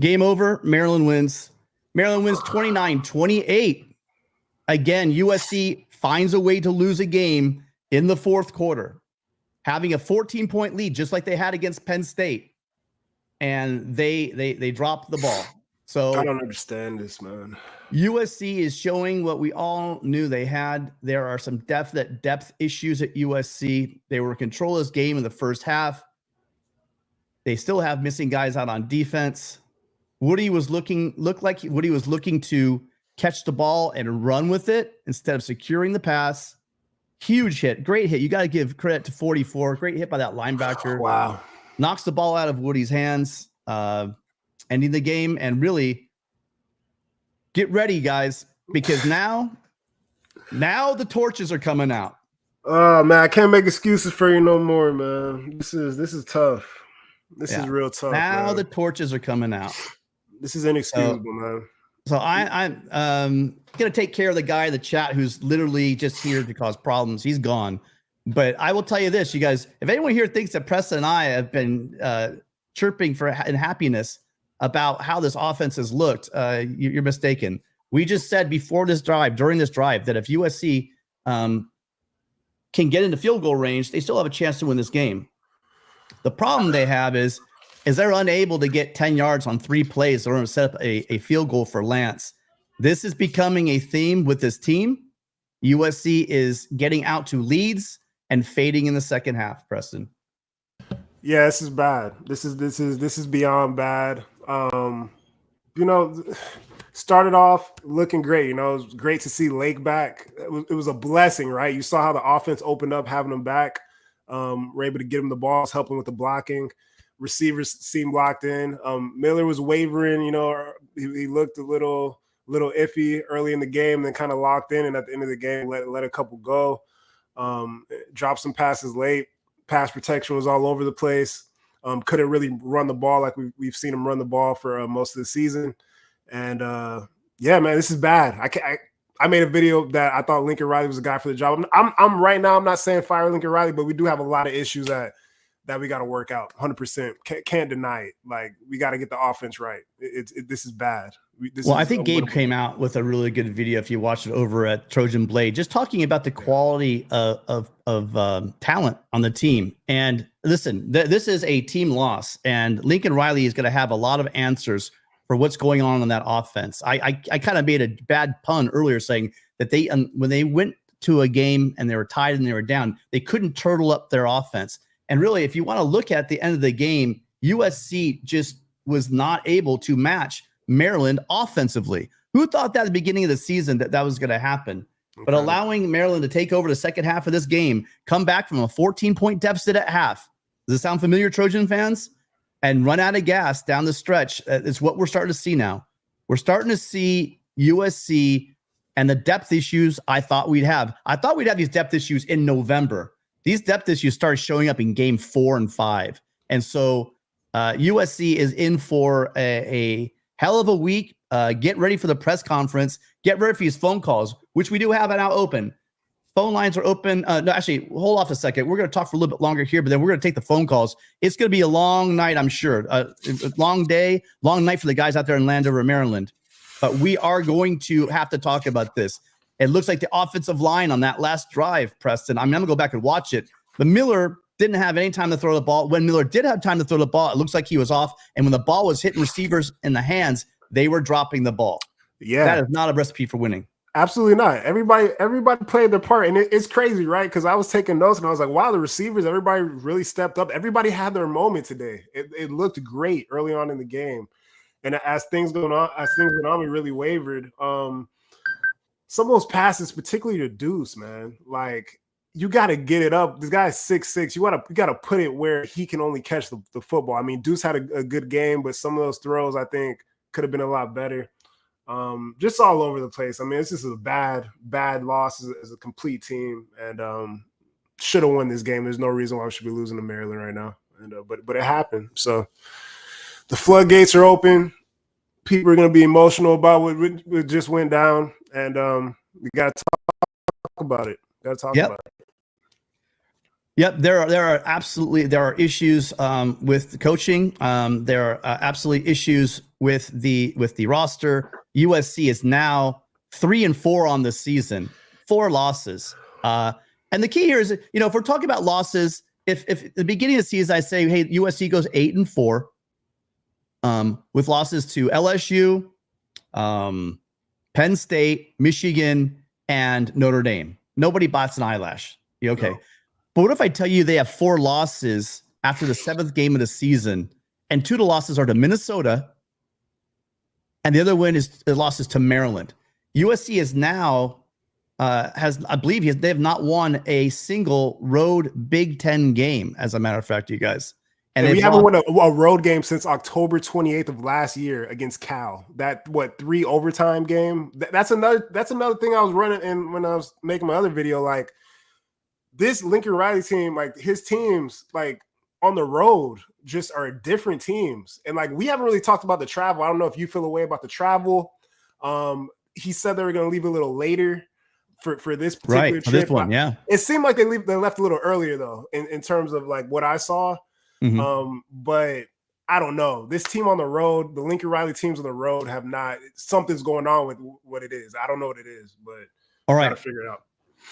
Game over. Maryland wins. Maryland wins 29-28. Again, USC finds a way to lose a game in the fourth quarter, having a 14-point lead, just like they had against Penn State, and they dropped the ball. So I don't understand this, man. USC is showing what we all knew they had. There are some depth issues at USC. They were in control of this game in the first half. They still have missing guys out on defense. Woody was looking to catch the ball and run with it instead of securing the pass. Huge hit, great hit. You got to give credit to 44. Great hit by that linebacker. Wow. Knocks the ball out of Woody's hands, ending the game. And really, get ready, guys, because now the torches are coming out. Oh man, I can't make excuses for you no more, man. This is tough. This is real tough. Now man. The torches are coming out. This is inexcusable, man. So I'm gonna take care of the guy in the chat who's literally just here to cause problems. He's gone. But I will tell you this, you guys, if anyone here thinks that Preston and I have been chirping in happiness about how this offense has looked, you're mistaken. We just said during this drive, that if USC can get into field goal range, they still have a chance to win this game. The problem they have is they're unable to get 10 yards on 3 plays. They're going to set up a field goal for Lance. This is becoming a theme with this team. USC is getting out to leads and fading in the second half, Preston. Yeah, this is bad. This is beyond bad. Started off looking great. It was great to see Lake back. It was a blessing, right? You saw how the offense opened up, having him back. We're able to get him the balls, helping with the blocking. Receivers seemed locked in. Miller was wavering. He looked a little iffy early in the game, then kind of locked in, and at the end of the game, let a couple go. Dropped some passes late. Pass protection was all over the place. Couldn't really run the ball like we've seen him run the ball for most of the season. And yeah, man, this is bad. I made a video that I thought Lincoln Riley was the guy for the job. I'm right now, I'm not saying fire Lincoln Riley, but we do have a lot of issues that we got to work out. 100%. Can't deny it. Like, we got to get the offense right. This is bad. I think Gabe came out with a really good video, if you watch it over at Trojan Blade, just talking about the quality of talent on the team. And listen, this is a team loss, and Lincoln Riley is going to have a lot of answers for what's going on that offense. I kind of made a bad pun earlier saying that when they went to a game and they were tied and they were down, they couldn't turtle up their offense. And really, if you want to look at the end of the game, USC just was not able to match Maryland offensively. Who thought that at the beginning of the season that was going to happen? Okay. But allowing Maryland to take over the second half of this game, come back from a 14-point deficit at half. Does this sound familiar, Trojan fans? And run out of gas down the stretch. It's what we're starting to see now. We're starting to see USC and the depth issues I thought we'd have. I thought we'd have these depth issues in November. These depth issues started showing up in game 4 and 5. And so USC is in for a hell of a week. Get ready for the press conference. Get ready for these phone calls, which we do have now open. Phone lines are open. No, actually, hold off a second. We're going to talk for a little bit longer here, but then we're going to take the phone calls. It's going to be a long night, I'm sure. A long day, long night for the guys out there in Landover, Maryland. But we are going to have to talk about this. It looks like the offensive line on that last drive, Preston, I'm going to go back and watch it. But Miller didn't have any time to throw the ball. When Miller did have time to throw the ball, it looks like he was off. And when the ball was hitting receivers in the hands, they were dropping the ball. Yeah. That is not a recipe for winning. Absolutely not. Everybody played their part. And it's crazy, right? Because I was taking notes and I was like, wow, the receivers, everybody really stepped up. Everybody had their moment today. It looked great early on in the game. And as things went on, we really wavered. Some of those passes, particularly to Deuce, man, like, you got to get it up. This guy's 6'6". You got to put it where he can only catch the football. I mean, Deuce had a good game, but some of those throws, I think, could have been a lot better. Just all over the place. I mean, it's just a bad loss as a complete team, and should have won this game. There's no reason why we should be losing to Maryland right now. And but it happened. So the floodgates are open. People are going to be emotional about what just went down, and we got to talk about it. Got to talk about it. Yep, there are issues with the coaching. There are absolutely issues with the roster. USC is now 3-4 on the season, 4 losses. And the key here is, if we're talking about losses, if at the beginning of the season I say, hey, USC goes 8-4, with losses to LSU, Penn State, Michigan, and Notre Dame, nobody bats an eyelash. Okay. No. But what if I tell you they have 4 losses after the 7th game of the season, and 2 of the losses are to Minnesota, and the other one is the losses to Maryland? USC is now they have not won a single road Big Ten game, as a matter of fact, you guys. And we haven't won a road game since October 28th of last year against Cal. That 3 overtime game. That's another thing I was running in when I was making my other video. Like, this Lincoln Riley team, like his teams, like on the road, just are different teams. And like, we haven't really talked about the travel. I don't know if you feel a way about the travel. He said they were going to leave a little later for this particular trip. For this one, yeah. It seemed like they left a little earlier though, in terms of like what I saw. Mm-hmm. But I don't know. This team on the road, the Lincoln Riley teams on the road have not. Something's going on with what it is. I don't know what it is, but all right, gotta figure it out.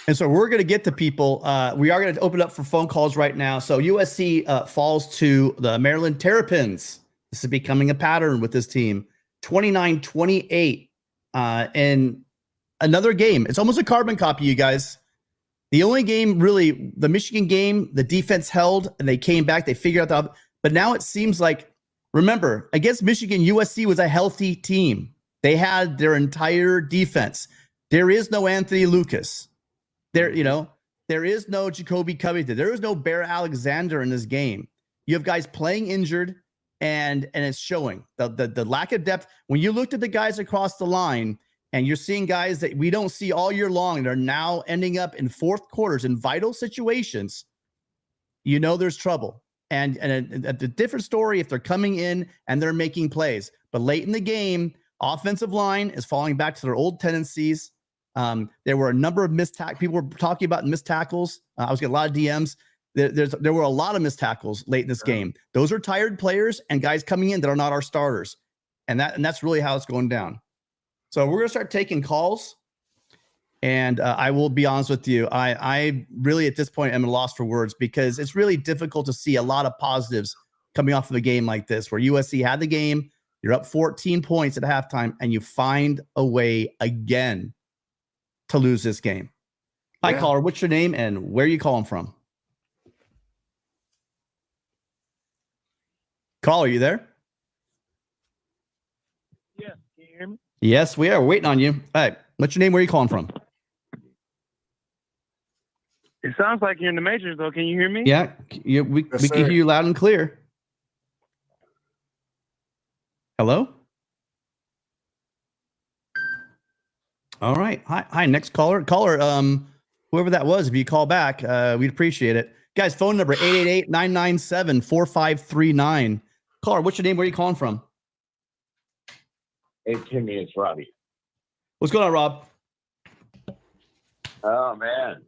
And so we're going to get to people. We are going to open up for phone calls right now. So USC falls to the Maryland Terrapins. This is becoming a pattern with this team. 29-28 in another game. It's almost a carbon copy, you guys. The only game, really, the Michigan game, the defense held and they came back. They figured out but now it seems like, remember, against Michigan, USC was a healthy team. They had their entire defense. There is no Anthony Lucas. There is no Jacoby Covington. There is no Bear Alexander in this game. You have guys playing injured, and it's showing the lack of depth. When you looked at the guys across the line, and you're seeing guys that we don't see all year long, they're now ending up in fourth quarters in vital situations, there's trouble. And a different story if they're coming in and they're making plays. But late in the game, offensive line is falling back to their old tendencies. There were a number of missed tackles. People were talking about missed tackles. I was getting a lot of DMs. There were a lot of missed tackles late in this game. Those are tired players and guys coming in that are not our starters. And that's really how it's going down. So we're going to start taking calls. And I will be honest with you. I really, at this point, am at a loss for words, because it's really difficult to see a lot of positives coming off of a game like this, where USC had the game, you're up 14 points at halftime, and you find a way again to lose this game. Hi, caller. What's your name and where are you calling from? Caller, are you there? Yeah. Can you hear me? Yes, we are. We're waiting on you. All right. What's your name? Where are you calling from? It sounds like you're in the Matrix, though. Can you hear me? Yeah. We can hear you loud and clear. Hello? All right. Hi, next caller. Whoever that was, if you call back, we'd appreciate it. Guys, phone number 888-997-4539. Caller, what's your name? Where are you calling from? Hey, Timmy, it's Robbie. What's going on, Rob? Oh, man.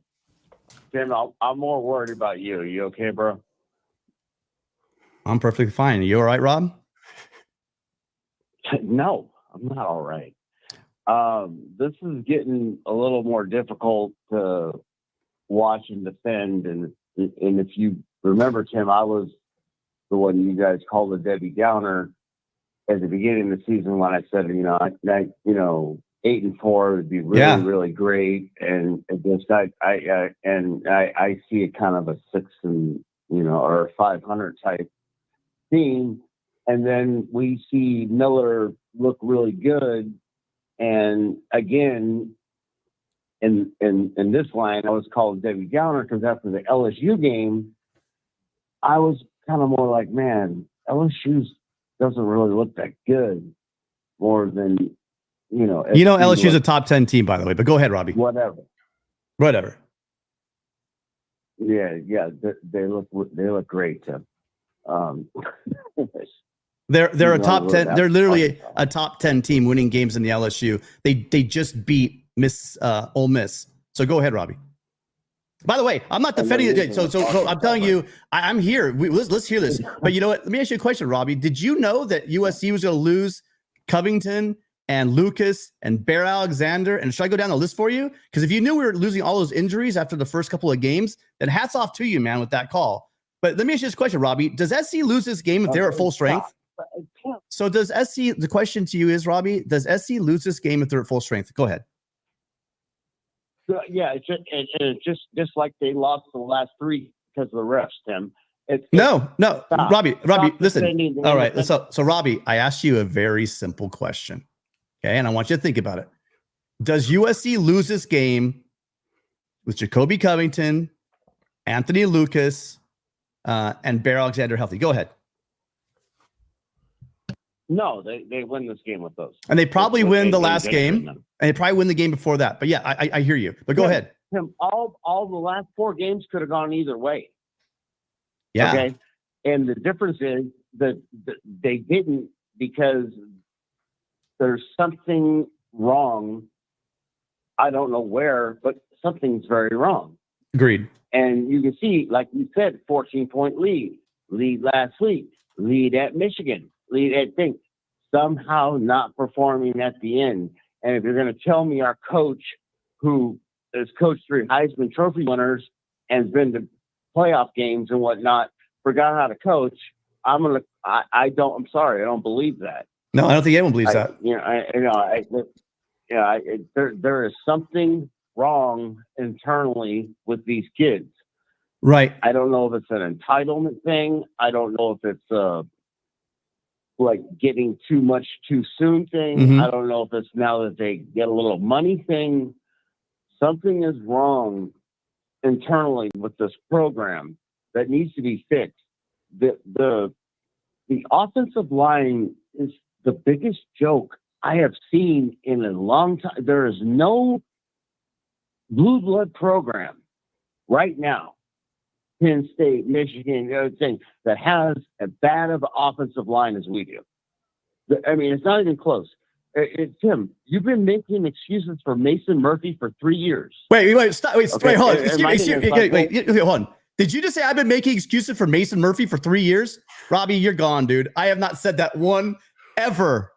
Tim, I'm more worried about you. You okay, bro? I'm perfectly fine. Are you all right, Rob? No, I'm not all right. This is getting a little more difficult to watch and defend. And if you remember, Tim, I was the one you guys called the Debbie Downer at the beginning of the season when I said, 8-4 would be really, really great. And I see it kind of a 6 or 500 type team. And then we see Miller look really good. And again, in this line, I was called Debbie Downer because after the LSU game, I was kind of more like, man, LSU doesn't really look that good more than, LSU is a top 10 team, by the way, but go ahead, Robbie. Whatever. Yeah. They look great, Tim. They're a top 10. They're literally a top 10 team winning games in the LSU. They just beat Ole Miss. So go ahead, Robbie. By the way, I'm not defending it. So I'm telling you, I'm here. Let's hear this. But you know what? Let me ask you a question, Robbie. Did you know that USC was going to lose Covington and Lucas and Bear Alexander? And should I go down the list for you? Because if you knew we were losing all those injuries after the first couple of games, then hats off to you, man, with that call. But let me ask you this question, Robbie. Does SC lose this game if they're at full strength? So does SC, the question to you is, Robbie, does SC lose this game if they're at full strength? Go ahead. Yeah, it's just like they lost the last 3 because of the refs, Tim. No, Robbie, listen. All right, so Robbie, I asked you a very simple question, okay, and I want you to think about it. Does USC lose this game with Jacoby Covington, Anthony Lucas, and Bear Alexander healthy? Go ahead. No, they win this game with those. And they probably win the last game, and they probably win the game before that. But yeah, I hear you. But go ahead. Tim, all the last 4 games could have gone either way. Yeah. Okay. And the difference is that they didn't because there's something wrong. I don't know where, but something's very wrong. Agreed. And you can see, like you said, 14-point lead last week, lead at Michigan. Lead at thing, somehow not performing at the end. And if you're going to tell me our coach, who has coached 3 Heisman Trophy winners and has been to playoff games and whatnot, forgot how to coach, I'm sorry, I don't believe that. No, I don't think anyone believes that. There is something wrong internally with these kids. Right. I don't know if it's an entitlement thing. I don't know if it's like getting too much too soon thing. Mm-hmm. I don't know if it's now that they get a little money thing. Something is wrong internally with this program that needs to be fixed. The offensive line is the biggest joke I have seen in a long time. There is no blue blood program right now, Penn State, Michigan, the other thing, that has as bad of an offensive line as we do. I mean, it's not even close. Tim, you've been making excuses for Mason Murphy for 3 years. Wait, stop. Wait, hold on. Did you just say I've been making excuses for Mason Murphy for 3 years? Robbie, you're gone, dude. I have not said that one ever.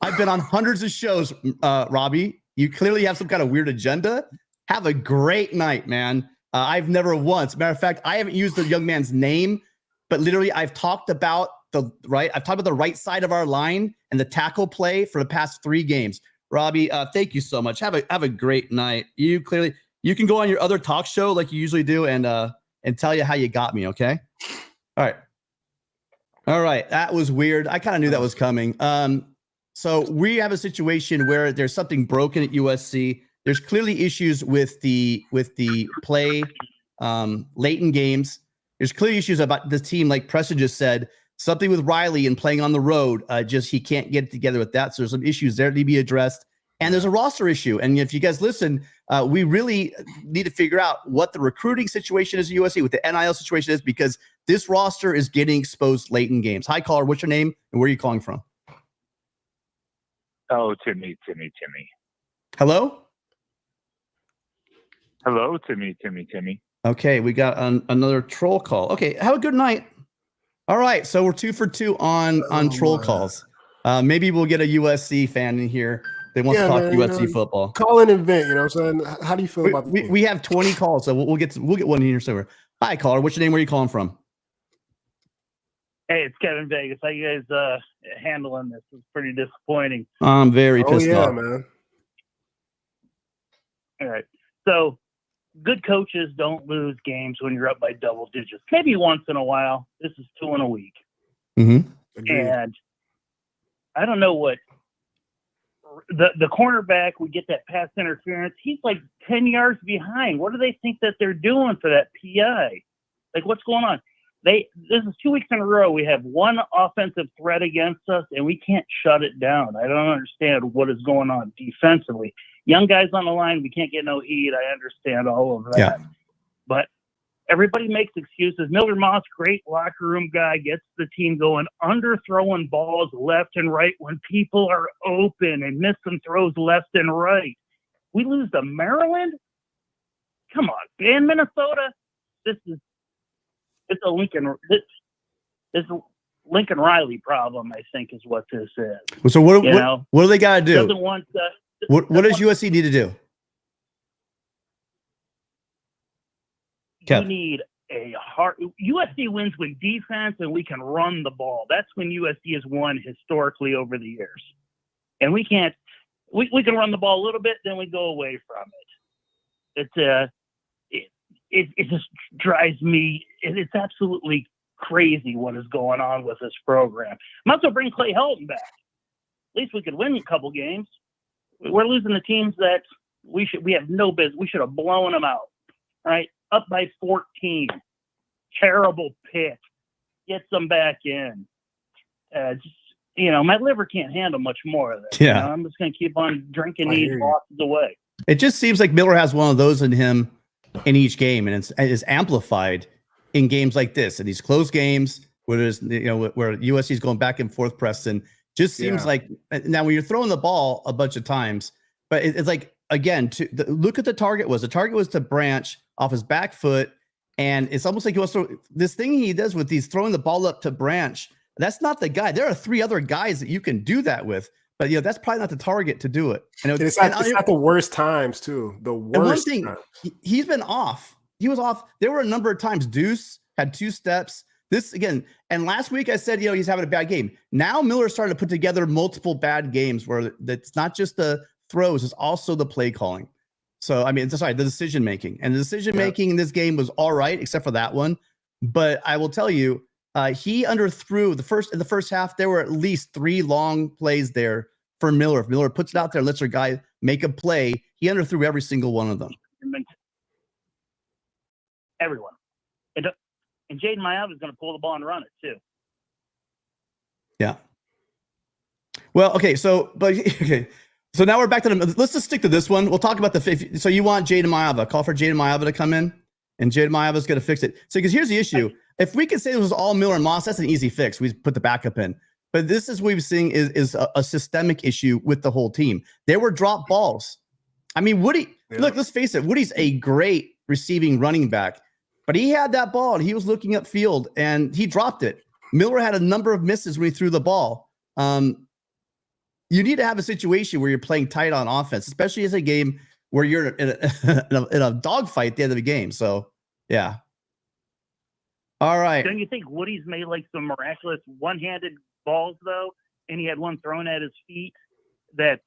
I've been on hundreds of shows, Robbie. You clearly have some kind of weird agenda. Have a great night, man. I've never once. Matter of fact, I haven't used the young man's name, but literally I've talked about the right side of our line and the tackle play for the past 3 games. Robbie, thank you so much. Have a great night. You can go on your other talk show like you usually do and tell you how you got me. Okay. All right. That was weird. I kind of knew that was coming. So we have a situation where there's something broken at USC. There's clearly issues with the play late in games. There's clearly issues about the team, like Preston just said, something with Riley and playing on the road. He can't get it together with that. So there's some issues there to be addressed. And there's a roster issue. And if you guys listen, we really need to figure out what the recruiting situation is at USC, what the NIL situation is, because this roster is getting exposed late in games. Hi, caller. What's your name and where are you calling from? Oh, Timmy. Hello? Hello, Timmy. Okay, we got another troll call. Okay, have a good night. All right, so we're 2 for 2 on troll calls. Maybe we'll get a USC fan in here. They want to talk USC football. Call in and vent. You know what I'm saying? How do you feel about the team? We have 20 calls, so we'll get one in here somewhere. Hi, caller. What's your name? Where are you calling from? Hey, it's Kevin Vegas. How you guys handling this? It's pretty disappointing. I'm very pissed off, man. All right. So good coaches don't lose games when you're up by double digits. Maybe once in a while. This is 2 in a week. Mm-hmm. And I don't know what the cornerback, we get that pass interference. He's like 10 yards behind. What do they think that they're doing for that PI? Like, what's going on? This is 2 weeks in a row. We have one offensive threat against us, and we can't shut it down. I don't understand what is going on defensively. Young guys on the line, we can't get no heat. I understand all of that. Yeah. But everybody makes excuses. Mildred Moss, great locker room guy, gets the team going, underthrowing balls left and right when people are open and miss some throws left and right. We lose to Maryland? come on, man, Minnesota. It's a Lincoln. This Lincoln Riley problem, I think, is what this is. So what do they got to do? Doesn't want. What does USC need to do? You need a hard. USC wins with defense, and we can run the ball. That's when USC has won historically over the years. And we can't. We can run the ball a little bit, then we go away from it. It just drives me. It's absolutely crazy what is going on with this program. Might as well bring Clay Helton back. At least we could win a couple games. We're losing the teams that we have no business. We should have blown them out. Right, up by 14. Terrible pick. Get them back in. My liver can't handle much more of this. Yeah, I'm just going to keep on drinking these losses away. It just seems like Miller has one of those in him in each game, and it's amplified in games like this, and these close games where there's where USC is going back and forth. Preston just seems like now when you're throwing the ball a bunch of times, but it's like again look at the target was to Branch off his back foot, and it's almost like he wants to this thing he does with these throwing the ball up to Branch. That's not the guy. There are 3 other guys that you can do that with, but that's probably not the target to do it. And it's at the worst times too. The worst. And one thing, he's been off. He was off. There were a number of times. Deuce had 2 steps. This again, and last week I said, he's having a bad game. Now Miller's starting to put together multiple bad games where it's not just the throws, it's also the play calling. So the decision making. And the decision making in this game was all right, except for that one. But I will tell you, he underthrew in the first half. There were at least 3 long plays there for Miller. If Miller puts it out there, lets her guy make a play, he underthrew every single one of them. Everyone. And Jaden Mayav is going to pull the ball and run it too. Yeah. Well, okay. So now we're back to let's just stick to this one. We'll talk about so you want Jaden Mayav, call for Jaden Mayav to come in, and Jaden Mayav is going to fix it. So, because here's the issue. If we could say this was all Miller and Moss, that's an easy fix. We put the backup in. But this is what we've seen is a systemic issue with the whole team. There were drop balls. Woody, look, let's face it. Woody's a great receiving running back, but he had that ball and he was looking upfield and he dropped it. Miller had a number of misses when he threw the ball. You need to have a situation where you're playing tight on offense, especially as a game where you're in a dogfight at the end of the game. So, yeah. All right. Don't you think Woody's made like some miraculous one-handed balls though, and he had one thrown at his feet that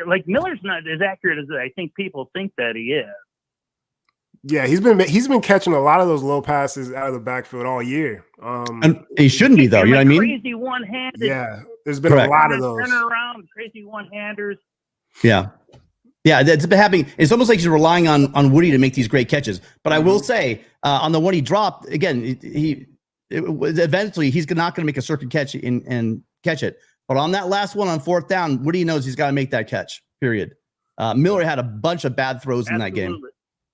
like Miller's not as accurate as I think people think that he is. Yeah, he's been catching a lot of those low passes out of the backfield all year. And he shouldn't be though. You know what I mean? Crazy one-handed. Yeah, there's been a lot of those. Turn around, crazy one-handers. Yeah. Yeah, that's been happening. It's almost like he's relying on Woody to make these great catches. But I will say, on the one he dropped, again, eventually he's not going to make a circuit catch and catch it. But on that last one on 4th down, Woody knows he's got to make that catch, period. Miller had a bunch of bad throws in that game,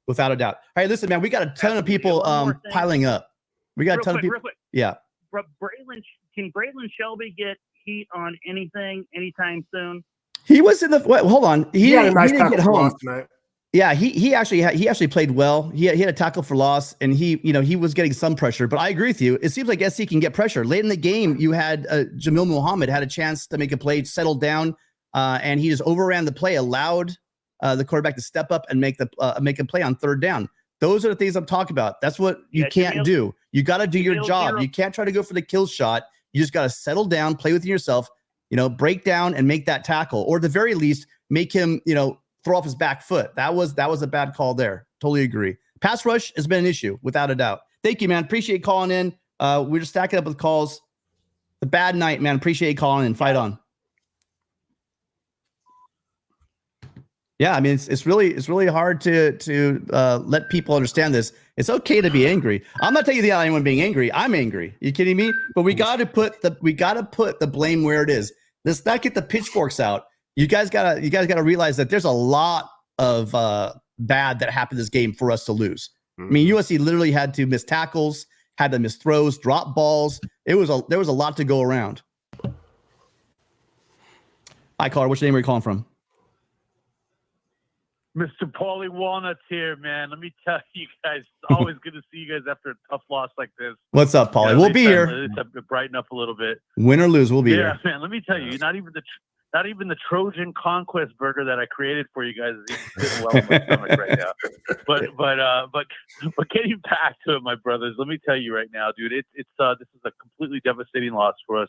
without a doubt. All right, listen, man, we got a ton of people piling up. We got a ton of people. Real quick. Yeah. Can Braylon Shelby get heat on anything anytime soon? He was in the. Hold on. He didn't get home. Yeah, he actually played well. He had a tackle for loss, and he was getting some pressure. But I agree with you. It seems like SC can get pressure. Late in the game, you had Jamil Muhammad had a chance to make a play, settled down, and he just overran the play, allowed the quarterback to step up and make a play on 3rd down. Those are the things I'm talking about. That's what you can't do. You got to do your job. You can't try to go for the kill shot. You just got to settle down, play within yourself. Break down and make that tackle, or at the very least, make him, throw off his back foot. That was a bad call there. Totally agree. Pass rush has been an issue, without a doubt. Thank you, man. Appreciate calling in. We're just stacking up with calls. The bad night, man. Appreciate you calling in. Fight on. Yeah, it's really hard to let people understand this. It's okay to be angry. I'm not taking anyone being angry. I'm angry. You kidding me? But we got to put the blame where it is. Let's not get the pitchforks out. You guys gotta realize that there's a lot of bad that happened this game for us to lose. USC literally had to miss tackles, had to miss throws, drop balls. There was a lot to go around. Hi, caller. Which name are you calling from? Mr. Paulie Walnuts here, man. Let me tell you guys, it's always good to see you guys after a tough loss like this. What's up, Paulie? We'll be here. Let's brighten up a little bit. Win or lose, we'll be here. Yeah, man. Let me tell you, not even the Trojan Conquest burger that I created for you guys is even sitting well in my stomach right now. But getting back to it, my brothers, let me tell you right now, dude, this is a completely devastating loss for us.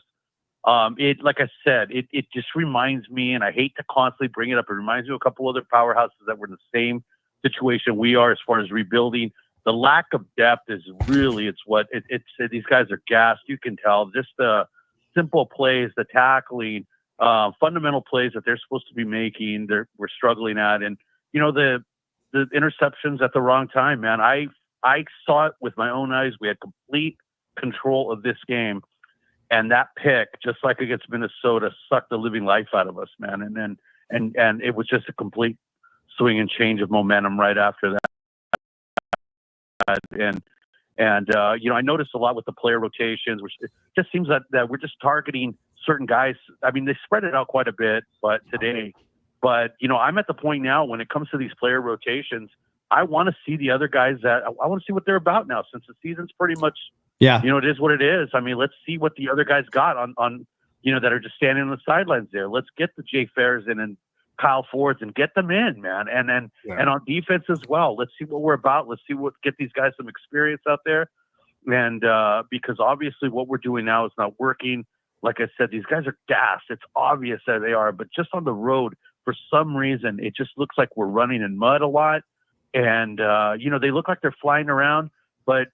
Like I said, it just reminds me, and I hate to constantly bring it up. It reminds me of a couple other powerhouses that were in the same situation we are as far as rebuilding. The lack of depth is really, these guys are gassed. You can tell just the simple plays, the tackling, fundamental plays that they're supposed to be making. We're struggling at, and the interceptions at the wrong time, man. I saw it with my own eyes. We had complete control of this game. And that pick, just like against Minnesota, sucked the living life out of us, man. And it was just a complete swing and change of momentum right after that. And I noticed a lot with the player rotations, which it just seems that we're just targeting certain guys. I mean, they spread it out quite a bit, but I'm at the point now when it comes to these player rotations, I want to see the other guys I want to see what they're about now, since the season's pretty much. Yeah. It is what it is. I mean, let's see what the other guys got on that are just standing on the sidelines there. Let's get the Jay Fairs in and Kyle Fords and get them in, man. And on defense as well. Let's see what we're about. Let's see get these guys some experience out there. And because obviously what we're doing now is not working. Like I said, these guys are gassed. It's obvious that they are, but just on the road, for some reason, it just looks like we're running in mud a lot. And, they look like they're flying around, but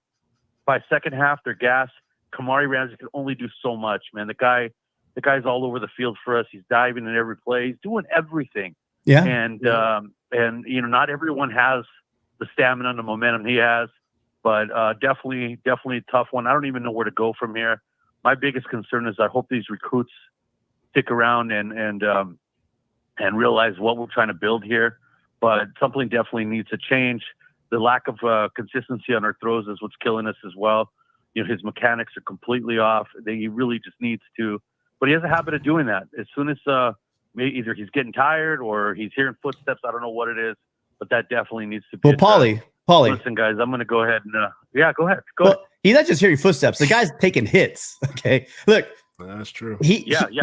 by second half, they're gassed. Kamari Ramsey can only do so much, man. The guy's all over the field for us. He's diving in every play. He's doing everything. Yeah. And not everyone has the stamina and the momentum he has, but definitely a tough one. I don't even know where to go from here. My biggest concern is I hope these recruits stick around and realize what we're trying to build here. But something definitely needs to change. The lack of consistency on our throws is what's killing us as well. His mechanics are completely off. He really just needs to, but he has a habit of doing that. As soon as either he's getting tired or he's hearing footsteps, I don't know what it is, but that definitely needs to be. Well, Paulie, listen, guys, I'm going to go ahead and go ahead. Go ahead. He's not just hearing footsteps. The guy's taking hits. Okay, look, that's true.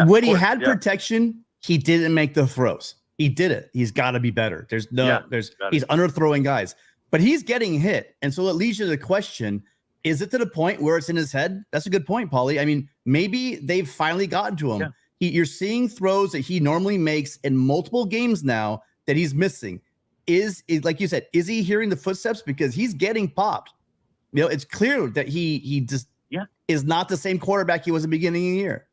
When he had protection, he didn't make the throws. He did it. He's got to be better. He's underthrowing guys. But he's getting hit. And so it leads you to the question, is it to the point where it's in his head? That's a good point, Paulie. I mean, maybe they've finally gotten to him. Yeah. You're seeing throws that he normally makes in multiple games now that he's missing. Is like you said, is he hearing the footsteps? Because he's getting popped. It's clear that he just is not the same quarterback he was at the beginning of the year,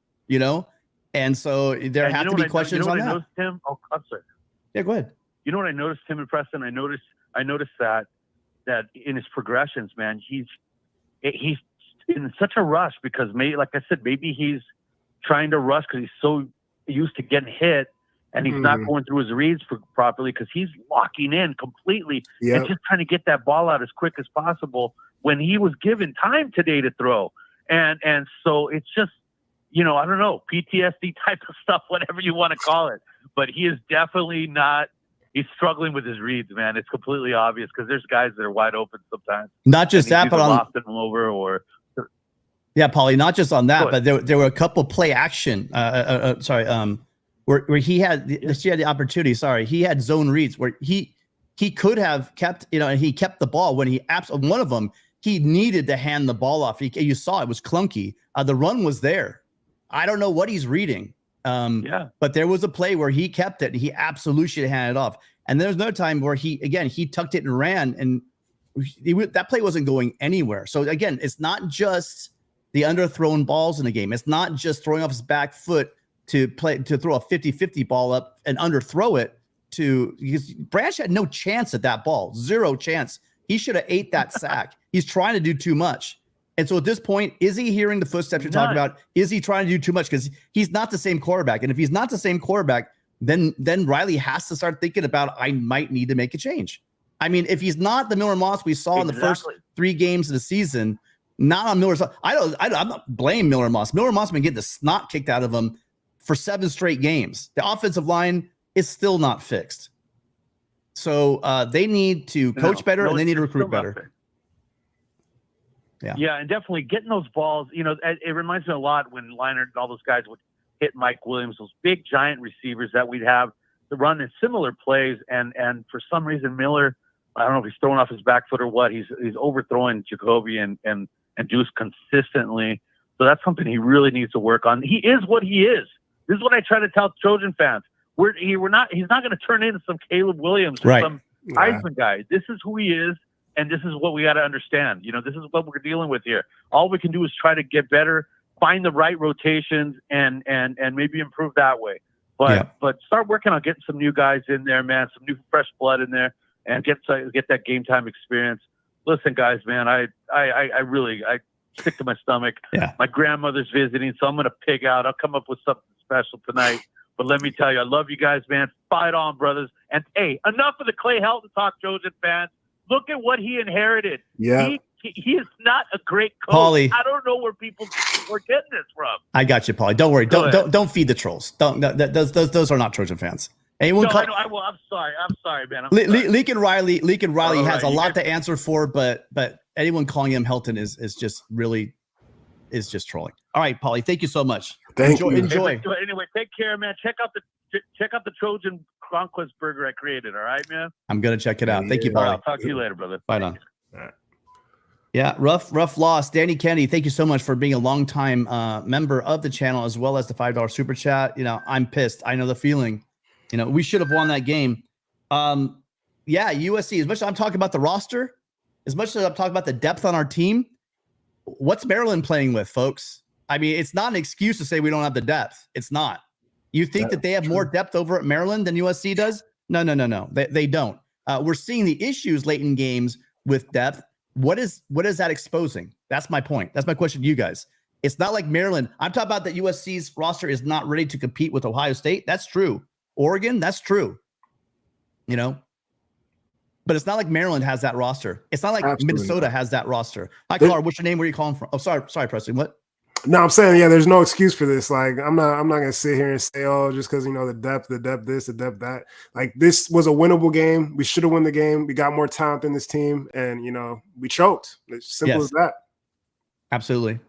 And so there have to be questions on that. Noticed him? Oh, I'm sorry. Yeah, go ahead. You know what I noticed him and Preston? I noticed that in his progressions, man, he's in such a rush because like I said, maybe he's trying to rush because he's so used to getting hit and he's not going through his reads properly because he's locking in completely and just trying to get that ball out as quick as possible when he was given time today to throw. And so it's just, I don't know, PTSD type of stuff, whatever you want to call it, but he is definitely not. He's struggling with his reads, man. It's completely obvious because there's guys that are wide open sometimes. Not just that, but Paulie, not just on that, but there were a couple play action. Where he had the opportunity. Sorry, he had zone reads where he could have kept, and he kept the ball when one of them he needed to hand the ball off. You saw it was clunky. The run was there. I don't know what he's reading. But there was a play where he kept it and he absolutely should have handed it off. And there's another time where he tucked it and ran and that play wasn't going anywhere. So again, it's not just the underthrown balls in the game. It's not just throwing off his back foot to throw a 50-50 ball up and underthrow it because Branch had no chance at that ball. Zero chance. He should have ate that sack. He's trying to do too much. And so at this point, is he hearing the footsteps you're talking about? Is he trying to do too much? Because he's not the same quarterback. And if he's not the same quarterback, then Riley has to start thinking about, I might need to make a change. I mean, if he's not the Miller Moss we saw in the first 3 games of the season, not on Miller's. I'm not blaming Miller Moss. Miller Moss has been getting the snot kicked out of him for 7 straight games. The offensive line is still not fixed. So they need to coach better and they need to recruit better. There. Yeah. Yeah, and definitely getting those balls. You know, it reminds me a lot when Leinart and all those guys would hit Mike Williams, those big giant receivers that we'd have to run in similar plays. And for some reason, Miller, I don't know if he's throwing off his back foot or what. He's overthrowing Jacoby and Deuce consistently. So that's something he really needs to work on. He is what he is. This is what I try to tell Trojan fans. He's not going to turn into some Caleb Williams or some Heisman guy. This is who he is. And this is what we got to understand. You know, this is what we're dealing with here. All we can do is try to get better, find the right rotations, and maybe improve that way. But start working on getting some new guys in there, man, some new fresh blood in there, and get that game time experience. Listen, guys, man, I really sick to my stomach. Yeah. My grandmother's visiting, so I'm gonna pig out. I'll come up with something special tonight. But let me tell you, I love you guys, man. Fight on, brothers. And hey, enough of the Clay Helton talk, Trojan fans. Look at what he inherited. Yeah. He is not a great coach. Paulie, I don't know where people were getting this from. I got you, Paulie. Don't worry. Don't feed the trolls. Those are not Trojan fans. Anyone? No, I'm sorry, man. Lincoln Riley has a lot to answer for, but anyone calling him Helton is just trolling. All right, Paulie. Thank you so much. Enjoy. Anyway, take care, man. Check out the Trojan Conquest burger I created. All right, man. I'm gonna check it out. Thank you, Paulie. I'll talk to you later, brother. Fight on. All right. Yeah, rough loss. Danny Kennedy, thank you so much for being a longtime member of the channel as well as the $5 super chat. You know, I'm pissed. I know the feeling. You know, we should have won that game. USC. As much as I'm talking about the roster, as much as I'm talking about the depth on our team, what's Maryland playing with, folks? I mean, it's not an excuse to say we don't have the depth. It's not. You think that they have more depth over at Maryland than USC does? No. They don't. We're seeing the issues late in games with depth. What is that exposing? That's my point. That's my question to you guys. It's not like Maryland. I'm talking about that USC's roster is not ready to compete with Ohio State. That's true. Oregon, that's true. You know, but it's not like Maryland has that roster. It's not like Minnesota has that roster. Hi, Clark. What's your name? Where are you calling from? Oh, sorry, Preston. What? No, I'm saying, there's no excuse for this. Like, I'm not gonna sit here and say, just because the depth this, the depth that. Like, this was a winnable game. We should have won the game. We got more talent in this team, and we choked. It's simple as that. Absolutely.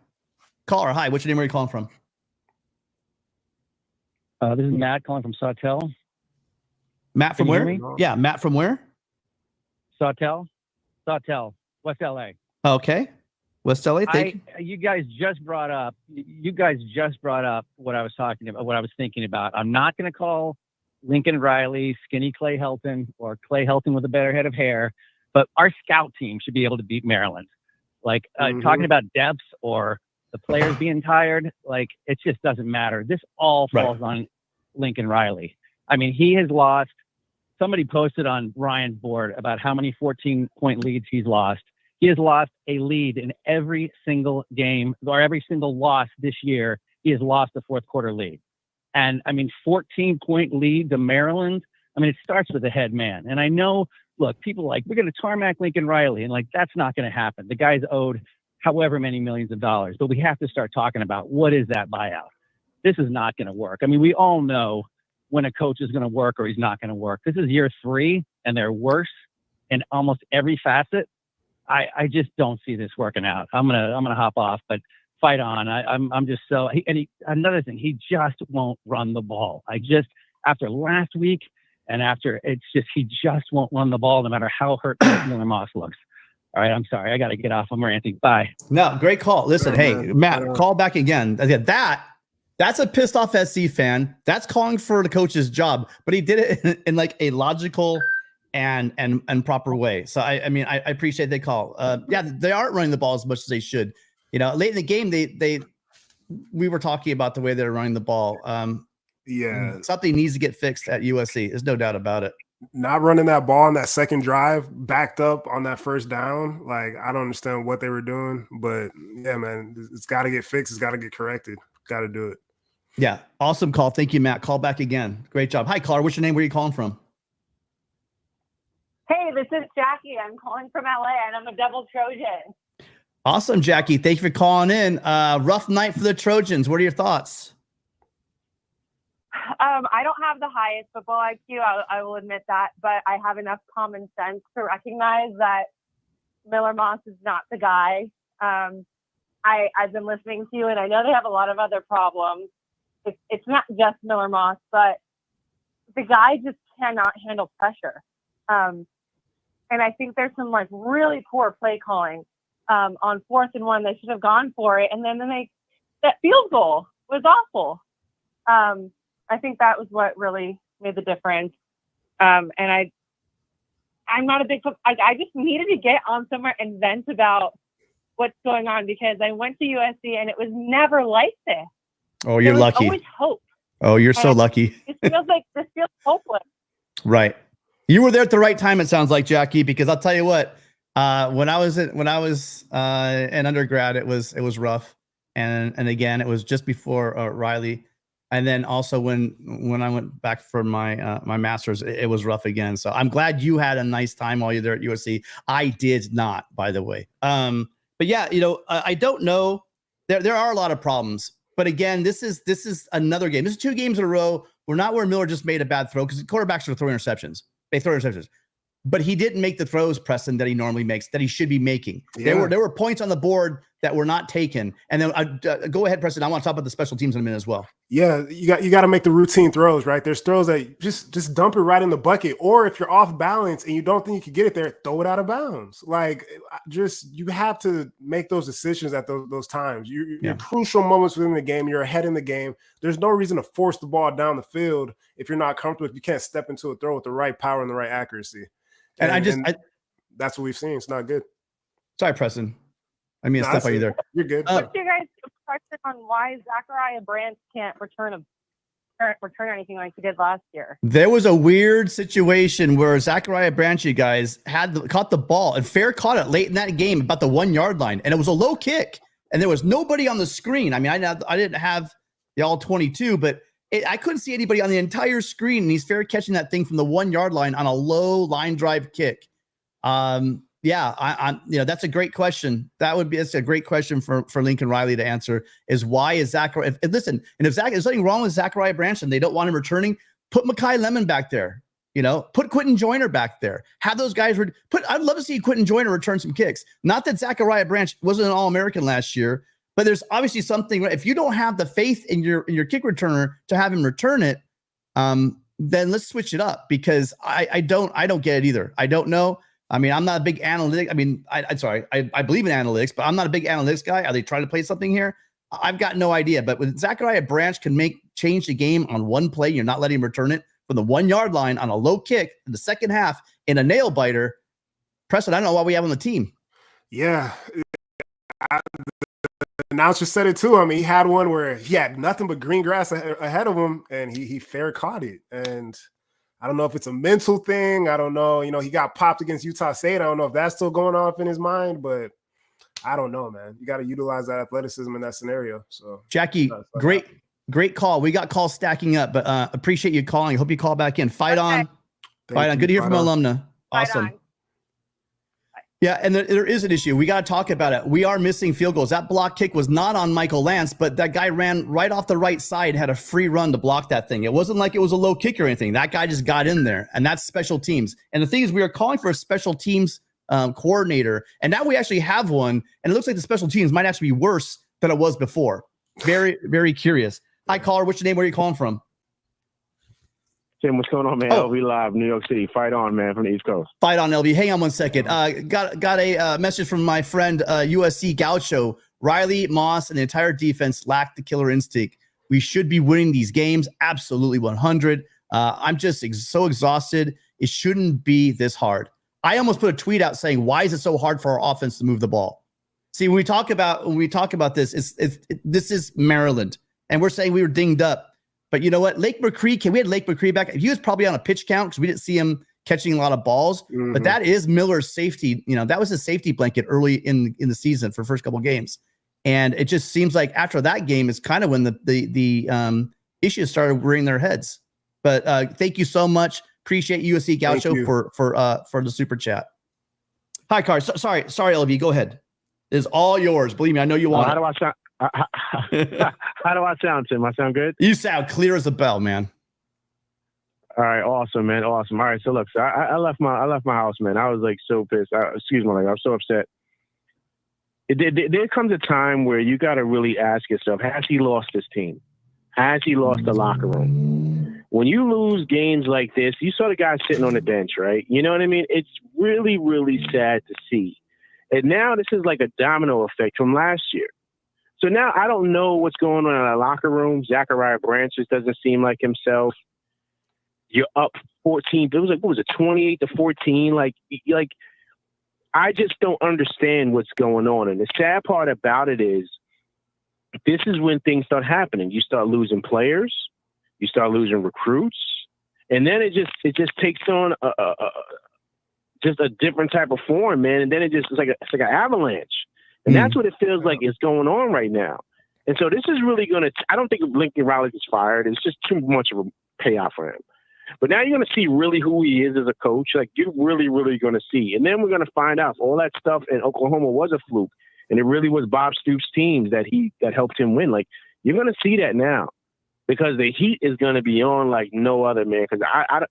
Caller, hi. What's your name? Where are you calling from? This is Matt calling from Sawtell. Matt from where? Yeah, Matt from where? Sawtell, West LA. Okay. West LA. You guys just brought up what I was talking about, what I was thinking about. I'm not going to call Lincoln Riley skinny Clay Helton or Clay Helton with a better head of hair, but our scout team should be able to beat Maryland. Like talking about depth or the players being tired, like it just doesn't matter. This all falls on Lincoln Riley. I mean, he has lost. Somebody posted on Ryan's board about how many 14-point leads he's lost. He has lost a lead in every single game or every single loss this year. He has lost a fourth quarter lead. And I mean, 14-point lead to Maryland. I mean, it starts with the head man. And I know, look, people like, we're going to tarmac Lincoln Riley. And like, that's not going to happen. The guy's owed however many millions of dollars, but we have to start talking about what is that buyout? This is not going to work. I mean, we all know when a coach is going to work or he's not going to work. This is year 3 and they're worse in almost every facet. I just don't see this working out. I'm gonna hop off, but fight on. I'm just so. Another thing, he just won't run the ball. After last week and after he just won't run the ball no matter how hurt Miller Moss looks. All right, I'm sorry. I got to get off. I'm ranting. Bye. No, great call. Listen, hey, Matt, call back again. That's a pissed off SC fan. That's calling for the coach's job, but he did it in like a logical and proper way. So I mean, I appreciate the call. They aren't running the ball as much as they should. Late in the game, we were talking about the way they're running the ball. Something needs to get fixed at USC. There's no doubt about it. Not running that ball on that second drive, backed up on that first down. Like, I don't understand what they were doing, but yeah, man, it's got to get fixed. It's got to get corrected. Got to do it. Yeah. Awesome call. Thank you, Matt. Call back again. Great job. Hi, caller. What's your name? Where are you calling from? Hey, this is Jackie. I'm calling from LA and I'm a double Trojan. Awesome, Jackie. Thank you for calling in. Rough night for the Trojans. What are your thoughts? I don't have the highest football IQ. I will admit that, but I have enough common sense to recognize that Miller Moss is not the guy. I've been listening to you, and I know they have a lot of other problems. It's not just Miller Moss, but the guy just cannot handle pressure. And I think there's some like really poor play calling on 4th and 1. They should have gone for it, and then that field goal was awful. I think that was what really made the difference. And I'm not a big, I just needed to get on somewhere and vent about what's going on, because I went to USC and it was never like this. Oh, you're lucky. Always hope. Oh, you're so lucky. This feels hopeless. Right. You were there at the right time, it sounds like, Jackie, because I'll tell you what, when I was in undergrad, it was rough. And again, it was just before Riley. And then also when I went back for my my master's, it was rough again. So I'm glad you had a nice time while you're there at USC. I did not, by the way. But yeah, I don't know. There are a lot of problems. But again, this is another game. This is 2 games in a row. We're not where Miller just made a bad throw, because quarterbacks are throwing interceptions. They throw interceptions. But he didn't make the throws, Preston, that he normally makes, that he should be making. Yeah. There were points on the board that were not taken. And then go ahead, Preston. I want to talk about the special teams in a minute as well. Yeah, you got to make the routine throws, right? There's throws that just dump it right in the bucket, or if you're off balance and you don't think you can get it there, throw it out of bounds. Like, you have to make those decisions at those times. Your crucial moments within the game, you're ahead in the game. There's no reason to force the ball down the field if you're not comfortable, if you can't step into a throw with the right power and the right accuracy. And that's what we've seen. It's not good. Sorry, Preston. I mean, step on you there. You're good. What's your guys' question on why Zachariah Branch can't return anything like he did last year? There was a weird situation where Zachariah Branch, you guys, caught the ball, and Fair caught it late in that game about the 1-yard line, and it was a low kick, and there was nobody on the screen. I mean, I didn't have the all 22, but I couldn't see anybody on the entire screen, and he's Fair catching that thing from the 1-yard line on a low line drive kick. Yeah, that's a great question. That's a great question for Lincoln Riley to answer, is why is Zachariah, if there's something wrong with Zachariah Branch and they don't want him returning, put Mekhi Lemon back there, put Quentin Joyner back there, have those guys I'd love to see Quentin Joyner return some kicks. Not that Zachariah Branch wasn't an All-American last year, but there's obviously something, if you don't have the faith in your kick returner to have him return it, then let's switch it up, because I don't get it either. I don't know. I mean, I'm not a big analytic. I mean, I believe in analytics, but I'm not a big analytics guy. Are they trying to play something here? I've got no idea. But when Zachariah Branch can change the game on one play, you're not letting him return it from the 1-yard line on a low kick in the second half in a nail biter. Preston, I don't know why we have on the team. Yeah. The announcer said it too. I mean, he had one where he had nothing but green grass ahead of him, and he Fair caught it. And I don't know if it's a mental thing. I don't know. He got popped against Utah State. I don't know if that's still going off in his mind, but I don't know, man. You got to utilize that athleticism in that scenario. So, Jackie, great call. We got calls stacking up, but appreciate you calling. Hope you call back in. Fight on. Good to hear from alumna. Awesome. Yeah, and there is an issue. We got to talk about it. We are missing field goals. That block kick was not on Michael Lance, but that guy ran right off the right side, had a free run to block that thing. It wasn't like it was a low kick or anything. That guy just got in there, and that's special teams. And the thing is, we are calling for a special teams coordinator, and now we actually have one, and it looks like the special teams might actually be worse than it was before. Very, very curious. Hi, caller. What's your name? Where are you calling from? Tim, what's going on, man? LB Live, New York City. Fight on, man, from the East Coast. Fight on, LB. Hang on one second. Got a message from my friend USC Gaucho. Riley, Moss, and the entire defense lacked the killer instinct. We should be winning these games. Absolutely 100. I'm just so exhausted. It shouldn't be this hard. I almost put a tweet out saying, why is it so hard for our offense to move the ball? See, when we talk about this, this is Maryland, and we're saying we were dinged up. But you know what? Lake McCree, we had Lake McCree back. He was probably on a pitch count because we didn't see him catching a lot of balls. Mm-hmm. But that is Miller's safety. That was his safety blanket early in the season for the first couple of games. And it just seems like after that game is kind of when the issues started rearing their heads. But thank you so much. Appreciate USC Gaucho for the super chat. Hi, Car. Sorry, LV. Go ahead. It is all yours. Believe me, I know you want. How do How do I sound, Tim? I sound good? You sound clear as a bell, man. All right, awesome, man, awesome. All right, so look, so I left my house, man. I was like so pissed. Excuse me, like I was so upset. There comes a time where you got to really ask yourself: has he lost his team? Has he lost the locker room? When you lose games like this, you saw the guy sitting on the bench, right? You know what I mean? It's really, really sad to see. And now this is like a domino effect from last year. So now I don't know what's going on in the locker room. Zachariah Branch just doesn't seem like himself. You're up 14. It was like, what was it, 28-14? Like I just don't understand what's going on. And the sad part about it is this is when things start happening. You start losing players. You start losing recruits. And then it just takes on just a different type of form, man. And then it's like an avalanche. And that's what it feels like is going on right now. And so this is really going to – I don't think Lincoln Riley gets fired. It's just too much of a payoff for him. But now you're going to see really who he is as a coach. Like, you're really, really going to see. And then we're going to find out if all that stuff in Oklahoma was a fluke, and it really was Bob Stoops' teams that helped him win. Like, you're going to see that now because the heat is going to be on like no other, man. Because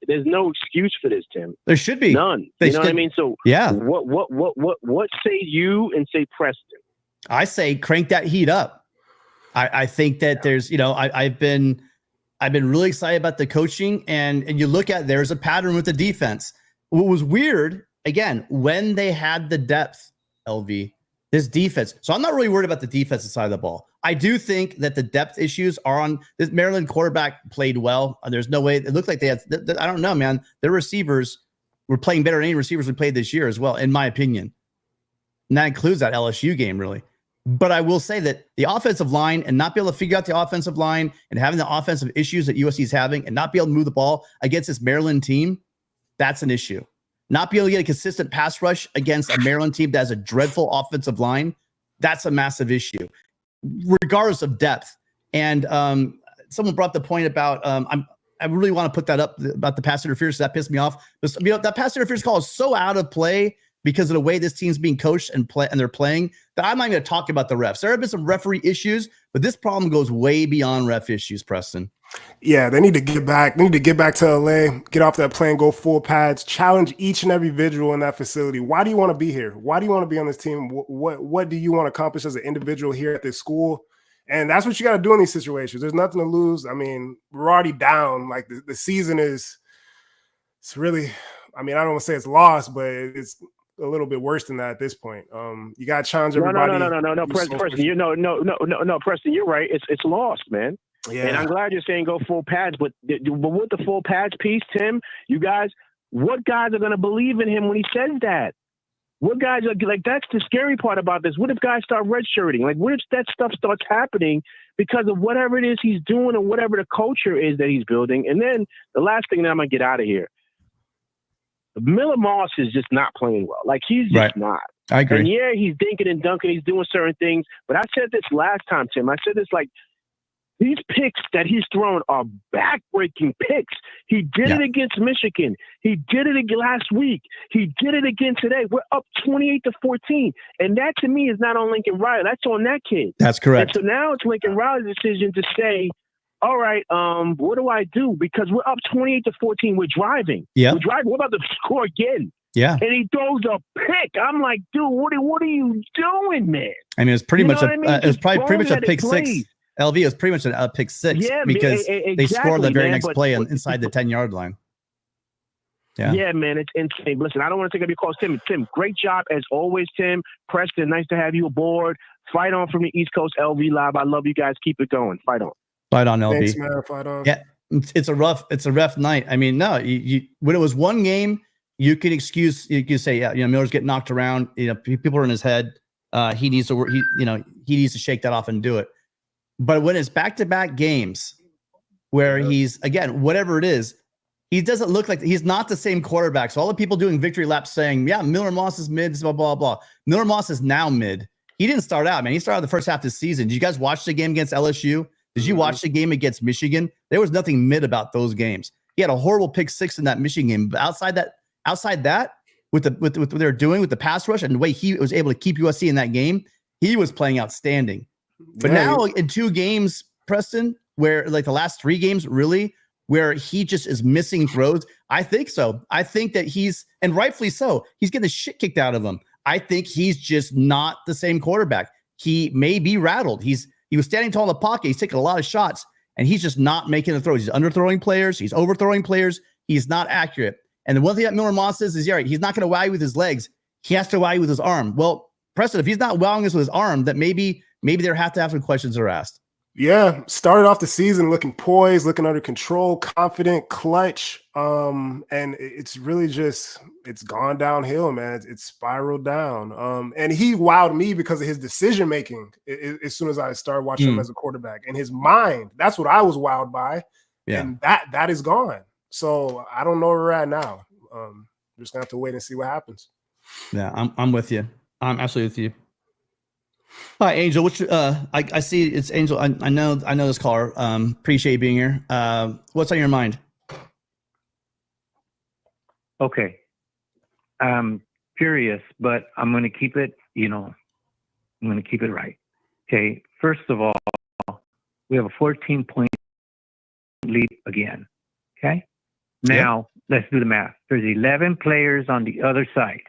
there's no excuse for this, Tim. There should be none. You know what I mean? So yeah. What say you and say Preston? I say crank that heat up. I think that there's, I've been really excited about the coaching, and you look at there's a pattern with the defense. What was weird, again, when they had the depth, LV, this defense. So I'm not really worried about the defensive side of the ball. I do think that the depth issues are on this. Maryland quarterback played well. There's no way. It looked like they had, I don't know, man. Their receivers were playing better than any receivers we played this year as well, in my opinion. And that includes that LSU game, really. But I will say that the offensive line and not be able to figure out the offensive line and having the offensive issues that USC is having and not be able to move the ball against this Maryland team, that's an issue. Not be able to get a consistent pass rush against a Maryland team that has a dreadful offensive line, that's a massive issue, regardless of depth. And someone brought up the point about I really want to put that up about the pass interference. That pissed me off. But, that pass interference call is so out of play because of the way this team's being coached and they're playing, that I'm not going to talk about the refs. There have been some referee issues, but this problem goes way beyond ref issues, Preston. Yeah, they need to get back. They need to get back to LA, get off that plane, go full pads, challenge each and every individual in that facility. Why do you want to be here? Why do you want to be on this team? What do you want to accomplish as an individual here at this school? And that's what you got to do in these situations. There's nothing to lose. I mean, we're already down. Like the season is, it's really, I mean, I don't want to say it's lost, but it's a little bit worse than that at this point. You got to challenge everybody. No, Preston, Preston, you're right. It's lost, man. Yeah. And I'm glad you're saying go full pads, but with the full pads piece, Tim, you guys, what guys are going to believe in him when he says that? What guys are like, that's the scary part about this. What if guys start redshirting? Like, what if that stuff starts happening because of whatever it is he's doing or whatever the culture is that he's building? And then the last thing that I'm going to get out of here, Miller Moss is just not playing well. Like, he's just not. I agree. And yeah, he's dinking and dunking. He's doing certain things. But I said this last time, Tim. I said this, like, these picks that he's thrown are back-breaking picks. He did it against Michigan. He did it again last week. He did it again today. We're up 28-14. And that, to me, is not on Lincoln Riley. That's on that kid. That's correct. And so now it's Lincoln Riley's decision to say, all right, what do I do? Because we're up 28-14. We're driving. Yeah. We're driving. We're about to score again. Yeah. And he throws a pick. I'm like, dude, what are you doing, man? I mean, it's pretty much it was probably pretty much a pick six. LV is pretty much a pick six because they scored the very next play inside the 10-yard line. Yeah, man, it's insane. Listen, I don't want to take up your calls, Tim. Tim, great job as always, Tim. Preston, nice to have you aboard. Fight on from the East Coast, LV Live. I love you guys. Keep it going. Fight on. Fight on, LV. Thanks, man. Fight on. Yeah, it's a rough night. I mean, no, you when it was one game, you can say, Miller's getting knocked around. People are in his head. He needs to work. He needs to shake that off and do it. But when it's back-to-back games where he's, again, whatever it is, he doesn't look like he's not the same quarterback. So all the people doing victory laps saying, yeah, Miller Moss is mid, blah, blah, blah. Miller Moss is now mid. He didn't start out, man. He started the first half of the season. Did you guys watch the game against LSU? Did you watch the game against Michigan? There was nothing mid about those games. He had a horrible pick six in that Michigan game. But outside that, with what they're doing with the pass rush and the way he was able to keep USC in that game, he was playing outstanding. But now in 2 games, Preston, where like the last 3 games, really, where he just is missing throws. I think so. I think that and rightfully so, he's getting the shit kicked out of him. I think he's just not the same quarterback. He may be rattled. He was standing tall in the pocket. He's taking a lot of shots, and he's just not making the throws. He's underthrowing players. He's overthrowing players. He's not accurate. And the one thing that Miller Moss is he's not going to wow you with his legs. He has to wow you with his arm. Well, Preston, if he's not wowing us with his arm, that maybe there have to have some questions are asked. Yeah, started off the season looking poised, looking under control, confident, clutch. And it's really it's gone downhill, man. It's spiraled down. And he wowed me because of his decision making as soon as I started watching him as a quarterback. And his mind, that's what I was wowed by. Yeah. And that is gone. So I don't know where we're at now. Just gonna have to wait and see what happens. Yeah, I'm with you. I'm absolutely with you. Hi, Angel. Which I see it's Angel. I know this caller. Appreciate you being here. What's on your mind? Okay. I'm curious, but I'm going to keep it, I'm going to keep it right. Okay. First of all, we have a 14-point lead again. Okay. Now let's do the math. There's 11 players on the other side,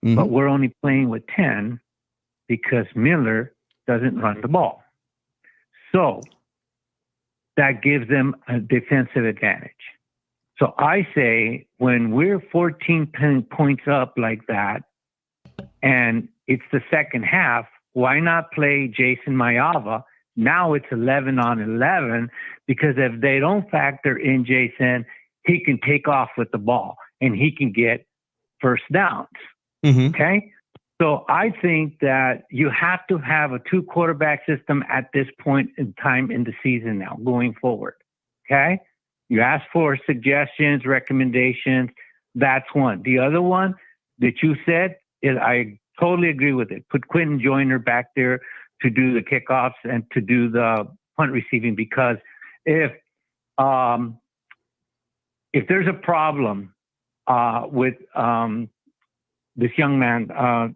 but we're only playing with 10 because Miller doesn't run the ball. So that gives them a defensive advantage. So I say when we're 14 points up like that, and it's the second half, why not play Jason Mayava? Now it's 11 on 11, because if they don't factor in Jason, he can take off with the ball and he can get first downs. Okay? So I think that you have to have a 2-quarterback system at this point in time in the season now, going forward. Okay? You ask for suggestions, recommendations. That's one. The other one that you said is I totally agree with it. Put Quentin Joyner back there to do the kickoffs and to do the punt receiving, because if there's a problem with this young man,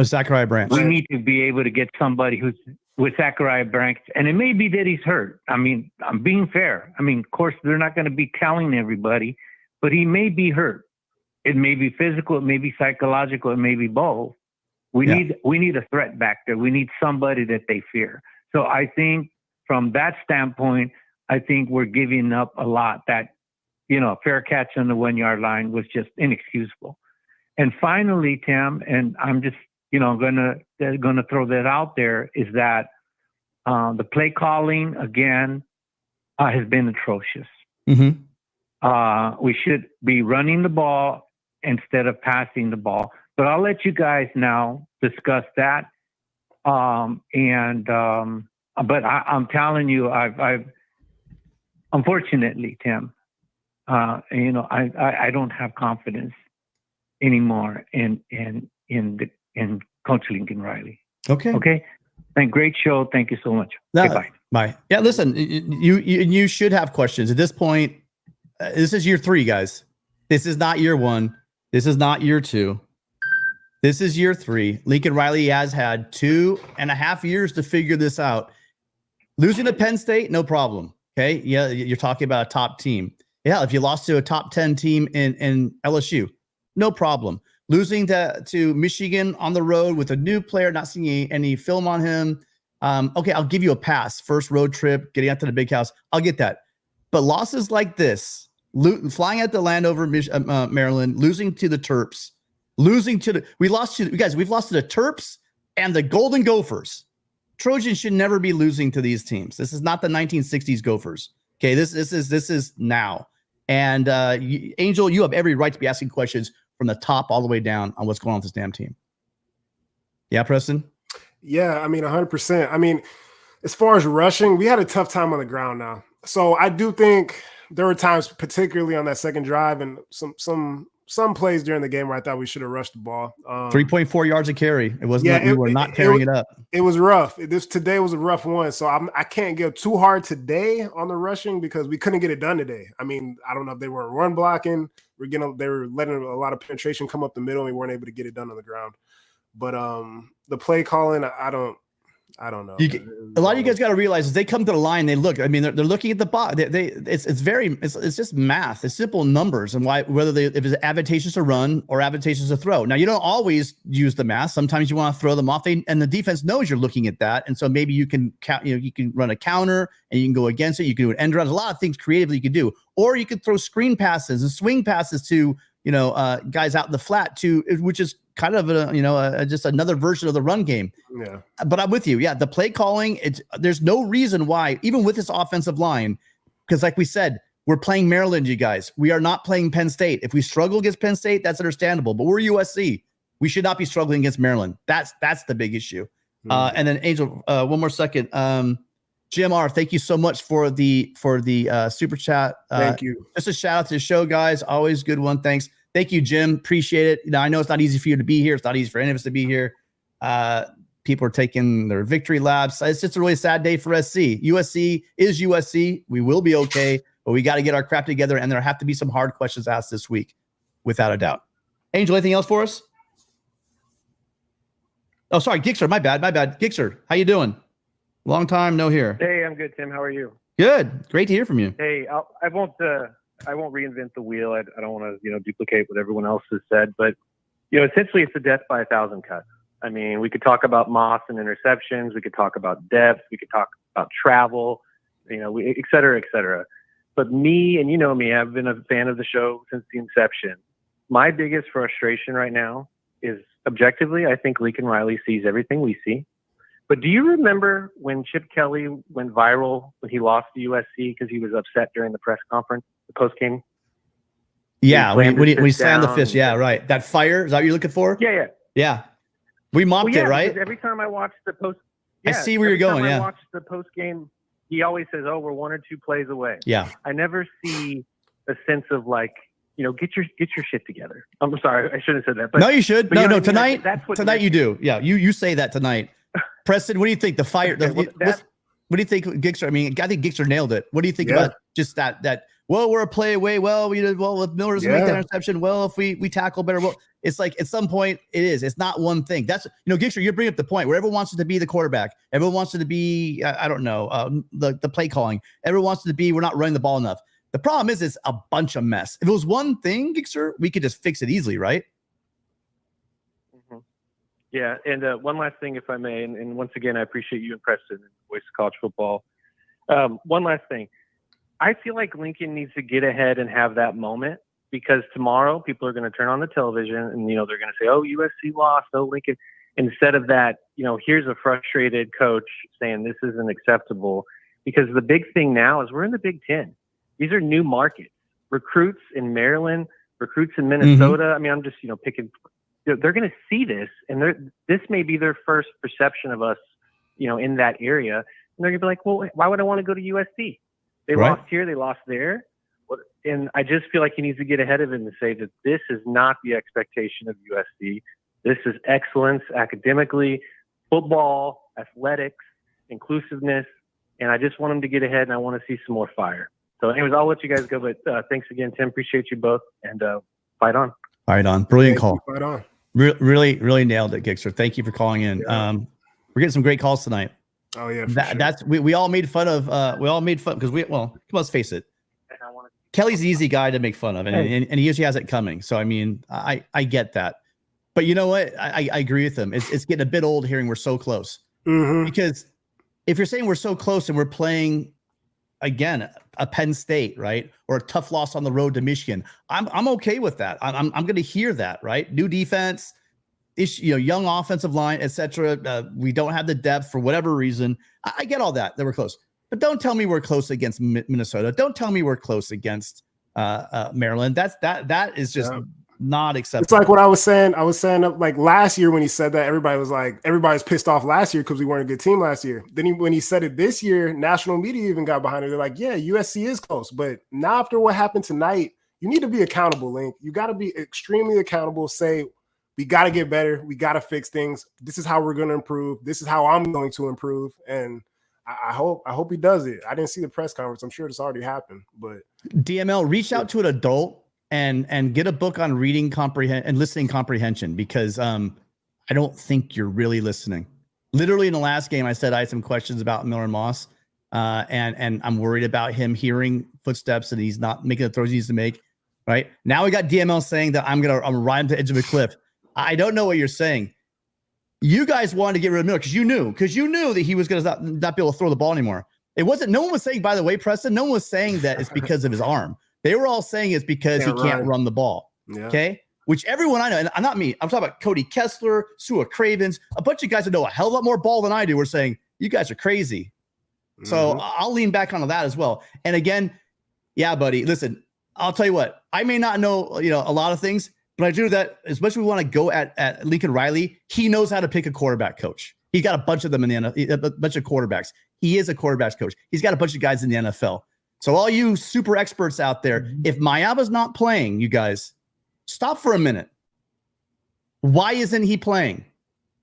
Zachariah Branch, we need to be able to get somebody who's with Zachariah Branch, and it may be that he's hurt. I mean, I'm being fair. I mean, of course, they're not going to be telling everybody, but he may be hurt. It may be physical, it may be psychological, it may be both. We need a threat back there. We need somebody that they fear. So I think from that standpoint, I think we're giving up a lot. That, fair catch on the 1-yard line was just inexcusable. And finally, Tim, and I'm just, gonna throw that out there, is that the play calling again has been atrocious. We should be running the ball instead of passing the ball. But I'll let you guys now discuss that. But I'm telling you, I've unfortunately, Tim, I don't have confidence anymore in Coach Lincoln Riley. Okay. Great show. Thank you so much. Bye. Bye. Yeah. Listen, you should have questions at this point. This is year 3, guys. This is not year 1. This is not year 2. This is year 3. Lincoln Riley has had 2.5 years to figure this out. Losing to Penn State, no problem. Okay. Yeah. You're talking about a top team. Yeah. If you lost to a top 10 team in LSU, no problem. Losing to Michigan on the road with a new player, not seeing any film on him. Okay. I'll give you a pass. First road trip, getting out to the big house. I'll get that. But losses like this, flying at the Landover, Maryland, losing to the Terps, we've lost to the Terps and the Golden Gophers. Trojans should never be losing to these teams. This is not the 1960s Gophers. Okay, this is now. And Angel, you have every right to be asking questions from the top all the way down on what's going on with this damn team. Yeah, Preston? Yeah, I mean, 100%. I mean, as far as rushing, we had a tough time on the ground now. So I do think there were times, particularly on that second drive, and some plays during the game where I thought we should have rushed the ball. 3.4 yards a carry. It wasn't we were not tearing it up. It was rough. Today was a rough one. So I can't go too hard today on the rushing because we couldn't get it done today. I mean, I don't know if they were run blocking. They were letting a lot of penetration come up the middle, and we weren't able to get it done on the ground. But the play calling, I don't I don't know. A lot of you guys got to realize as they come to the line, they look. I mean, they're looking at the box. It's just math. It's simple numbers, and if it's advantageous to run or advantageous to throw. Now, you don't always use the math. Sometimes you want to throw them off, and the defense knows you're looking at that, and so maybe you can you can run a counter and you can go against it. You can do an end run. There's a lot of things creatively you can do, or you could throw screen passes and swing passes to guys out in the flat too, which is kind of just another version of the run game. Yeah. But I'm with you. Yeah. The play calling, there's no reason why, even with this offensive line, because like we said, we're playing Maryland, you guys. We are not playing Penn State. If we struggle against Penn State, that's understandable, but we're USC. We should not be struggling against Maryland. That's the big issue. And then Angel, one more second. GMR, thank you so much for the super chat. Thank you. Just a shout out to the show, guys. Always good one. Thanks. Thank you, Jim. Appreciate it. I know it's not easy for you to be here. It's not easy for any of us to be here. People are taking their victory laps. It's just a really sad day for SC. USC is USC. We will be okay, but we got to get our crap together, and there have to be some hard questions asked this week, without a doubt. Angel, anything else for us? Oh, sorry, Gixer. My bad. Gixer, how you doing? Long time no here. Hey, I'm good, Tim. How are you? Good. Great to hear from you. Hey, I won't reinvent the wheel. I don't want to, duplicate what everyone else has said, but, essentially it's a death by 1,000 cuts. I mean, we could talk about Moss and interceptions. We could talk about depth. We could talk about travel, et cetera, et cetera. But me, and me, I've been a fan of the show since the inception. My biggest frustration right now is objectively, I think Lincoln Riley sees everything we see. But do you remember when Chip Kelly went viral when he lost to USC because he was upset during the press conference, the post game? Yeah, when he slammed the fist. Yeah, right. That fire, is that what you're looking for? Yeah. We mocked it, right? Every time I watch the post, I see where you're going. I watch the post game, he always says, "Oh, we're 1 or 2 plays away." Yeah. I never see a sense of get your shit together. I'm sorry, I shouldn't have said that. But, no, you should. No, tonight. That's what tonight you do. Yeah, you say that tonight. Preston, what do you think? The fire. What do you think, Gixer? I mean, I think Gixer nailed it. What do you think about just that? Well, we're a play away. Well, with Miller's make that interception. Well, if we tackle better, well, it's like at some point it is. It's not one thing. That's Gixer. You bring up the point where everyone wants it to be the quarterback. Everyone wants it to be I don't know the play calling. Everyone wants it to be we're not running the ball enough. The problem is it's a bunch of mess. If it was one thing, Gixer, we could just fix it easily, right? Yeah, and one last thing, if I may, and once again, I appreciate you and Preston and Voice of College Football. One last thing. I feel like Lincoln needs to get ahead and have that moment because tomorrow people are going to turn on the television and, they're going to say, oh, USC lost, oh, Lincoln. Instead of that, here's a frustrated coach saying this isn't acceptable because the big thing now is we're in the Big Ten. These are new markets. Recruits in Maryland, recruits in Minnesota. I mean, I'm just, picking – they're going to see this, and this may be their first perception of us, in that area. And they're going to be like, well, why would I want to go to USC? They lost here, they lost there. And I just feel like he needs to get ahead of it and say that this is not the expectation of USC. This is excellence academically, football, athletics, inclusiveness. And I just want him to get ahead, and I want to see some more fire. So anyways, I'll let you guys go. But thanks again, Tim. Appreciate you both. And fight on. Fight on. Brilliant call. Fight on. Really nailed it, Gixer. Thank you for calling in. Yeah. We're getting some great calls tonight. Oh yeah, that's we all made fun of. We all made fun because let's face it. Kelly's the easy guy to make fun of, and he usually has it coming. So I mean, I get that, but you know what? I agree with him. It's getting a bit old hearing we're so close because if you're saying we're so close and we're playing again a Penn State, right, or a tough loss on the road to Michigan, I'm okay with that. I'm going to hear that, right? New defense. Young offensive line, etc. We don't have the depth for whatever reason. I get all that we're close, but don't tell me we're close against Minnesota. Don't tell me we're close against Maryland. That is just not acceptable. It's like what I was saying. I was saying like last year when he said that, everybody's pissed off last year because we weren't a good team last year. Then when he said it this year, national media even got behind it. They're like, yeah, USC is close, but now after what happened tonight, you need to be accountable, Link. You got to be extremely accountable. Say, we got to get better. We got to fix things. This is how we're going to improve. This is how I'm going to improve. And I hope he does it. I didn't see the press conference. I'm sure it's already happened. But DML, reach out to an adult and get a book on reading and listening comprehension because I don't think you're really listening. Literally in the last game, I said I had some questions about Miller Moss, and I'm worried about him hearing footsteps and he's not making the throws he needs to make. Right now, we got DML saying that I'm gonna ride him to the edge of a cliff. I don't know what you're saying. You guys wanted to get rid of Miller because you knew that he was gonna not be able to throw the ball anymore. It wasn't. No one was saying, by the way, Preston. No one was saying that it's because of his arm. They were all saying it's because he can't run the ball. Yeah. Okay. Which everyone I know, and not me, I'm talking about Cody Kessler, Sua Cravens, a bunch of guys that know a hell of a lot more ball than I do were saying, you guys are crazy. So I'll lean back onto that as well. And again, yeah, buddy, listen, I'll tell you what, I may not know, a lot of things, but I do that as much as we want to go at Lincoln Riley, he knows how to pick a quarterback coach. He's got a bunch of them in the NFL, a bunch of quarterbacks. He is a quarterbacks coach. He's got a bunch of guys in the NFL. So all you super experts out there, if Mayaba's not playing, you guys, stop for a minute. Why isn't he playing?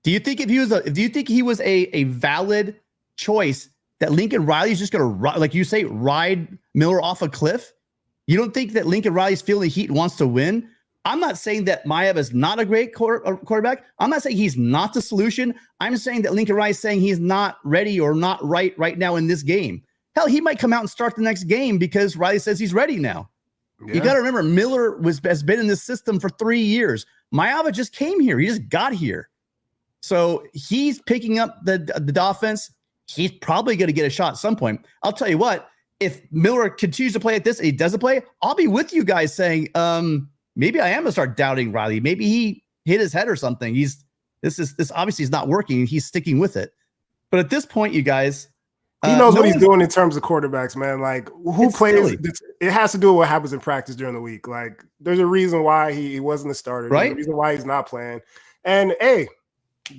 Do you think he was a valid choice that Lincoln Riley's just going to, like you say, ride Miller off a cliff? You don't think that Lincoln Riley's feeling the heat and wants to win? I'm not saying that Maeva is not a great quarterback. I'm not saying he's not the solution. I'm saying that Lincoln Riley's saying he's not ready or not right now in this game. Hell, he might come out and start the next game because Riley says he's ready now. Yeah. You got to remember, Miller has been in this system for 3 years. Maeva just came here. He just got here. So he's picking up the offense. He's probably going to get a shot at some point. I'll tell you what, if Miller continues to play at this and he doesn't play, I'll be with you guys saying, maybe I am going to start doubting Riley. Maybe he hit his head or something. This obviously is not working. He's sticking with it. But at this point, you guys, he knows what he's doing in terms of quarterbacks, man. Like, who plays? It has to do with what happens in practice during the week. Like, there's a reason why he wasn't a starter. Right. There's a reason why he's not playing. And hey,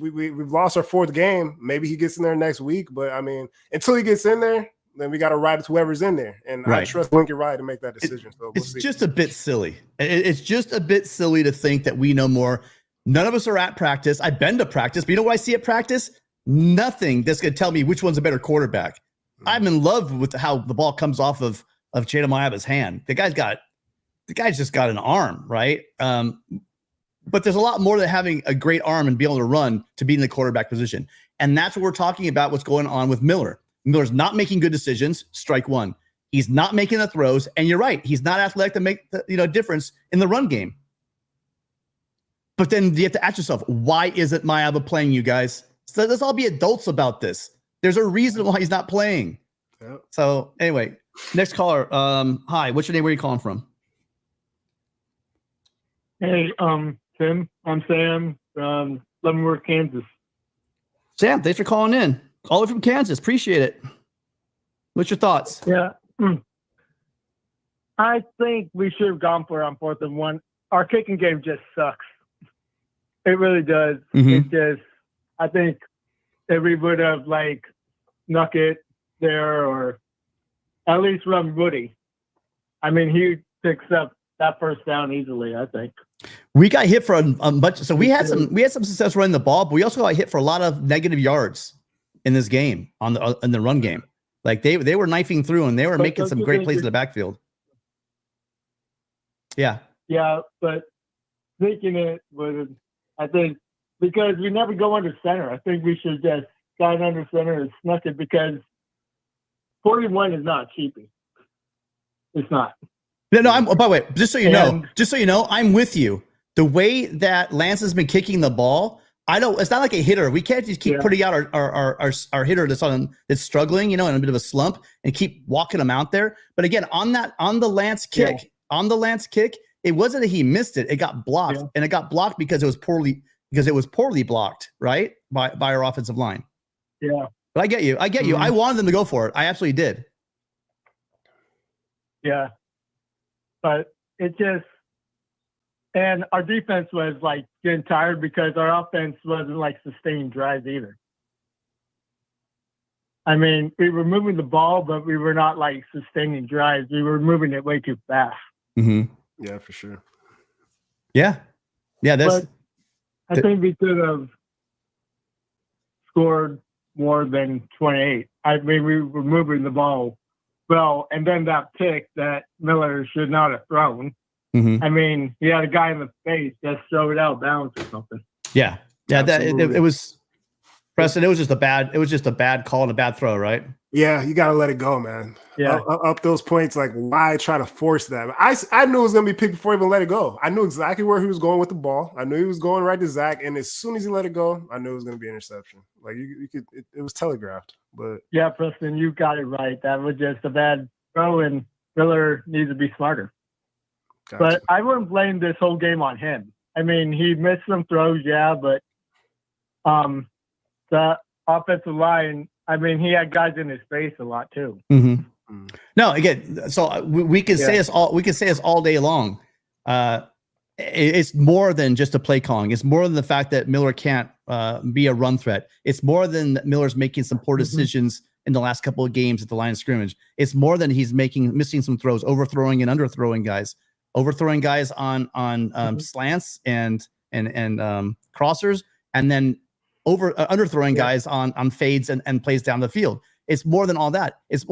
we've lost our 4th game. Maybe he gets in there next week. But I mean, until he gets in there, then we got to ride it to whoever's in there. And I trust Lincoln Riley to make that decision. So it's just a bit silly. It's just a bit silly to think that we know more. None of us are at practice. I've been to practice, but you know what I see at practice? Nothing that's going to tell me which one's a better quarterback. I'm in love with how the ball comes off of Jada Mayaba's hand. The guy's just got an arm, right? But there's a lot more than having a great arm and be able to run to be in the quarterback position. And that's what we're talking about, what's going on with Miller. Miller's not making good decisions, strike one. He's not making the throws, and you're right. He's not athletic to make the difference in the run game. But then you have to ask yourself, why isn't Mayaba playing, you guys? So let's all be adults about this. There's a reason why he's not playing. Yep. So anyway, next caller. Hi, what's your name? Where are you calling from? Hey, Tim. I'm Sam from Leavenworth, Kansas. Sam, thanks for calling in. All the way from Kansas. Appreciate it. What's your thoughts? Yeah. I think we should have gone for it on 4th and 1. Our kicking game just sucks. It really does. It I think if we would have snuck it there or at least run Woody. I mean, he picks up that first down easily, I think. We got hit for a bunch. So we had some success running the ball, but we also got hit for a lot of negative yards in this game in the run game. Like they were knifing through and they were making some great plays in the backfield. Yeah. Yeah, but thinking it was, I think, because we never go under center. I think we should just got under center and snuck it because 41 is not cheapy. It's not. No. By the way, just so you know, I'm with you. The way that Lance has been kicking the ball, it's not like a hitter. We can't just keep putting out our hitter that's struggling, in a bit of a slump and keep walking him out there. But again, on the Lance kick, it wasn't that he missed it. It got blocked, and it got blocked because it was poorly blocked, right? By our offensive line. Yeah. But I get you. I wanted them to go for it. I absolutely did. Yeah. But it just, and our defense was getting tired because our offense wasn't sustained drives either. I mean, we were moving the ball, but we were not sustaining drives. We were moving it way too fast. Mm-hmm. Yeah, for sure. Yeah. But I think we could have scored more than 28. I mean, we were moving the ball well, and then that pick that Miller should not have thrown. Mm-hmm. I mean, he had a guy in the face just throw it out of bounds or something. Yeah. It Preston, it was just a bad call and a bad throw, right? Yeah, you got to let it go, man. Yeah. Up those points, like why try to force that? I knew it was going to be picked before he even let it go. I knew exactly where he was going with the ball. I knew he was going right to Zach, and as soon as he let it go, I knew it was going to be an interception. Like you could, it was telegraphed. But yeah, Preston, you got it right. That was just a bad throw, and Miller needs to be smarter. gotcha. But I wouldn't blame this whole game on him. I mean, he missed some throws, yeah, but the offensive line, I mean, he had guys in his face a lot too. Mm-hmm. No, again, so we can say this all day long. It's more than just a play calling. It's more than the fact that Miller can't be a run threat. It's more than that Miller's making some poor decisions in the last couple of games at the line of scrimmage. It's more than he's missing some throws, overthrowing and underthrowing guys, on slants and crossers, and then underthrowing guys on fades and plays down the field. It's more than all that. It's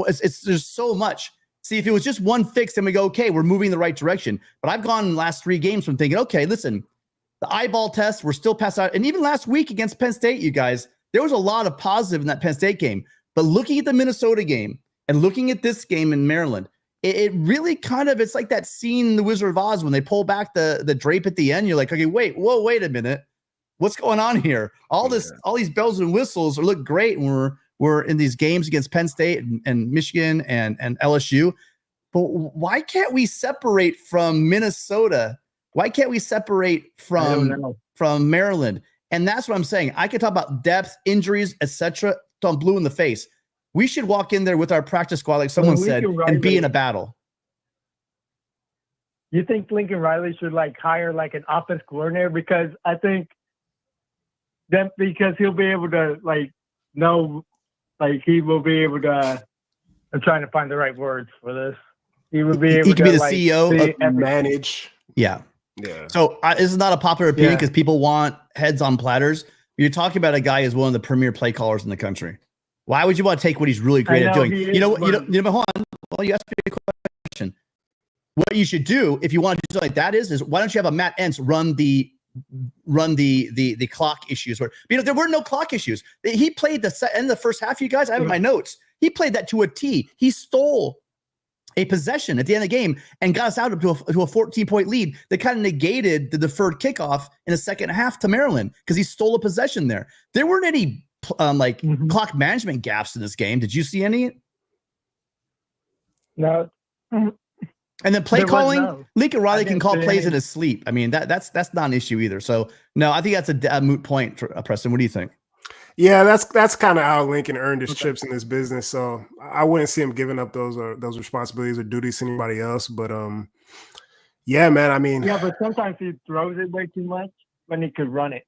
there's so much. See, if it was just one fix, then we go, okay, we're moving the right direction. But I've gone in the last 3 games from thinking, okay, listen, the eyeball test, we're still past out. And even last week against Penn State, you guys, there was a lot of positive in that Penn State game. But looking at the Minnesota game and looking at this game in Maryland, it really kind of, it's like that scene in The Wizard of Oz when they pull back the drape at the end. You're like, okay, wait a minute. What's going on here? All these bells and whistles look great when we're in these games against Penn State and Michigan and LSU. But why can't we separate from Minnesota? Why can't we separate from Maryland? And that's what I'm saying. I could talk about depth, injuries, etc. till I'm blue in the face. We should walk in there with our practice squad, like someone said, and be in a battle. You think Lincoln Riley should hire an offense coordinator? Because I think that because he'll be able to know, he will be able to. I'm trying to find the right words for this. He would be able to be the CEO of manage. Yeah. So this is not a popular opinion because people want heads on platters. You're talking about a guy who's one of the premier play callers in the country. Why would you want to take what he's really great at doing? Hold on. Well, you asked me a question. What you should do if you want to do something like that is why don't you have a Matt Entz run the clock issues? Where there were no clock issues. He played the end of the first half. You guys, I have in my notes. He played that to a T. He stole a possession at the end of the game and got us out to a 14-point lead that kind of negated the deferred kickoff in the second half to Maryland because he stole a possession there. There weren't any clock management gaffes in this game. Did you see any? No. And then play calling, Lincoln Riley can call plays in his sleep. I mean, that's not an issue either. So no, I think that's a moot point for Preston. What do you think? Yeah, that's kind of how Lincoln earned his chips in this business. So I wouldn't see him giving up those responsibilities or duties to anybody else. But yeah, man. I mean, but sometimes he throws it way too much when he could run it.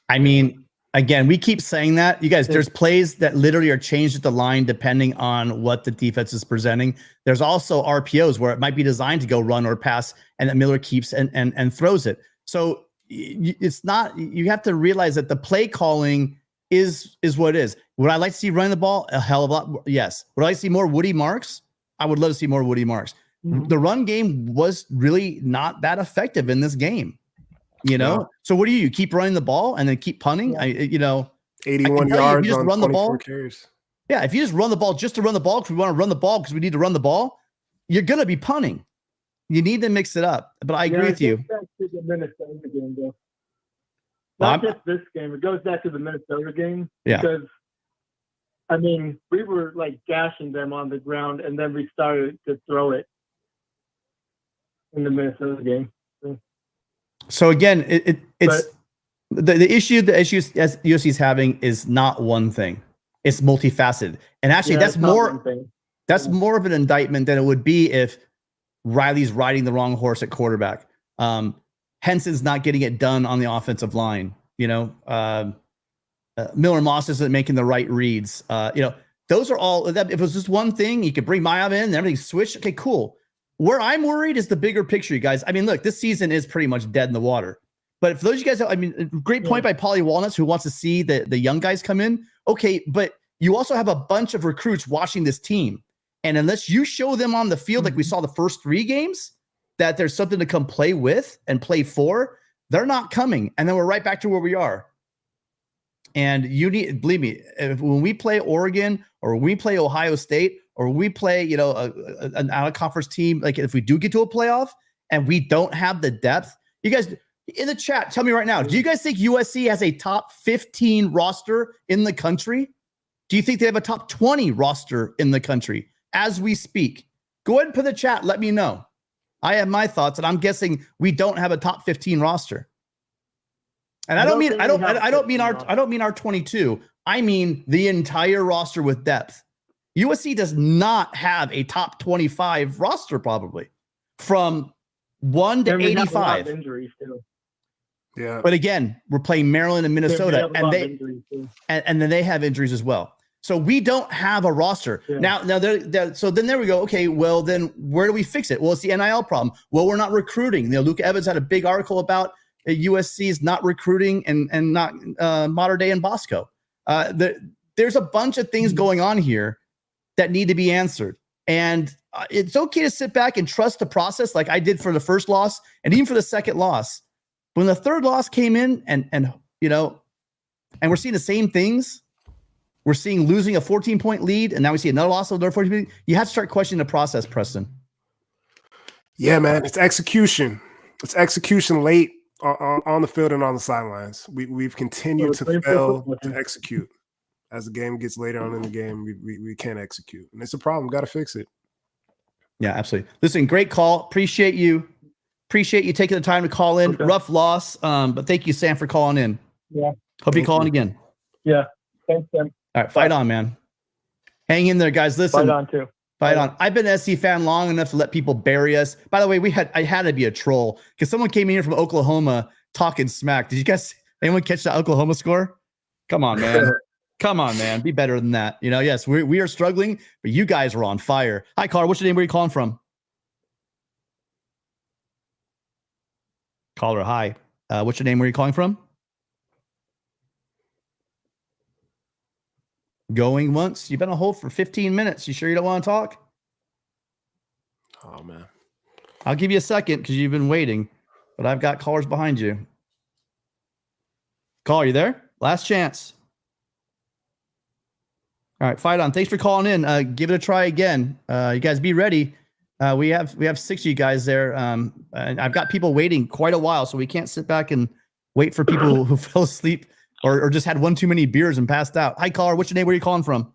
I mean, again, we keep saying that. You guys, there's plays that literally are changed at the line depending on what the defense is presenting. There's also RPOs where it might be designed to go run or pass, and that Miller keeps and throws it. So it's not, you have to realize that the play calling is what it is. Would I like to see running the ball? A hell of a lot. Yes. Would I like to see more Woody Marks? I would love to see more Woody Marks. The run game was really not that effective in this game. So what do you keep running the ball and then keep punting? 81 yards on 24 carries. Yeah, if you just run the ball just to run the ball because we want to run the ball because we need to run the ball, you're going to be punting. You need to mix it up. But I agree with you. Back to the Minnesota game, though. Not just this game. It goes back to the Minnesota game. Yeah. Because, I mean, we were gashing them on the ground, and then we started to throw it in the Minnesota game. So again, it's the issue. The issues as USC is having is not one thing; it's multifaceted. And actually, that's more of an indictment than it would be if Riley's riding the wrong horse at quarterback. Henson's not getting it done on the offensive line. Miller Moss isn't making the right reads. Those are all. If it was just one thing, you could bring Mayav in and everything switched. Okay, cool. Where I'm worried is the bigger picture, you guys. I mean, look, this season is pretty much dead in the water. But for those of you guys, I mean, great point by Paulie Walnuts, who wants to see the young guys come in. Okay, but you also have a bunch of recruits watching this team. And unless you show them on the field, like we saw the first 3 games, that there's something to come play with and play for, they're not coming. And then we're right back to where we are. And you need, believe me, when we play Oregon or when we play Ohio State or we play, you know, an out of conference team, like if we do get to a playoff and we don't have the depth, you guys in the chat, tell me right now, do you guys think USC has a top 15 roster in the country? Do you think they have a top 20 roster in the country as we speak? Go ahead and put in the chat. Let me know. I have my thoughts, and I'm guessing we don't have a top 15 roster. And I don't mean our 22. I mean the entire roster with depth. USC does not have a top 25 roster, probably from 1 to 85. Injuries too. Yeah. But again, we're playing Maryland and Minnesota, and then they have injuries as well. So we don't have a roster. Yeah. So then there we go. Okay, well then where do we fix it? Well, it's the NIL problem. Well, we're not recruiting. You know, Luke Evans had a big article about USC is not recruiting and not Modern Day and Bosco. There's a bunch of things going on here that need to be answered. And it's okay to sit back and trust the process like I did for the first loss and even for the second loss. When the third loss came in and you know, and we're seeing the same things, we're seeing losing a 14-point lead, and now we see another loss of another 14 point lead. You have to start questioning the process, Preston. Yeah, man, it's execution. It's execution late on the field and on the sidelines. We've continued to fail to execute. As the game gets later on in the game, we can't execute, and it's a problem. Got to fix it. Yeah, absolutely. Listen, great call. Appreciate you taking the time to call in. Okay. Rough loss, but thank you, Sam, for calling in. Yeah. Hope you call in again. Yeah. Thanks, Sam. All right, fight on, man. Hang in there, guys. Listen. Fight on too. Fight on. I've been an SC fan long enough to let people bury us. By the way, I had to be a troll because someone came in here from Oklahoma talking smack. Did you guys, anyone catch the Oklahoma score? Come on, man. Come on, man. Be better than that. You know, yes, we are struggling, but you guys were on fire. Hi, caller. What's your name? Where are you calling from? Caller, hi. What's your name? Where are you calling from? Going once. You've been on hold for 15 minutes. You sure you don't want to talk? Oh, man. I'll give you a second because you've been waiting, but I've got callers behind you. Caller, you there? Last chance. All right, fight on. Thanks for calling in. Give it a try again. You guys be ready. We have 6 of you guys there. And I've got people waiting quite a while, so we can't sit back and wait for people who fell asleep or just had one too many beers and passed out. Hi, caller. What's your name? Where are you calling from?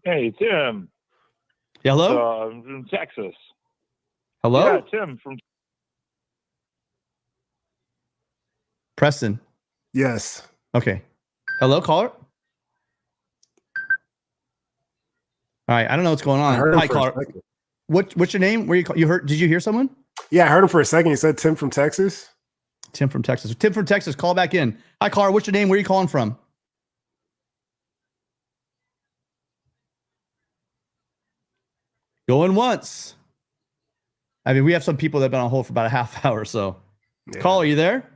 Hey, Tim. Yeah, hello? I'm from Texas. Hello? Yeah, Tim from Preston. Yes. Okay. Hello, caller? All right, I don't know what's going on. Hi, caller. What's your name? Where you heard? Did you hear someone? Yeah, I heard him for a second. You said Tim from Texas. Tim from Texas. Tim from Texas, call back in. Hi, caller. What's your name? Where are you calling from? Going once. I mean, we have some people that have been on hold for about a half hour. So, yeah. Caller, are you there?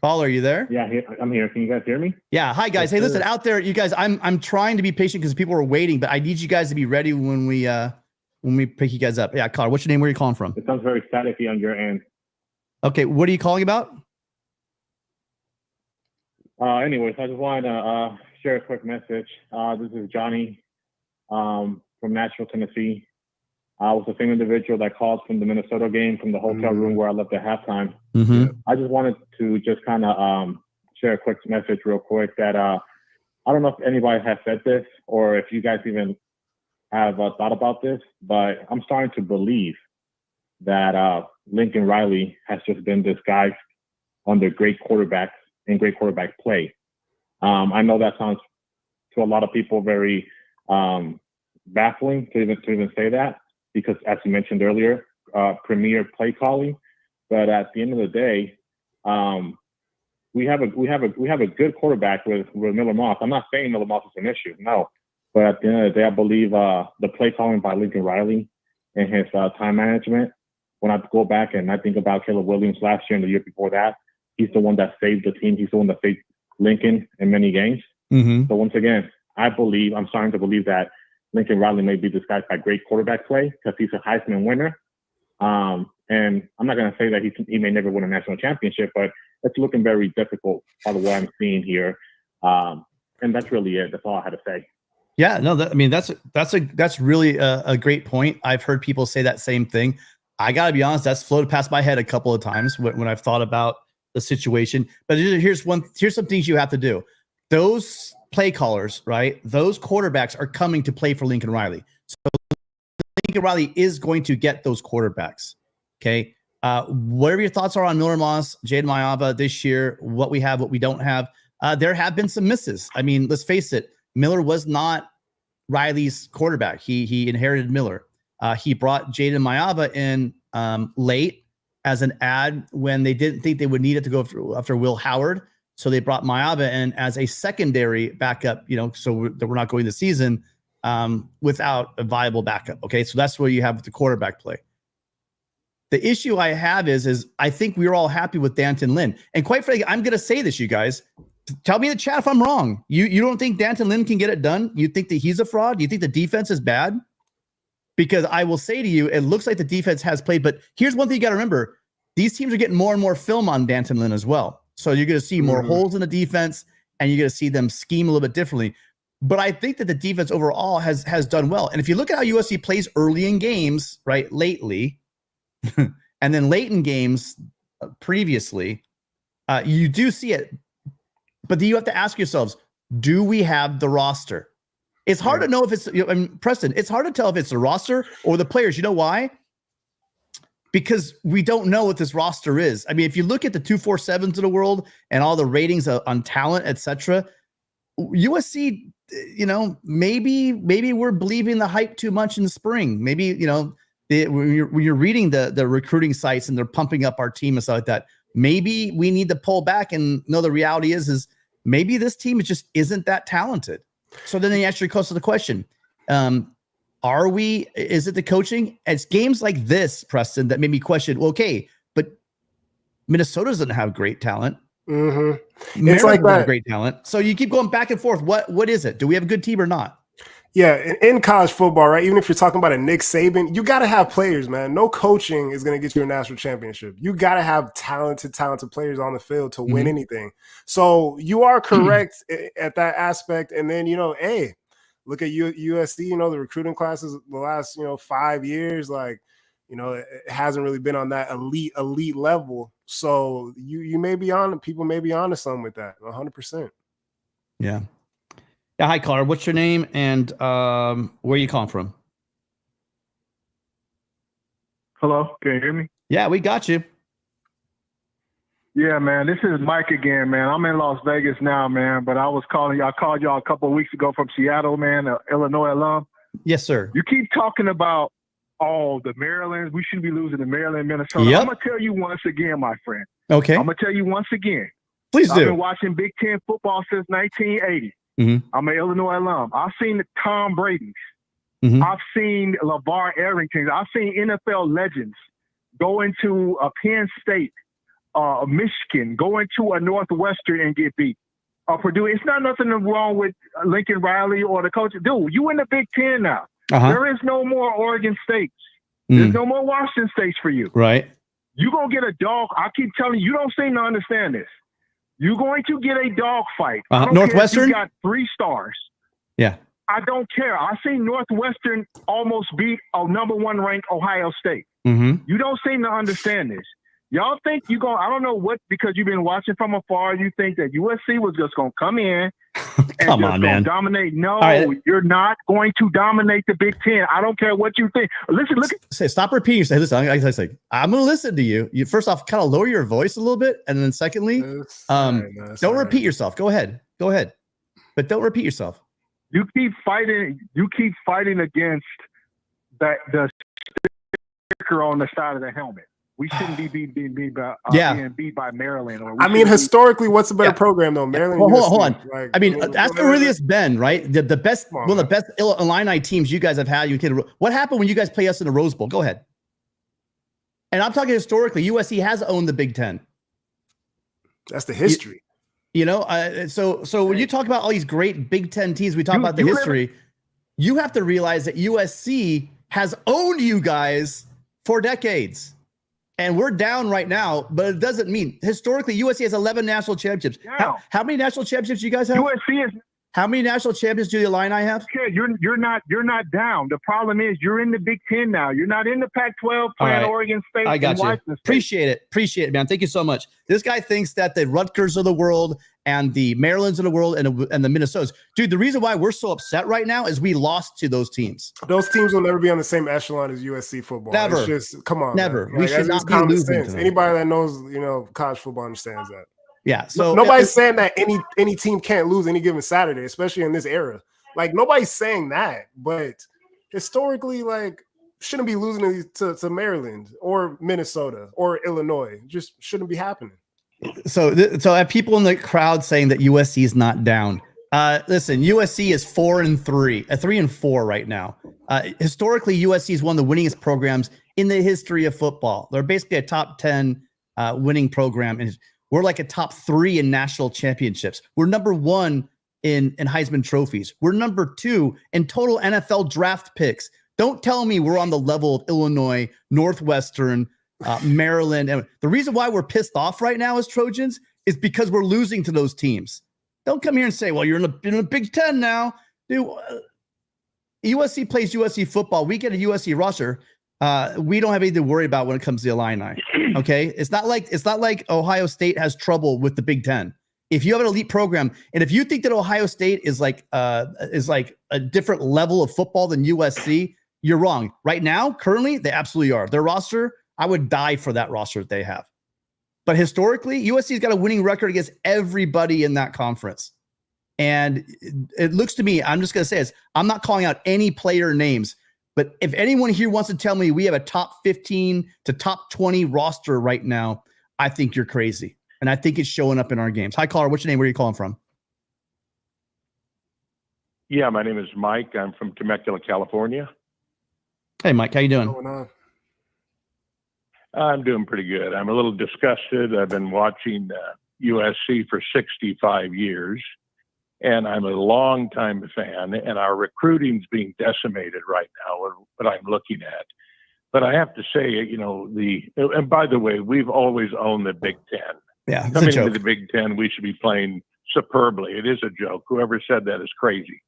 Caller, are you there? Yeah, I'm here. Can you guys hear me? Yeah. Hi, guys. Hey, listen, out there, you guys. I'm trying to be patient because people are waiting, but I need you guys to be ready when we pick you guys up. Yeah, caller. What's your name? Where are you calling from? It sounds very staticky on your end. Okay, what are you calling about? Anyways, I just wanted to share a quick message. This is Johnny from Nashville, Tennessee. I was the same individual that called from the Minnesota game from the hotel room where I left at halftime. Mm-hmm. I just wanted to just kind of share a quick message real quick that I don't know if anybody has said this or if you guys even have thought about this, but I'm starting to believe that Lincoln Riley has just been disguised under great quarterbacks and great quarterback play. I know that sounds to a lot of people very baffling to even say that because, as you mentioned earlier, premier play calling. But at the end of the day, we have a good quarterback with Miller Moss. I'm not saying Miller Moss is an issue, no. But at the end of the day, I believe the play calling by Lincoln Riley and his time management. When I go back and I think about Caleb Williams last year and the year before that, he's the one that saved the team. He's the one that saved Lincoln in many games. Mm-hmm. So once again, I'm starting to believe that Lincoln Riley may be disguised by great quarterback play because he's a Heisman winner. And I'm not going to say that he may never win a national championship, but it's looking very difficult by the way I'm seeing here. And that's really it. That's all I had to say. Yeah, no, that's really a great point. I've heard people say that same thing. I got to be honest, that's floated past my head a couple of times when I've thought about the situation. But here's some things you have to do. Those play callers, right? Those quarterbacks are coming to play for Lincoln Riley. So Lincoln Riley is going to get those quarterbacks. Okay. Whatever your thoughts are on Miller Moss, Jaden Mayava this year, what we have, what we don't have. There have been some misses. I mean, let's face it. Miller was not Riley's quarterback. He inherited Miller. He brought Jaden Mayava in late as an ad when they didn't think they would need it to go after Will Howard. So they brought Mayava in as a secondary backup, so that we're not going the season without a viable backup. Okay, so that's where you have the quarterback play. The issue I have is I think we were all happy with Danton Lynn. And quite frankly, I'm going to say this, you guys. Tell me in the chat if I'm wrong. You don't think Danton Lynn can get it done? You think that he's a fraud? Do you think the defense is bad? Because I will say to you, it looks like the defense has played. But here's one thing you got to remember. These teams are getting more and more film on Danton Lynn as well. So you're going to see more holes in the defense, and you're going to see them scheme a little bit differently. But I think that the defense overall has done well. And if you look at how USC plays early in games, right, lately, and then late in games previously, you do see it. But you have to ask yourselves, do we have the roster? It's hard to know if it's, Preston, it's hard to tell if it's the roster or the players. You know why? Because we don't know what this roster is. I mean, if you look at the 247s of the world and all the ratings on talent, etc., USC, maybe we're believing the hype too much in the spring. Maybe, when you're reading the recruiting sites and they're pumping up our team and stuff like that, maybe we need to pull back and know the reality is maybe this team just isn't that talented. So then they actually goes to the question, is it the coaching? It's games like this, Preston, that made me question, well, okay, but Minnesota doesn't have great talent. Mm-hmm. It's like that. Great talent. So you keep going back and forth. What is it? Do we have a good team or not? Yeah, in college football, right? Even if you're talking about a Nick Saban, you got to have players, man. No coaching is going to get you a national championship. You got to have talented players on the field to win anything. So you are correct at that aspect. And then, hey, look at USC, the recruiting classes the last, 5 years, it hasn't really been on that elite level. So you may be on, people may be on to something with that, 100%. Yeah. Yeah, hi, caller. What's your name and where are you calling from? Hello, can you hear me? Yeah, we got you. Yeah, man, this is Mike again, man. I'm in Las Vegas now, man, but I was calling y'all. I called y'all a couple of weeks ago from Seattle, man, Illinois alum. Yes, sir. You keep talking about the Maryland. We shouldn't be losing to Maryland, Minnesota. Yep. I'm going to tell you once again, my friend. Okay. I'm going to tell you once again. Please do. I've been watching Big Ten football since 1980. I'm an Illinois alum. I've seen the Tom Brady's. I've seen LeVar Arrington. I've seen NFL legends go into a Penn State, Michigan, go into a Northwestern and get beat. Purdue. It's not nothing wrong with Lincoln Riley or the coach. Dude, you in the Big Ten now. There is no more Oregon States. There's no more Washington States for you. Right. You're going to get a dog. I keep telling you, you don't seem to understand this. You're going to get a dog fight. Northwestern? You got 3 stars. Yeah. I don't care. I seen Northwestern almost beat a number 1 ranked Ohio State. You don't seem to understand this. Y'all think I don't know what, because you've been watching from afar, you think that USC was just going to come in and dominate. No, you're not going to dominate the Big Ten. I don't care what you think. Listen, look at. Stop repeating yourself. Listen, I'm going to listen to you. You first off, kind of lower your voice a little bit. And then secondly, don't repeat yourself. Go ahead. But don't repeat yourself. You keep fighting against the sticker on the side of the helmet. We shouldn't be being beat by Maryland. Historically, what's the better program though? Maryland. Hold on. Ask where really it's been, right? The best, one of the best Illini teams you guys have had. What happened when you guys play us in the Rose Bowl? Go ahead. And I'm talking historically. USC has owned the Big Ten. That's the history. So when you talk about all these great Big Ten teams, we talk about the history. You have to realize that USC has owned you guys for decades. And we're down right now, but it doesn't mean historically USC has 11 national championships. How many national championships do you guys have? USC is. How many national champions do the Illini have? Okay, you're not down. The problem is you're in the Big Ten now. You're not in the Pac-12 playing Oregon State. I got and you. Washington State. Appreciate it, man. Thank you so much. This guy thinks that the Rutgers of the world and the Marylands of the world and the Minnesotas. Dude, the reason why we're so upset right now is we lost to those teams. Those teams will never be on the same echelon as USC football. Never. It's just, come on. Never. Man. We should not be losing to them. Anybody that knows, college football understands that. Yeah. So nobody's saying that any team can't lose any given Saturday, especially in this era. Like nobody's saying that, but historically, like shouldn't be losing to Maryland or Minnesota or Illinois. Just shouldn't be happening. So I have people in the crowd saying that USC is not down. Listen, USC is 4-3, 3-4 right now. Historically, USC is one of the winningest programs in the history of football. They're basically a top 10 winning program, and we're like a top 3 in national championships. We're number 1 in Heisman trophies. We're number 2 in total NFL draft picks. Don't tell me we're on the level of Illinois, Northwestern, Maryland. And the reason why we're pissed off right now as Trojans is because we're losing to those teams. Don't come here and say, well, you're in the Big Ten now. Dude, USC plays USC football. We get a USC roster. We don't have anything to worry about when it comes to the Illini. Okay. It's not like Ohio State has trouble with the Big Ten. If you have an elite program, and if you think that Ohio State is like a different level of football than USC, you're wrong. Right now, currently, they absolutely are. Their roster, I would die for that roster that they have. But historically, USC's got a winning record against everybody in that conference. And it looks to me, I'm just going to say this, I'm not calling out any player names, but if anyone here wants to tell me we have a top 15 to top 20 roster right now, I think you're crazy. And I think it's showing up in our games. Hi, caller. What's your name? Where are you calling from? Yeah, my name is Mike. I'm from Temecula, California. Hey, Mike. How you doing? What's going on? I'm doing pretty good. I'm a little disgusted. I've been watching USC for 65 years, and I'm a longtime fan, and our recruiting's being decimated right now, what I'm looking at. But I have to say, and by the way, we've always owned the Big Ten. Yeah, coming into the Big Ten, we should be playing superbly. It is a joke. Whoever said that is crazy.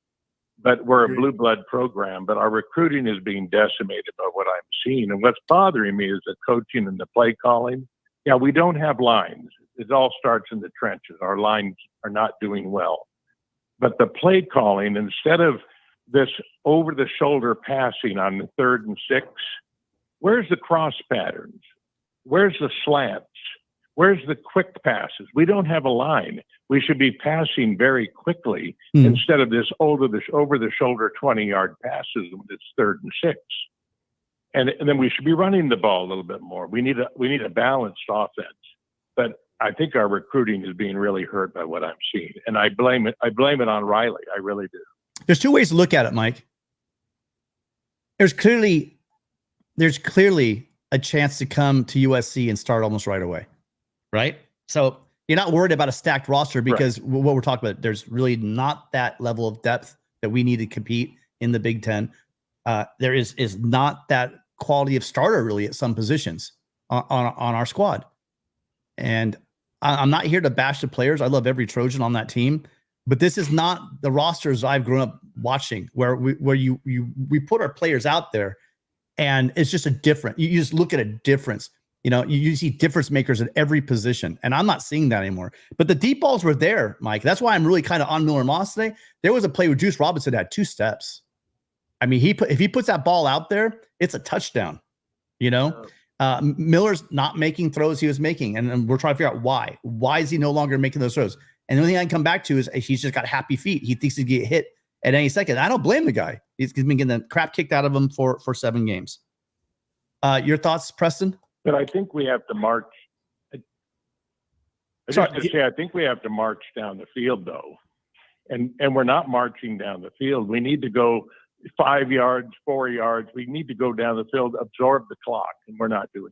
But we're a blue blood program, but our recruiting is being decimated by what I'm seeing. And what's bothering me is the coaching and the play calling. Yeah, we don't have lines. It all starts in the trenches. Our lines are not doing well. But the play calling, instead of this over-the-shoulder passing on the 3rd and 6, where's the cross patterns? Where's the slants? Where's the quick passes? We don't have a line. We should be passing very quickly instead of this over-the-shoulder 20-yard passes when it's 3rd and 6. And then we should be running the ball a little bit more. We need a balanced offense. But I think our recruiting is being really hurt by what I'm seeing, and I blame it on Riley. I really do. There's 2 ways to look at it, Mike. There's clearly a chance to come to USC and start almost right away. Right. So you're not worried about a stacked roster because what we're talking about, there's really not that level of depth that we need to compete in the Big Ten. There is not that quality of starter really at some positions on our squad. And I'm not here to bash the players. I love every Trojan on that team, but this is not the rosters I've grown up watching where we put our players out there and it's just you just look at a difference. You see difference makers at every position, and I'm not seeing that anymore. But the deep balls were there, Mike. That's why I'm really kind of on Miller Moss today. There was a play where Juice Robinson had 2 steps. I mean, if he puts that ball out there, it's a touchdown. Miller's not making throws he was making, and we're trying to figure out why. Why is he no longer making those throws? And the only thing I can come back to is he's just got happy feet. He thinks he'd get hit at any second. I don't blame the guy. He's been getting the crap kicked out of him for 7 games. Your thoughts, Preston? But I think we have to march. I think we have to march down the field, though, and we're not marching down the field. We need to go 5 yards, 4 yards. We need to go down the field, absorb the clock, and we're not doing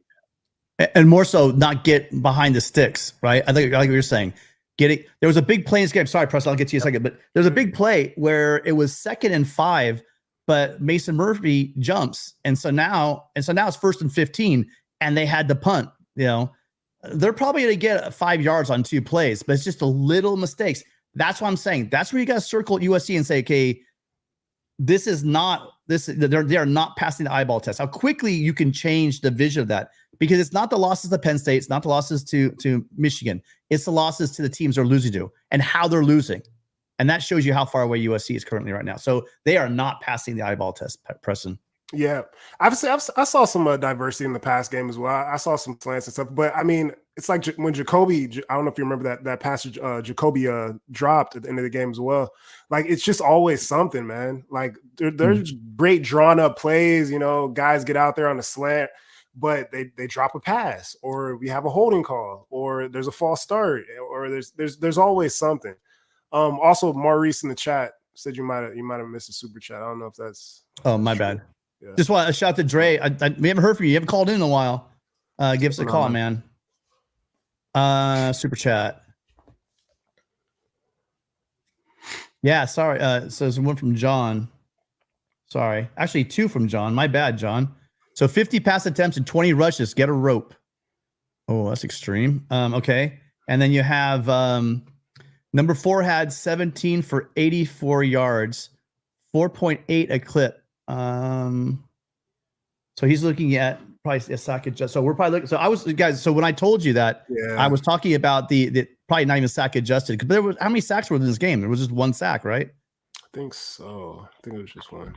that. And more so, not get behind the sticks, right? I think like what you're saying. There was a big play in this game. Sorry, Preston, I'll get to you in a second. But there's a big play where it was 2nd and 5, but Mason Murphy jumps, and so now it's 1st and 15. and they had to punt. They're probably going to get 5 yards on 2 plays, but it's just a little mistakes. That's what I'm saying. That's where you got to circle USC and say, okay, they are not passing the eyeball test. How quickly you can change the vision of that, because it's not the losses to Penn State, it's not the losses to Michigan, it's the losses to the teams they're losing to and how they're losing. And that shows you how far away USC is currently right now. So they are not passing the eyeball test, Preston. Yeah, I saw some diversity in the pass game as well. I saw some slants and stuff, but I mean, it's like when Jacoby, I don't know if you remember that passage Jacoby dropped at the end of the game as well. Like, it's just always something, man. Like, there's great drawn up plays, guys get out there on a slant, but they drop a pass, or we have a holding call, or there's a false start, or there's always something. Also, Maurice in the chat said you might have missed a super chat. I don't know if that's my bad. Yeah. Just want to shout out to Dre. We haven't heard from you. You haven't called in a while. Give us a call, man. Super chat. Yeah, sorry. So there's one from John. Sorry. Actually, 2 from John. My bad, John. So 50 pass attempts and 20 rushes. Get a rope. Oh, that's extreme. Okay. And then you have number 4 had 17 for 84 yards, 4.8 a clip. So he's looking at probably a sack adjust. So we're probably looking. So I was, guys. So when I told you that, I was talking about the probably not even sack adjusted, because there was, how many sacks were in this game? There was just 1 sack, right? I think so. I think it was just 1.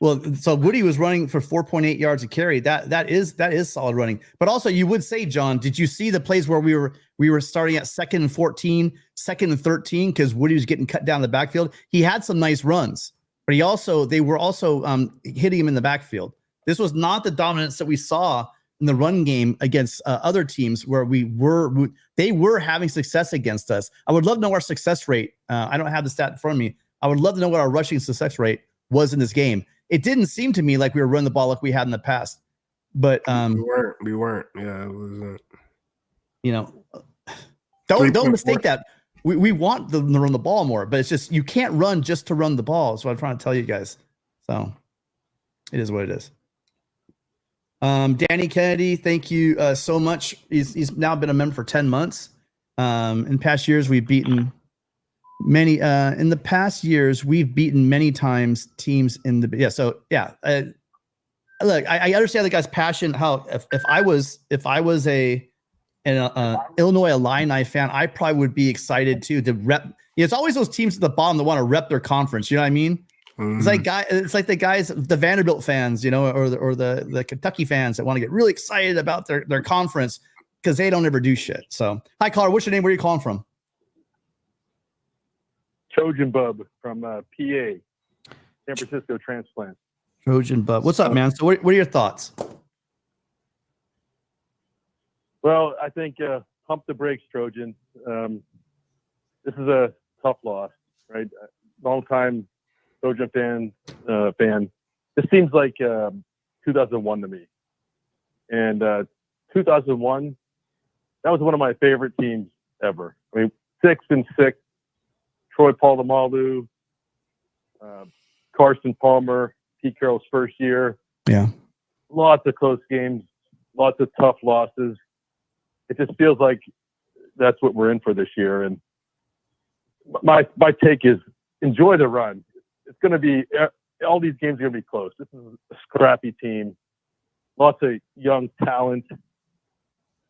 Well, so Woody was running for 4.8 yards a carry. That is solid running. But also, you would say, John, did you see the plays where we were starting at 2nd and 14, 2nd and 13, because Woody was getting cut down in the backfield? He had some nice runs, but they were also hitting him in the backfield. This was not the dominance that we saw in the run game against other teams where they were having success against us. I would love to know our success rate. I don't have the stat in front of me. I would love to know what our rushing success rate was in this game. It didn't seem to me like we were running the ball like we had in the past, but we weren't. Yeah, it wasn't. Don't mistake that. We want them to run the ball more, but it's just, you can't run just to run the ball. So I'm trying to tell you guys. So it is what it is. Danny Kennedy, thank you so much. He's now been a member for 10 months. In past years, we've beaten many. In the past years, we've beaten many times teams in the. Yeah. So yeah. Look, I understand the guy's passion. How if I was an Illinois Illini fan, I probably would be excited too to rep. It's always those teams at the bottom that want to rep their conference. You know what I mean? It's like the guys, the Vanderbilt fans, or the Kentucky fans that want to get really excited about their conference because they don't ever do shit. So, hi, caller. What's your name? Where are you calling from? Trojan Bub from PA, San Francisco transplant. Trojan Bub. What's up, man? So, what are your thoughts? Well, I think pump the brakes, Trojan. This is a tough loss, right? Long time Trojan fan. This seems like 2001 to me. And 2001, that was one of my favorite teams ever. I mean, 6-6, Troy Polamalu, Carson Palmer, Pete Carroll's first year. Yeah. Lots of close games, lots of tough losses. It just feels like that's what we're in for this year. And my take is enjoy the run. It's going to be, all these games are going to be close. This is a scrappy team, lots of young talent.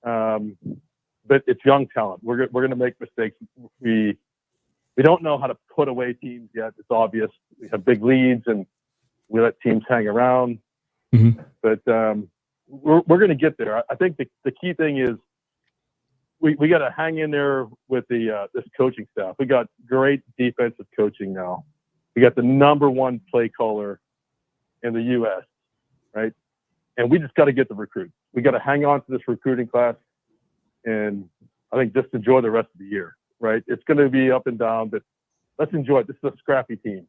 But it's young talent. We're going to make mistakes. We don't know how to put away teams yet. It's obvious. We have big leads and we let teams hang around. Mm-hmm. But we're going to get there. I think the key thing is we got to hang in there with this coaching staff. We got great defensive coaching now. We got the #1 play caller in the U.S., right? And we just got to get the recruits. We got to hang on to this recruiting class, and I think just enjoy the rest of the year, right? It's going to be up and down, but let's enjoy it. This is a scrappy team.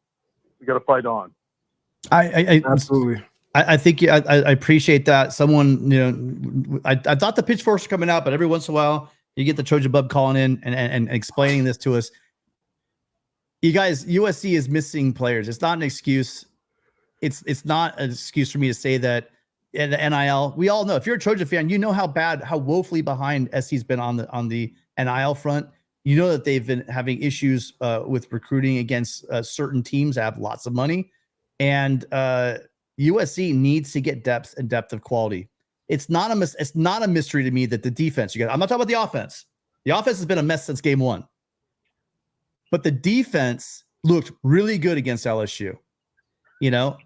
We got to fight on. I absolutely. I think I appreciate that. Someone, I thought the pitchforks were coming out, but every once in a while you get the Trojan Bub calling in and explaining this to us. You guys, USC is missing players. It's not an excuse. It's not an excuse for me to say that the NIL. We all know, if you're a Trojan fan, you know how woefully behind SC's been on the NIL front. You know that they've been having issues with recruiting against certain teams that have lots of money, and USC needs to get depth of quality. It's not a mystery to me that the defense. I'm not talking about the offense. The offense has been a mess since game one, but the defense looked really good against LSU. You know,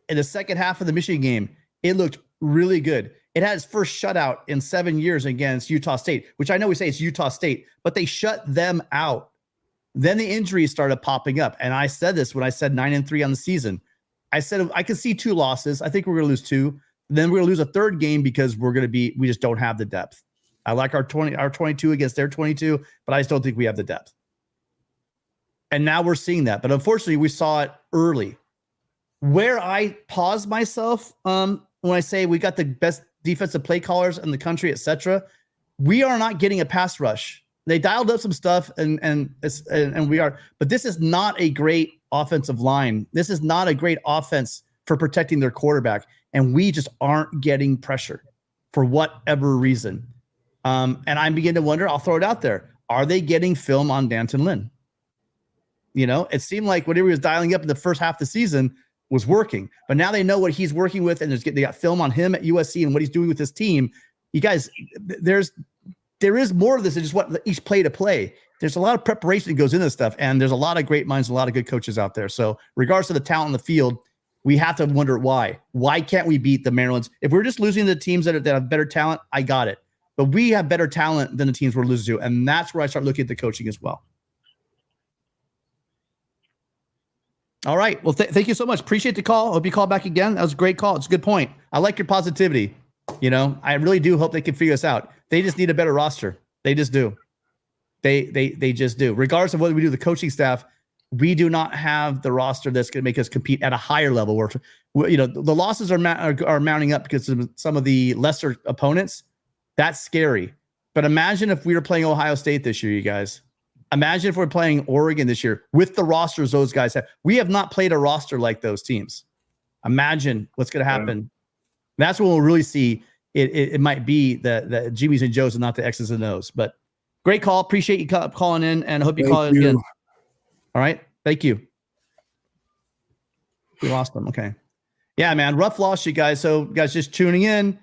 in the second half of the Michigan game, it looked really good. It had its first shutout in 7 years against Utah State, which I know we say it's Utah State, but they shut them out. Then the injuries started popping up. And I said this when I said 9-3 on the season. I said, I could see 2 losses. I think we're going to lose 2. Then we're going to lose a third game because we just don't have the depth. I like our 22 against their 22, but I just don't think we have the depth. And now we're seeing that. But unfortunately, we saw it early. Where I pause myself when I say we got the best defensive play callers in the country, etc., we are not getting a pass rush. They dialed up some stuff, and we are, but this is not a great offensive line. This is not a great offense for protecting their quarterback, and we just aren't getting pressure for whatever reason. And I begin to wonder. I'll throw it out there: are they getting film on Danton Lynn? You know, it seemed like whatever he was dialing up in the first half of the season was working, but now they know what he's working with, and they got film on him at USC and what he's doing with his team. You guys, there is more of this than just what each play to play. There's a lot of preparation that goes into this stuff, and there's a lot of great minds, a lot of good coaches out there. So regardless of the talent on the field, we have to wonder why. Why can't we beat the Marylands? If we're just losing the teams that have better talent, I got it. But we have better talent than the teams we're losing to, and that's where I start looking at the coaching as well. All right. Well, thank you so much. Appreciate the call. Hope you call back again. That was a great call. It's a good point. I like your positivity. You know, I really do hope they can figure this out. They just need a better roster. They just do. They just do. Regardless of what we do, the coaching staff, we do not have the roster that's going to make us compete at a higher level. Where, you know, the losses are mounting up because of some of the lesser opponents. That's scary. But imagine if we were playing Ohio State this year, you guys. Imagine if we're playing Oregon this year with the rosters those guys have. We have not played a roster like those teams. Imagine what's going to happen. Yeah. That's when we'll really see it might be the Jimmys and Joes and not the X's and O's. But great call. Appreciate you calling in, and I hope you call in again. All right. Thank you. We lost them. Okay. Yeah, man. Rough loss, you guys. So, guys, just tuning in.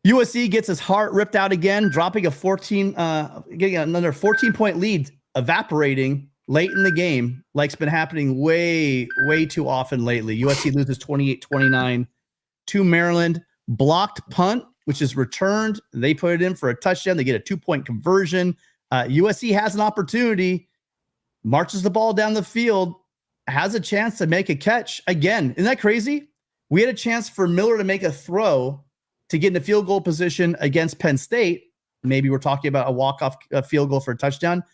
USC gets his heart ripped out again, dropping getting another 14-point lead, evaporating late in the game, like's been happening way too often lately. USC loses 28-29 to Maryland. Blocked punt, which is returned. They put it in for a touchdown. They get a 2-point conversion. USC has an opportunity, marches the ball down the field, has a chance to make a catch. Again, isn't that crazy? We had a chance for Miller to make a throw to get into field goal position against Penn State. Maybe we're talking about a walk-off field goal for a touchdown.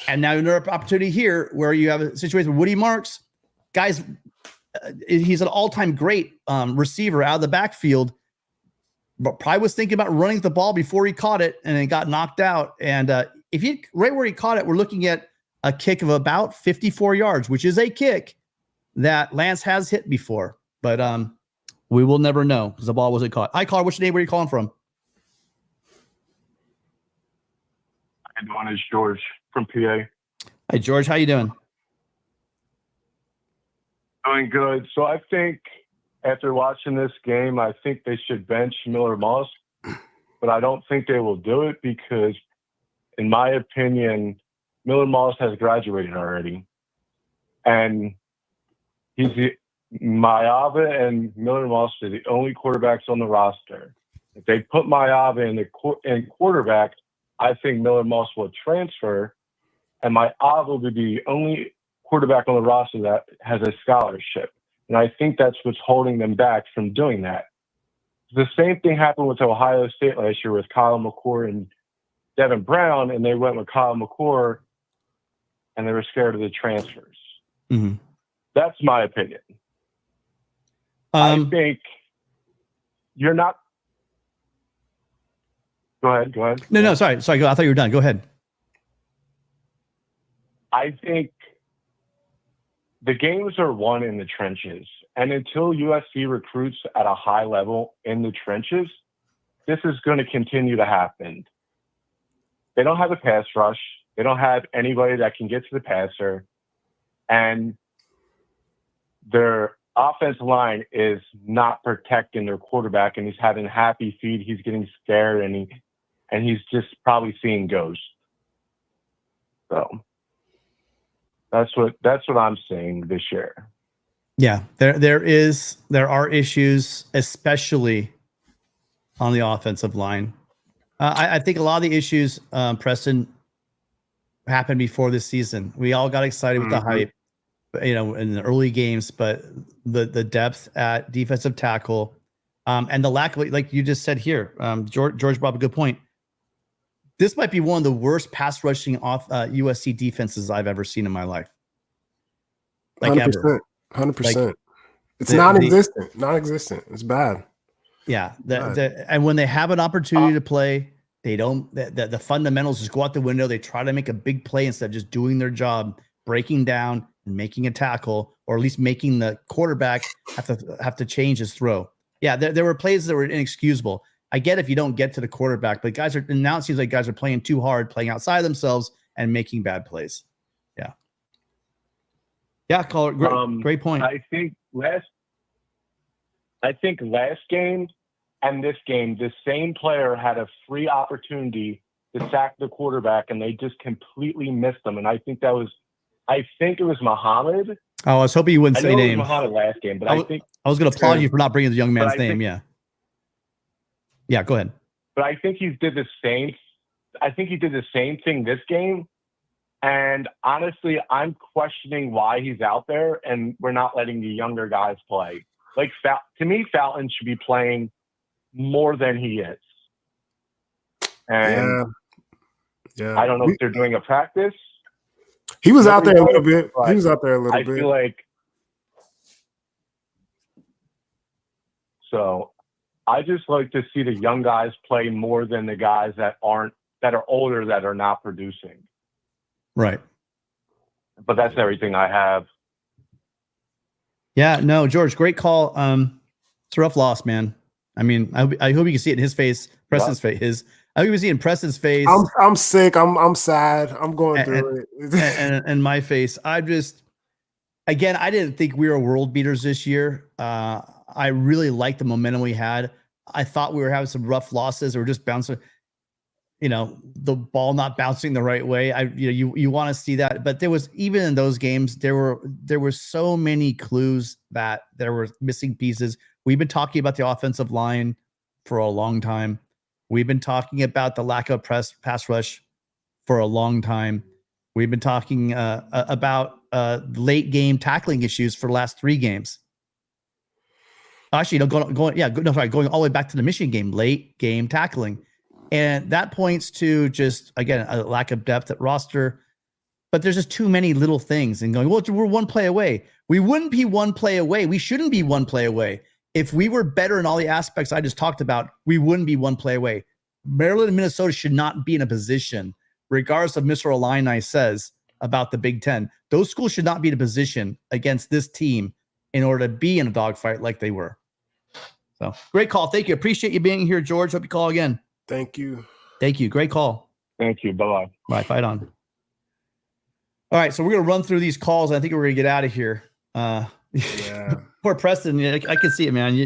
And now another opportunity here where you have a situation with Woody Marks. Guys, he's an all-time great receiver out of the backfield, but probably was thinking about running the ball before he caught it, and it got knocked out. And if he right where he caught it, we're looking at a kick of about 54 yards, which is a kick that Lance has hit before. But we will never know because the ball wasn't caught. Hi, caller. What's your name? Where are you calling from? Hi, doing? It's George from PA. Hi, George. How you doing? Doing good. So I think after watching this game, I think they should bench Miller Moss, but I don't think they will do it because, in my opinion, Miller Moss has graduated already. And Maava and Miller Moss are the only quarterbacks on the roster. If they put Maava in quarterback, I think Miller Moss will transfer, and Maava will be the only quarterback on the roster that has a scholarship. And I think that's what's holding them back from doing that. The same thing happened with Ohio State last year with Kyle McCord and Devin Brown, and they went with Kyle McCord, and they were scared of the transfers. Mm-hmm. That's my opinion. I think you're not. Go ahead. No, sorry. I thought you were done. Go ahead. I think the games are won in the trenches. And until USC recruits at a high level in the trenches, this is going to continue to happen. They don't have a pass rush. They don't have anybody that can get to the passer. And their offensive line is not protecting their quarterback, and he's having happy feet. He's getting scared, and he's just probably seeing ghosts. So that's what I'm seeing this year. Yeah, there are issues, especially on the offensive line. I think a lot of the issues, Preston, happened before this season. We all got excited with the hype, in the early games, but the depth at defensive tackle, and the lack of, like you just said here, George brought up a good point. This might be one of the worst pass rushing off USC defenses I've ever seen in my life. Like 100%. ever. 100%. Like, it's non-existent. Non-existent. It's bad. Yeah. And when they have an opportunity to play, they don't, the fundamentals just go out the window. They try to make a big play instead of just doing their job, breaking down and making a tackle, or at least making the quarterback have to change his throw. Yeah. There were plays that were inexcusable. I get if you don't get to the quarterback, but now it seems like guys are playing too hard, playing outside of themselves and making bad plays. Yeah. Yeah. Caller. Great point. I think last game and this game, the same player had a free opportunity to sack the quarterback, and they just completely missed them. And I think it was Muhammad. Oh, I was hoping you wouldn't say names. It was Muhammad last game, but I think I was going to applaud you for not bringing the young man's name. Yeah, go ahead. But I think he did the same. I think he did the same thing this game. And honestly, I'm questioning why he's out there and we're not letting the younger guys play. Like, to me, Fountain should be playing more than he is. And I don't know if they're doing a practice. He was out there a little bit. He was out there a little bit. I feel like so. I just like to see the young guys play more than the guys that are older that are not producing. Right. But that's everything I have. Yeah, no, George, great call. It's a rough loss, man. I mean, I hope you can see it in his face, Preston's face. I hope you can see it in Preston's face. I'm sick. I'm sad. I'm going through it. and my face. I didn't think we were world beaters this year. I really liked the momentum we had. I thought we were having some rough losses or just bouncing, the ball not bouncing the right way. You want to see that, but there was, even in those games, there were so many clues that there were missing pieces. We've been talking about the offensive line for a long time. We've been talking about the lack of pass rush for a long time. We've been talking about late game tackling issues for the last 3 games. Actually, going all the way back to the Michigan game, late game tackling. And that points to just, again, a lack of depth at roster. But there's just too many little things and going, well, we're one play away. We wouldn't be one play away. We shouldn't be one play away. If we were better in all the aspects I just talked about, we wouldn't be one play away. Maryland and Minnesota should not be in a position, regardless of Mr. Illini says about the Big Ten. Those schools should not be in a position against this team in order to be in a dogfight like they were. So great call. Thank you. Appreciate you being here, George. Hope you call again. Thank you. Thank you. Great call. Thank you. Bye-bye. Bye. Fight on. All right. So we're going to run through these calls. I think we're going to get out of here. Poor Preston. I can see it, man.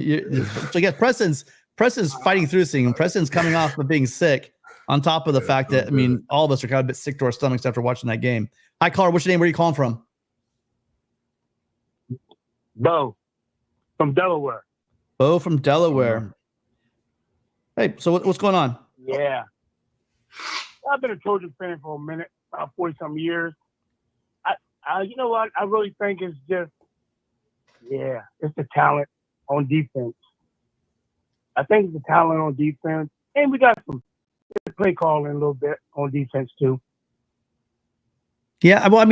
So I guess Preston's fighting through this thing. Preston's coming off of being sick on top of the fact that, all of us are kind of a bit sick to our stomachs after watching that game. Hi, caller. What's your name? Where are you calling from? Bo from Delaware. Bo from Delaware. Hey, so what's going on? Yeah. I've been a Trojan fan for a minute, about 40-some years. You know what? I really think it's just, it's the talent on defense. I think it's the talent on defense. And we got some play calling a little bit on defense, too. Yeah, well,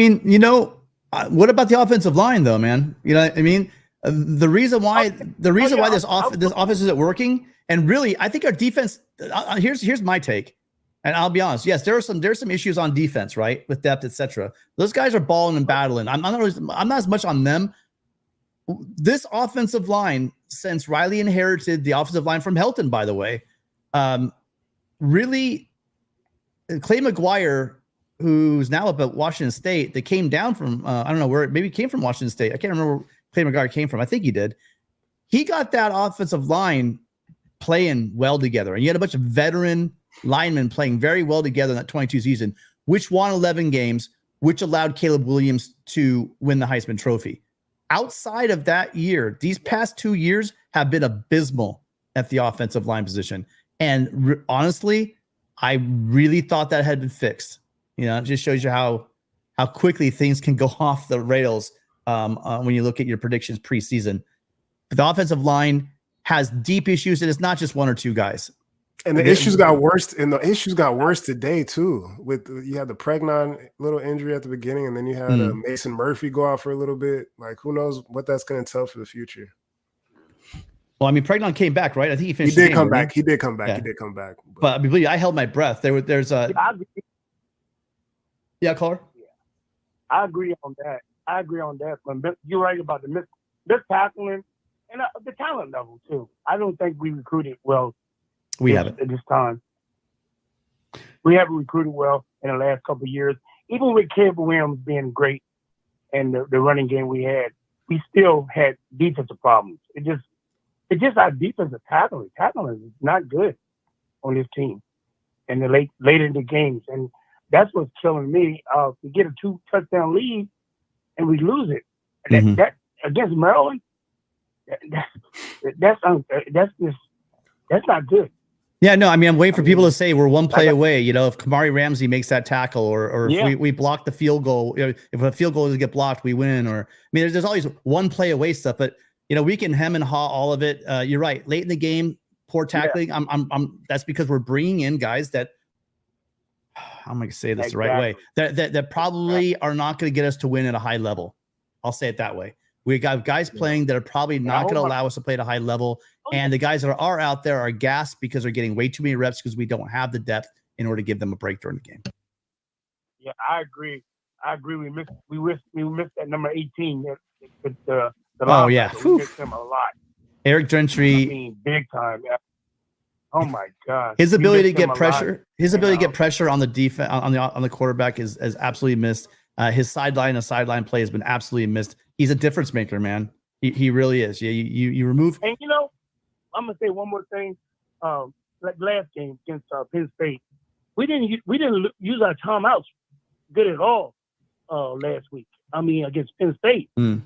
what about the offensive line, though, man? You know what I mean? The reason why this offense isn't working, and really, I think our defense. Here's my take. And I'll be honest, yes, there's some issues on defense, right, with depth, etc. Those guys are balling and battling. I'm not as much on them. This offensive line, since Riley inherited the offensive line from Helton, by the way, really, Clay McGuire, who's now up at Washington State, that came down from I don't know where, maybe came from Washington State. I can't remember where Clay McGuire came from. I think he did. He got that offensive line playing well together, and you had a bunch of veteran linemen playing very well together in that 22 season, which won 11 games, which allowed Caleb Williams to win the Heisman Trophy. Outside of that year, these past 2 years have been abysmal at the offensive line position. And honestly, I really thought that had been fixed. You know, it just shows you how quickly things can go off the rails when you look at your predictions preseason. But the offensive line has deep issues, and it's not just one or two guys. And the issues got worse. And the issues got worse today too. With you had the Pregnon little injury at the beginning, and then you had Mason Murphy go out for a little bit. Like, who knows what that's going to tell for the future. Well, I mean, Pregnon came back, right? I think he finished. He did come back. He did come back. But I believe I held my breath. There's a. Yeah, caller. Yeah, I agree on that. But you're right about the miss tackling and the talent level too. I don't think we recruited well. We haven't at this time. We haven't recruited well in the last couple of years. Even with Caleb Williams being great and the running game we had, we still had defensive problems. It's just our defensive tackling. Tackling is not good on this team. And the late in the games. And that's what's killing me. We get a 2-touchdown lead and we lose it. That against Maryland, that's not good. Yeah, no, I mean, I'm waiting for people to say we're one play away. You know, if Kamari Ramsey makes that tackle, or if we block the field goal, you know, if a field goal doesn't get blocked, we win. Or I mean, there's always one play away stuff, but you know, we can hem and haw all of it. You're right. Late in the game, poor tackling. Yeah. That's because we're bringing in guys that I'm going to say this the right way. That probably are not going to get us to win at a high level. I'll say it that way. We got guys playing that are probably not going to allow us to play at a high level. And the guys that are out there are gassed because they're getting way too many reps because we don't have the depth in order to give them a break during the game. Yeah, I agree. We missed that number 18. Oh, yeah. We missed him a lot. Eric Gentry. I mean, big time. Yeah. Oh my God. His ability to get pressure. His ability to get pressure on the defense on the quarterback is absolutely missed. His sideline play has been absolutely missed. He's a difference maker, man. He really is. Yeah, you remove. And you know, I'm gonna say one more thing. Like last game against Penn State, we didn't use our timeouts good at all last week. I mean, against Penn State. I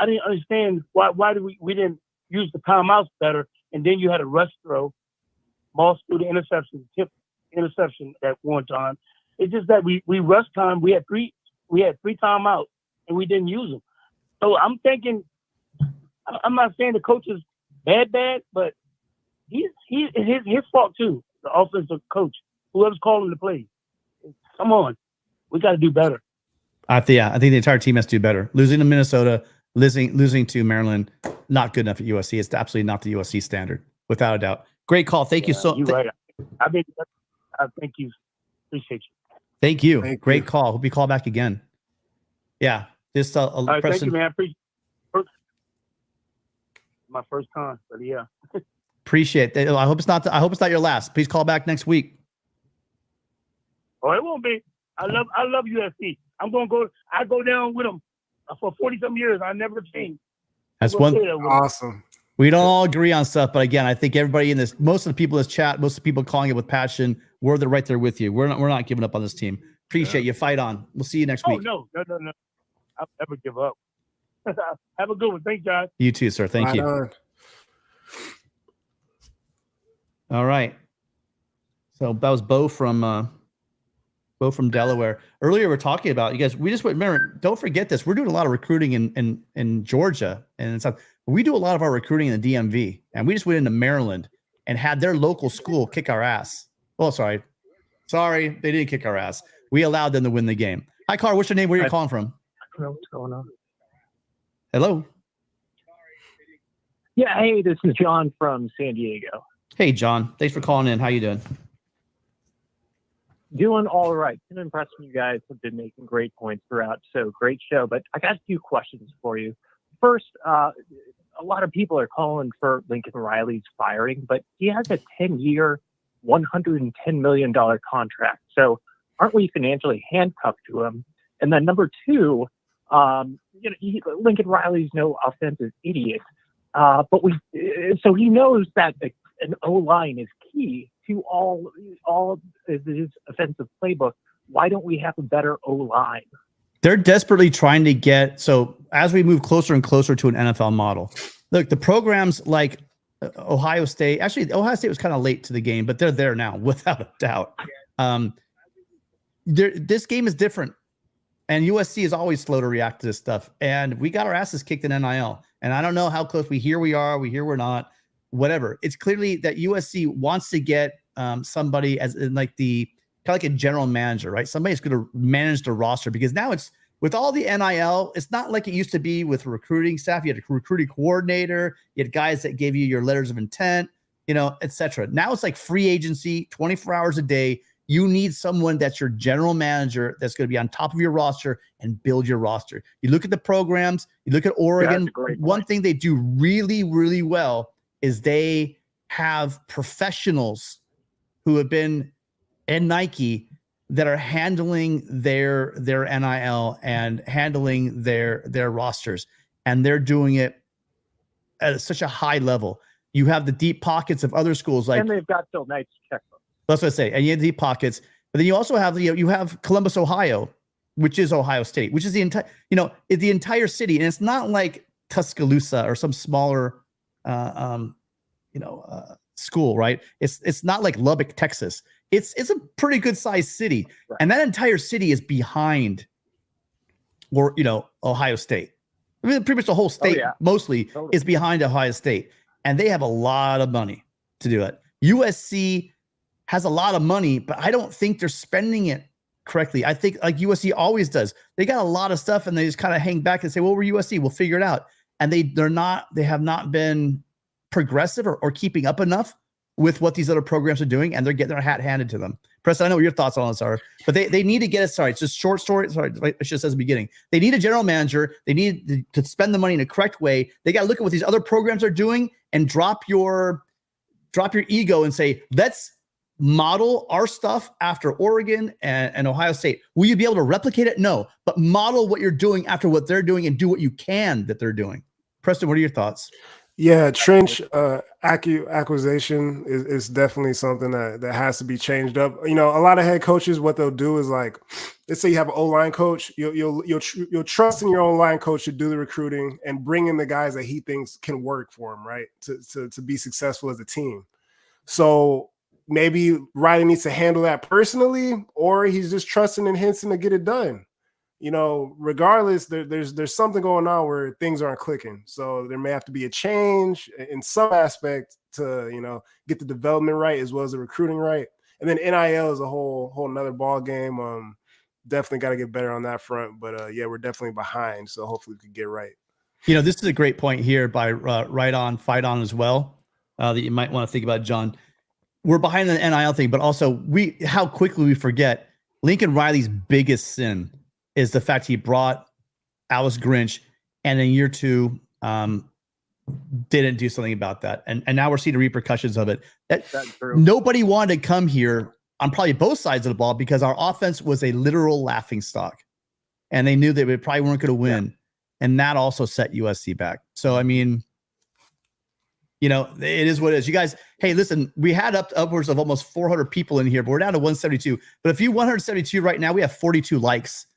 didn't understand why did we didn't use the timeouts better, and then you had a rush throw, ball through the interception at one time. It's just that we rushed time. We had three timeouts and we didn't use them. So I'm thinking, I'm not saying the coach is bad, but it's his fault too. The offensive coach, whoever's calling the plays. Come on, we got to do better. I think the entire team has to do better. Losing to Minnesota, losing to Maryland, not good enough at USC. It's absolutely not the USC standard, without a doubt. Great call. Thank you so much. You're right. I thank you. Appreciate you. Thank you. Great call. Hope you call back again. Yeah. Just right, thank you, man. My first time, but yeah. Appreciate that. I hope it's not your last. Please call back next week. Oh, it won't be. I love USC. I go down with them for 40-some years. I never changed. That's one. Awesome. We don't all agree on stuff, but again, I think everybody in this, most of the people in this chat, most of the people calling it with passion, we're right there with you. We're not giving up on this team. Appreciate you. Fight on. We'll see you next week. No. I'll never give up. Have a good one. Thanks, guys. You too, sir. Thank you. All right. So that was Bo from Delaware. Earlier, we're talking about you guys. We just remember. Don't forget this. We're doing a lot of recruiting in Georgia and stuff. We do a lot of our recruiting in the DMV, and we just went into Maryland and had their local school kick our ass. Oh, sorry, they didn't kick our ass. We allowed them to win the game. Hi, Carl. What's your name? Where are you calling from? I don't know what's going on. Hello. Yeah, hey, this is John from San Diego. Hey, John. Thanks for calling in. How you doing? Doing all right. Tim and Preston, you guys have been making great points throughout, so great show. But I got a few questions for you. First, a lot of people are calling for Lincoln Riley's firing, but he has a 10-year, $110 million contract. So aren't we financially handcuffed to him? And then number two, Lincoln Riley's no offensive idiot, so he knows that an O-line is key to all of his offensive playbook. Why don't we have a better O-line? They're desperately trying to get, so as we move closer and closer to an NFL model, look, the programs like Ohio State, actually Ohio State was kind of late to the game, but they're there now without a doubt. This game is different, and USC is always slow to react to this stuff. And we got our asses kicked in NIL, and I don't know how close we hear we're not, whatever. It's clearly that USC wants to get somebody as in like the kind of like a general manager, right? Somebody's going to manage the roster, because now it's with all the NIL, it's not like it used to be with recruiting staff. You had a recruiting coordinator, you had guys that gave you your letters of intent, etc. Now it's like free agency, 24 hours a day. You need someone that's your general manager that's going to be on top of your roster and build your roster. You look at the programs, you look at Oregon. One thing they do really, really well is they have professionals who have been in Nike that are handling their NIL and handling their rosters, and they're doing it at such a high level. You have the deep pockets of other schools, like, and they've got Phil Knight's checkbook. That's what I say. And you have deep pockets, but then you also have you have Columbus, Ohio, which is Ohio State, which is the entire city, and it's not like Tuscaloosa or some smaller school, right? It's not like Lubbock, Texas. It's a pretty good sized city, right. And that entire city is behind, Ohio State. I mean, pretty much the whole state mostly is behind Ohio State, and they have a lot of money to do it. USC has a lot of money, but I don't think they're spending it correctly. I think like USC always does. They got a lot of stuff, and they just kind of hang back and say, "Well, we're USC, we'll figure it out." And they have not been progressive or keeping up enough with what these other programs are doing, and they're getting their hat handed to them. Preston, I know what your thoughts on this are, but they need to get it. Sorry, it's just short story. Sorry, I should have said at the beginning. They need a general manager. They need to spend the money in a correct way. They got to look at what these other programs are doing and drop your ego and say, let's model our stuff after Oregon and Ohio State. Will you be able to replicate it? No, but model what you're doing after what they're doing and do what you can that they're doing. Preston, what are your thoughts? Yeah, trench acquisition is definitely something that has to be changed up. A lot of head coaches, what they'll do is, like, let's say you have an O-line coach, you'll trust in your O-line coach to do the recruiting and bring in the guys that he thinks can work for him, right? To be successful as a team. So maybe Riley needs to handle that personally, or he's just trusting in Henson to get it done. Regardless, there's something going on where things aren't clicking. So there may have to be a change in some aspect to, get the development right as well as the recruiting right. And then NIL is a whole nother ball game. Definitely got to get better on that front. But yeah, we're definitely behind. So hopefully we can get right. This is a great point here by Right On, Fight On as well, that you might want to think about, John. We're behind the NIL thing, but also how quickly we forget Lincoln Riley's biggest sin is the fact he brought Alice Grinch, and in year 2 didn't do something about that. And now we're seeing the repercussions of it. That's true. Nobody wanted to come here on probably both sides of the ball because our offense was a literal laughingstock. And they knew that we probably weren't going to win. Yeah. And that also set USC back. So, I mean, it is what it is. You guys, hey, listen, we had upwards of almost 400 people in here, but we're down to 172. But if you 172 right now, we have 42 likes.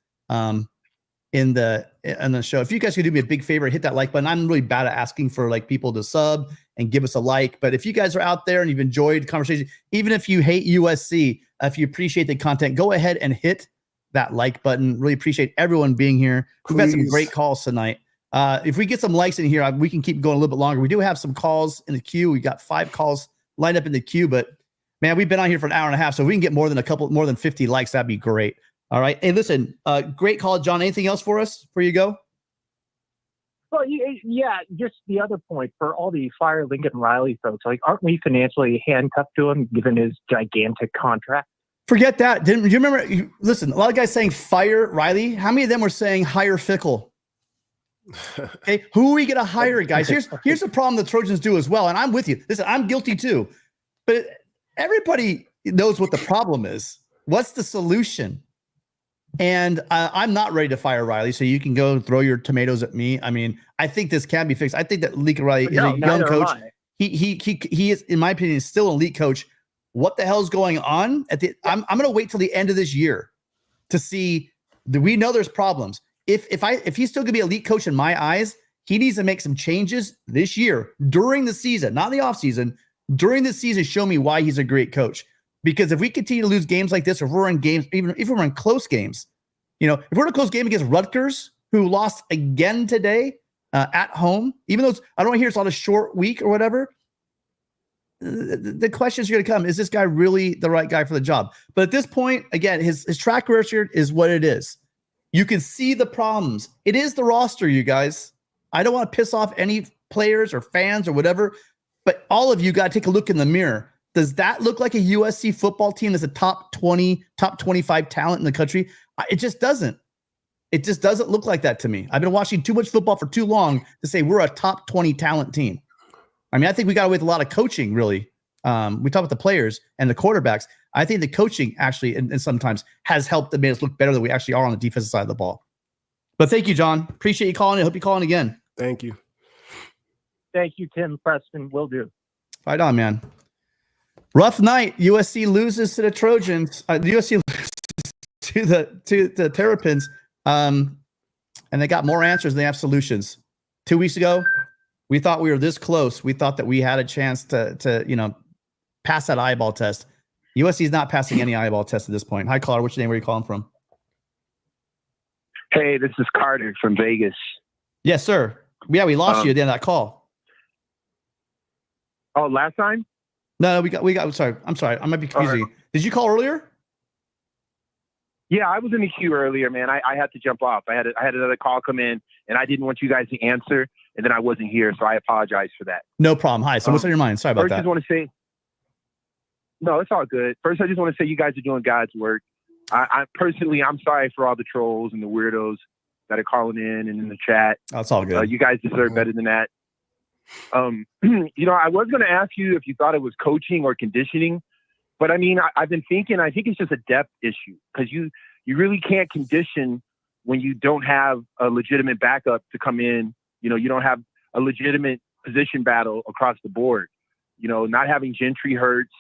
In the show. If you guys could do me a big favor, hit that like button. I'm really bad at asking for people to sub and give us a like. But if you guys are out there and you've enjoyed the conversation, even if you hate USC, if you appreciate the content, go ahead and hit that like button. Really appreciate everyone being here. We've had some great calls tonight. If we get some likes in here, we can keep going a little bit longer. We do have some calls in the queue. We got 5 calls lined up in the queue, but man, we've been on here for an hour and a half. So if we can get more than 50 likes, that'd be great. All right. Hey, listen, great call, John. Anything else for us before you go? Well, yeah, just the other point for all the fire Lincoln Riley folks, aren't we financially handcuffed to him given his gigantic contract? Forget that. Do you remember? Listen, a lot of guys saying fire Riley. How many of them were saying hire Fickle? Okay, who are we gonna hire, guys? Here's the problem the Trojans do as well, and I'm with you. Listen, I'm guilty too, but everybody knows what the problem is. What's the solution? And I'm not ready to fire Riley, so you can go throw your tomatoes at me. I mean, I think this can be fixed. I think that Lincoln Riley is a young coach. He is, in my opinion, is still an elite coach. What the hell's going on? I'm going to wait till the end of this year to see. We know there's problems. If he's still going to be elite coach in my eyes, he needs to make some changes this year during the season, not in the offseason. During the season, show me why he's a great coach. Because if we continue to lose games like this, or if we're in games, even if we're in close games, if we're in a close game against Rutgers, who lost again today at home, even though I don't hear it's on a short week or whatever. The questions are going to come: is this guy really the right guy for the job? But at this point, again, his track record is what it is. You can see the problems. It is the roster, you guys. I don't want to piss off any players or fans or whatever, but all of you got to take a look in the mirror. Does that look like a USC football team that's a top 20, top 25 talent in the country? It just doesn't. It just doesn't look like that to me. I've been watching too much football for too long to say we're a top 20 talent team. I mean, I think we got away with a lot of coaching, really. We talk about the players and the quarterbacks. I think the coaching actually, and sometimes has helped made us look better than we actually are on the defensive side of the ball. But thank you, John. Appreciate you calling. I hope you call in again. Thank you. Thank you, Tim. Preston. Will do. Right on, man. Rough night. USC loses to the Trojans. USC loses to the Terrapins. And they got more answers than they have solutions. 2 weeks ago, we thought we were this close. We thought that we had a chance to pass that eyeball test. USC is not passing any eyeball test at this point. Hi, caller. What's your name? Where are you calling from? Hey, this is Carter from Vegas. Yes, sir. Yeah, we lost you at the end of that call. Oh, last time? No, we got. I'm sorry. I might be confusing you. Did you call earlier? Yeah, I was in the queue earlier, man. I had to jump off. I had another call come in, and I didn't want you guys to answer, and then I wasn't here, so I apologize for that. No problem. Hi. So what's on your mind? Sorry about that. I just want to say, no, it's all good. First, I just want to say you guys are doing God's work. I personally, I'm sorry for all the trolls and the weirdos that are calling in and in the chat. That's all good. You guys deserve better than that. I was going to ask you if you thought it was coaching or conditioning, but I mean, I've been thinking, I think it's just a depth issue because you really can't condition when you don't have a legitimate backup to come in. You don't have a legitimate position battle across the board. Not having Gentry hurts,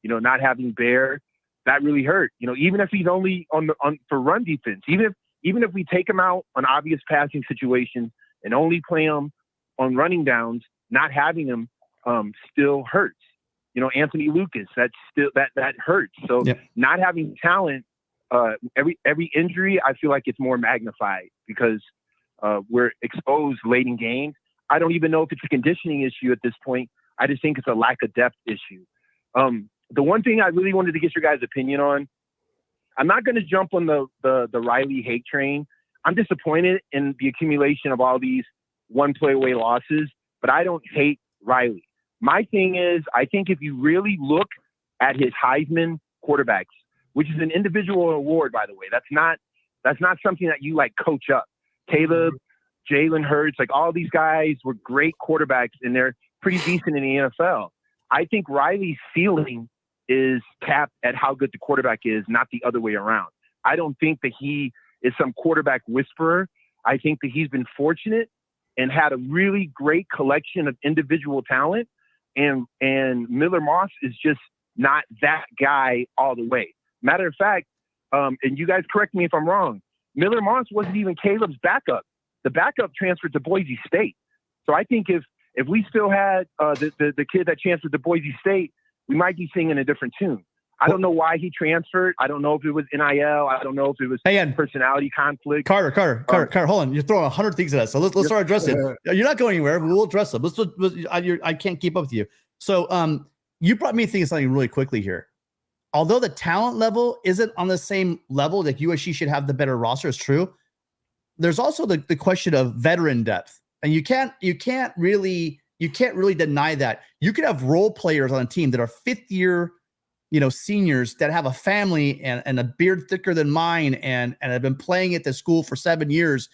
not having Bear, that really hurt. Even if he's only for run defense, even if we take him out on obvious passing situations and only play him on running downs, not having him still hurts. Anthony Lucas, that's still that hurts. So not having talent, every injury, I feel like it's more magnified because we're exposed late in games. I don't even know if it's a conditioning issue at this point. I just think it's a lack of depth issue. The one thing I really wanted to get your guys' opinion on, I'm not going to jump on the Riley hate train. I'm disappointed in the accumulation of all these one play away losses, but I don't hate Riley. My thing is, I think if you really look at his Heisman quarterbacks, which is an individual award, by the way, that's not something that you coach up. Caleb, Jalen Hurts, all these guys were great quarterbacks and they're pretty decent in the NFL. I think Riley's ceiling is capped at how good the quarterback is, not the other way around. I don't think that he is some quarterback whisperer. I think that he's been fortunate and had a really great collection of individual talent. And Miller Moss is just not that guy all the way. Matter of fact, and you guys correct me if I'm wrong, Miller Moss wasn't even Caleb's backup. The backup transferred to Boise State. So I think if we still had the kid that transferred to Boise State, we might be singing a different tune. I don't know why he transferred. I don't know if it was NIL. I don't know if it was personality conflict. Carter, hold on. You're throwing 100 things at us. So let's start addressing. You're not going anywhere. We'll address them. I can't keep up with you. So you brought me thinking something really quickly here. Although the talent level isn't on the same level that USC should have the better roster, is true. There's also the question of veteran depth, and you can't really deny that. You could have role players on a team that are fifth year seniors that have a family and a beard thicker than mine and have been playing at the school for 7 years,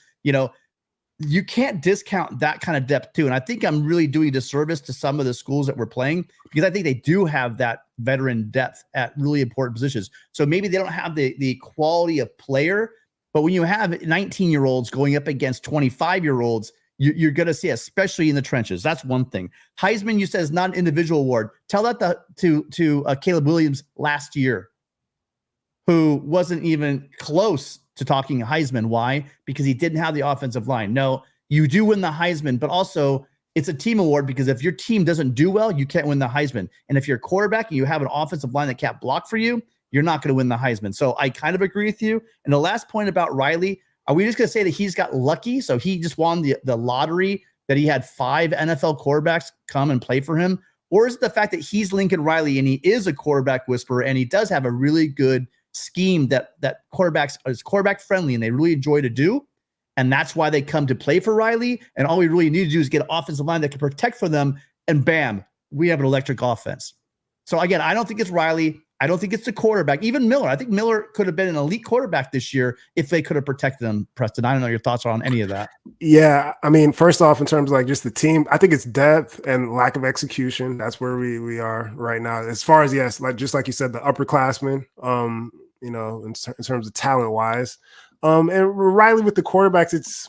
you can't discount that kind of depth too. And I think I'm really doing a disservice to some of the schools that we're playing because I think they do have that veteran depth at really important positions. So maybe they don't have the quality of player, but when you have 19-year-olds going up against 25-year-olds, you're going to see, especially in the trenches. That's one thing. Heisman, you said, is not an individual award. Tell that to Caleb Williams last year, who wasn't even close to talking Heisman. Why? Because he didn't have the offensive line. No, you do win the Heisman, but also it's a team award because if your team doesn't do well, you can't win the Heisman. And if you're a quarterback and you have an offensive line that can't block for you, you're not going to win the Heisman. So I kind of agree with you. And the last point about Riley, are we just going to say that he's got lucky? So he just won the lottery that he had 5 NFL quarterbacks come and play for him? Or is it the fact that he's Lincoln Riley and he is a quarterback whisperer and he does have a really good scheme that quarterbacks is quarterback friendly and they really enjoy to do, and that's why they come to play for Riley, and all we really need to do is get an offensive line that can protect for them, and bam, we have an electric offense. So again, I don't think it's Riley. I don't think it's the quarterback. Even Miller. I think Miller could have been an elite quarterback this year if they could have protected him. Preston, I don't know your thoughts on any of that. Yeah, I mean, first off, in terms of like just the team, I think it's depth and lack of execution. That's where we are right now. As far as, yes, just like you said, the upperclassmen, in terms of talent wise, and Riley with the quarterbacks,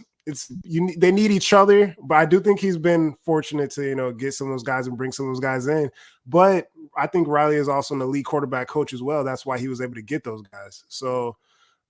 they need each other. But I do think he's been fortunate to get some of those guys and bring some of those guys in. But I think Riley is also an elite quarterback coach as well. That's why he was able to get those guys. So,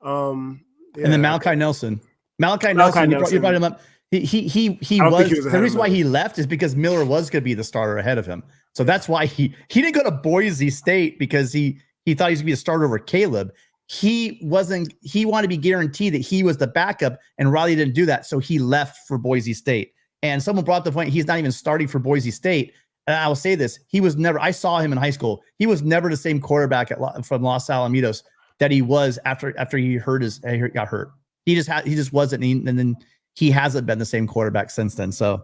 and then Malachi Nelson, you brought him up. He was the reason why he left is because Miller was going to be the starter ahead of him. So that's why he didn't go to Boise State because he thought he was going to be a starter over Caleb. He wanted to be guaranteed that he was the backup, and Riley didn't do that. So he left for Boise State. And someone brought up the point, he's not even starting for Boise State. And I will say this, I saw him in high school. He was never the same quarterback from Los Alamitos that he was after he got hurt. He just wasn't. And then he hasn't been the same quarterback since then. So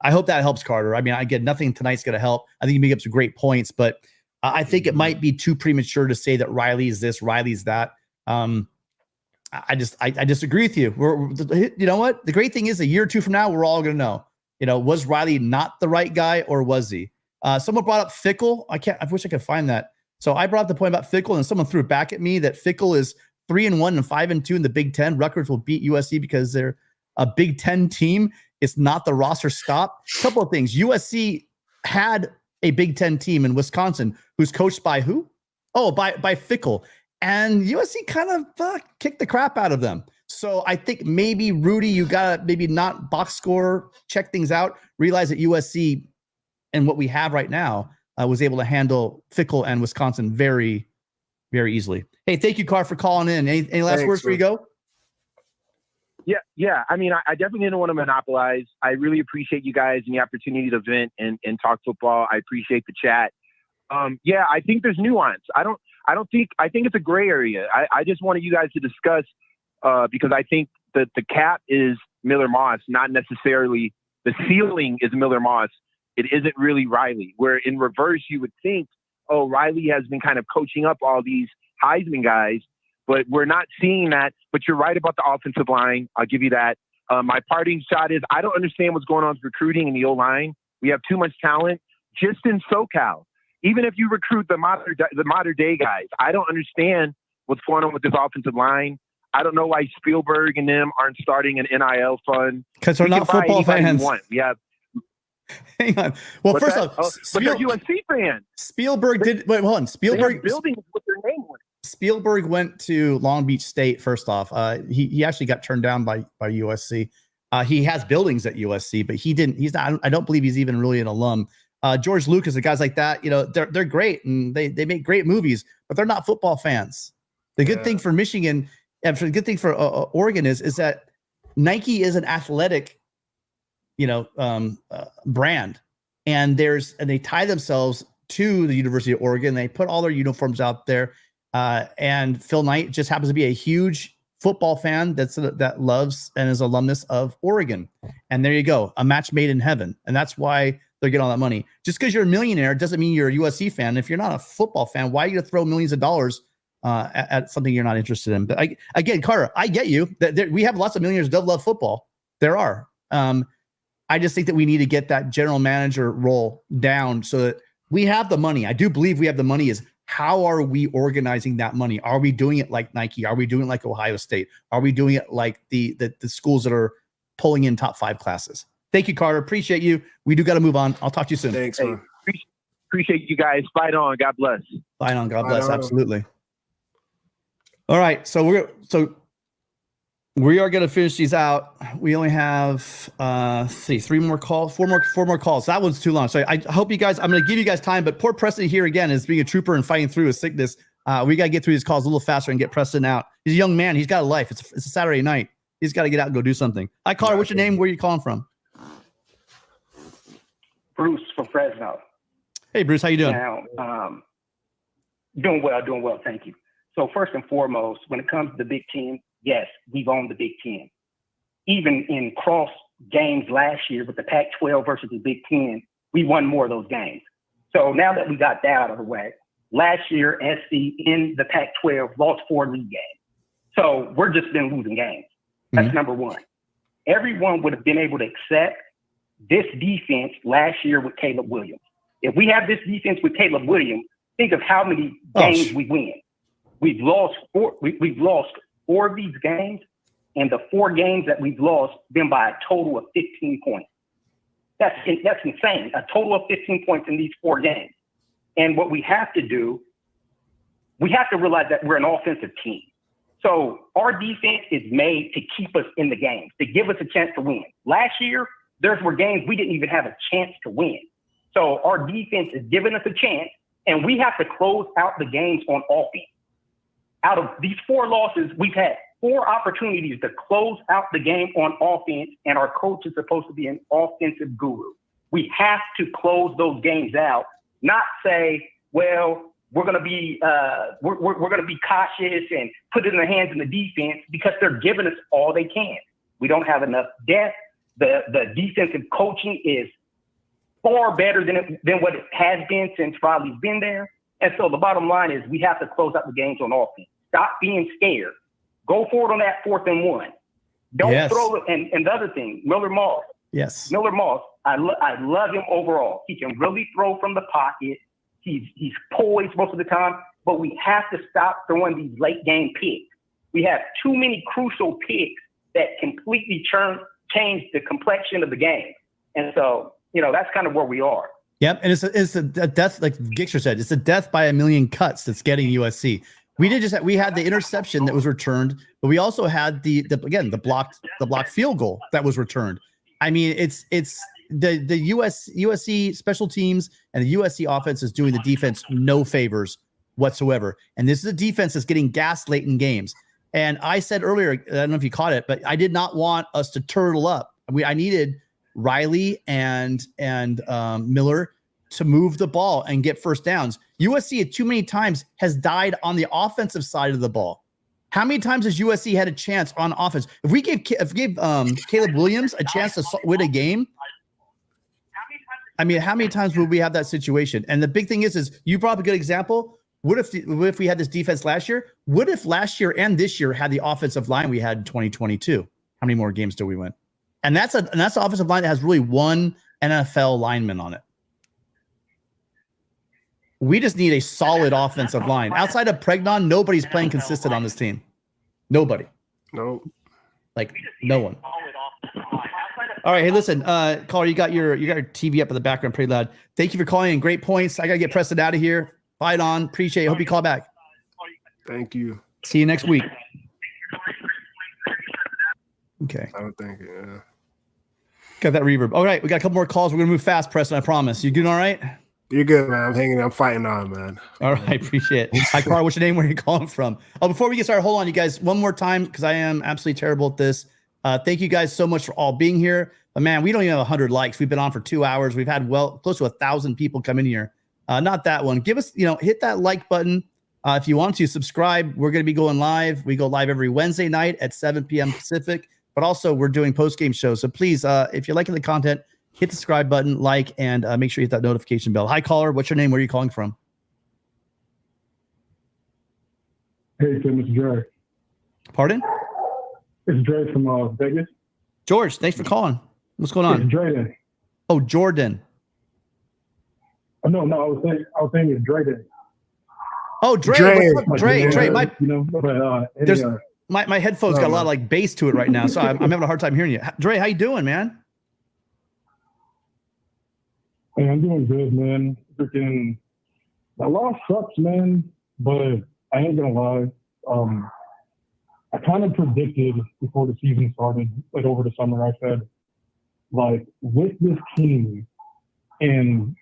I hope that helps, Carter. I mean, nothing tonight's going to help. I think you make up some great points, but I think it might be too premature to say that Riley's this, Riley's that. I disagree with you. You know what? The great thing is a year or two from now, we're all going to know, was Riley not the right guy or was he? Someone brought up Fickle. I wish I could find that. So I brought up the point about Fickle and someone threw it back at me that Fickle is 3-1 and 5-2 in the Big Ten. Rutgers will beat USC because they're a Big Ten team. It's not the roster stop. A couple of things. USC had a Big Ten team in Wisconsin who's coached by who? Oh, by Fickle. And USC kind of kicked the crap out of them. So I think maybe, Rudy, you got to maybe not box score, check things out, realize that USC and what we have right now was able to handle Fickle and Wisconsin very, very easily. Hey, thank you, Carr, for calling in. Any last words before you go? Yeah. I mean, I definitely didn't want to monopolize. I really appreciate you guys and the opportunity to vent and talk football. I appreciate the chat. I think there's nuance. I think it's a gray area. I just wanted you guys to discuss because I think that the cap is Miller Moss, not necessarily the ceiling is Miller Moss. It isn't really Riley, where in reverse, you would think, oh, Riley has been kind of coaching up all these Heisman guys, but we're not seeing that. But you're right about the offensive line. I'll give you that. My parting shot is I don't understand what's going on with recruiting in the O-line. We have too much talent just in SoCal. Even if you recruit the modern day guys, I don't understand what's going on with this offensive line. I don't know why Spielberg and them aren't starting an NIL fund. Because they're not football fans. We have. Hang on. Well, first off, but they're UNC fans. Spielberg did. Wait, hold on. Spielberg buildings with their name on it. Spielberg went to Long Beach State. First off, he actually got turned down by USC. He has buildings at USC, but he didn't. He's not. I don't believe he's even really an alum. George Lucas, the guys like that, they're great and they make great movies, but they're not football fans. The good thing for Michigan, and the good thing for Oregon is that Nike is an athletic, brand, and they tie themselves to the University of Oregon. They put all their uniforms out there, and Phil Knight just happens to be a huge football fan that loves and is alumnus of Oregon. And there you go, a match made in heaven. And that's why they're getting all that money. Just because you're a millionaire doesn't mean you're a USC fan. If you're not a football fan, why are you going to throw millions of dollars at something you're not interested in? But again, Carter, I get you. We have lots of millionaires that love football. There are. I just think that we need to get that general manager role down so that we have the money. I do believe we have the money. Is how are we organizing that money? Are we doing it like Nike? Are we doing it like Ohio State? Are we doing it like the schools that are pulling in top 5 classes? Thank you, Carter. Appreciate you. We do got to move on. I'll talk to you soon. Thanks, man. Appreciate you guys. Fight on. God bless. Fight on. God bless. Absolutely. All right. So we are going to finish these out. We only have 4 more calls. That one's too long. So I hope you guys, I'm going to give you guys time, but poor Preston here again is being a trooper and fighting through his sickness. We got to get through these calls a little faster and get Preston out. He's a young man. He's got a life. It's a Saturday night. He's got to get out and go do something. Hi, caller. What's your name? Where are you calling from? Bruce from Fresno. Hey, Bruce. How you doing? Now, doing well. Thank you. So first and foremost, when it comes to the Big Ten, yes, we've owned the Big Ten. Even in cross games last year with the Pac-12 versus the Big Ten, we won more of those games. So now that we got that out of the way, last year, SC in the Pac-12 lost 4 league games. So we're just been losing games. That's number one. Everyone would have been able to accept this defense last year with Caleb Williams. If we have this defense with Caleb Williams, think of how many games we win. We've lost 4 of these games, and the 4 games that we've lost been by a total of 15 points. That's insane. A total of 15 points in these 4 games. And what we have to do, we have to realize that we're an offensive team. So our defense is made to keep us in the games, to give us a chance to win. Last year, there were games we didn't even have a chance to win. So our defense is giving us a chance, and we have to close out the games on offense. Out of these 4 losses, we've had 4 opportunities to close out the game on offense, and our coach is supposed to be an offensive guru. We have to close those games out, not say, well, we're going to be cautious and put it in the hands of the defense, because they're giving us all they can. We don't have enough depth. The defensive coaching is far better than what it has been since Riley's been there. And so the bottom line is we have to close out the games on offense. Stop being scared. Go forward on that 4th and 1. Don't throw it. And the other thing, Miller Moss. Yes. Miller Moss, I love him overall. He can really throw from the pocket. He's poised most of the time, but we have to stop throwing these late game picks. We have too many crucial picks that completely change the complexion of the game. And so, that's kind of where we are. Yep. And it's a death, like Gixer said, it's a death by a million cuts that's getting USC. We had the interception that was returned, but we also had the blocked field goal that was returned. I mean, it's the USC special teams and the USC offense is doing the defense no favors whatsoever. And this is a defense that's getting gassed late in games. And I said earlier, I don't know if you caught it, but I did not want us to turtle up. I needed Riley and Miller to move the ball and get first downs. USC at too many times has died on the offensive side of the ball. How many times has USC had a chance on offense? If we gave Caleb Williams a chance to win a game, I mean, how many times would we have that situation? And the big thing is you brought up a good example. What if we had this defense last year? What if last year and this year had the offensive line we had in 2022? How many more games do we win? And that's an offensive line that has really one NFL lineman on it. We just need a solid offensive line. Outside of Pregnon, nobody's playing consistent on this team. Nobody. No. Like no one. All right, hey, listen, caller, you got your TV up in the background pretty loud. Thank you for calling in. Great points. I gotta get Preston out of here. Fight on. Appreciate it. Hope you call back. Thank you. See you next week. Okay. I don't think. Yeah. Got that reverb. All right, we got a couple more calls. We're gonna move fast, Preston. I promise. You doing all right? You're good, man. I'm hanging. I'm fighting on, man. All right, appreciate it. Hi, Carl. What's your name? Where are you calling from? Oh, before we get started, hold on, you guys. One more time, because I am absolutely terrible at this. Thank you guys so much for all being here. But man, we don't even have 100 likes. We've been on for 2 hours. We've had close to 1,000 people come in here. Not that one. Give us, hit that like button. If you want to subscribe, we're going to be going live. We go live every Wednesday night at 7 p.m. Pacific, but also we're doing post-game shows. So please, if you're liking the content, hit the subscribe button, and make sure you hit that notification bell. Hi, caller. What's your name? Where are you calling from? Hey, Tim, it's Dre. Pardon? It's Dre from Vegas. George, thanks for calling. What's going on? It's Dre. Oh, Jordan. Oh, no, I was saying it's Dre Day. Oh, Dre. What's up, Dre. My headphones got a lot of bass to it right now, so I'm having a hard time hearing you. Dre, how you doing, man? Hey, I'm doing good, man. Freaking, the loss sucks, man, but I ain't gonna lie. I kind of predicted before the season started, over the summer, I said, with this team and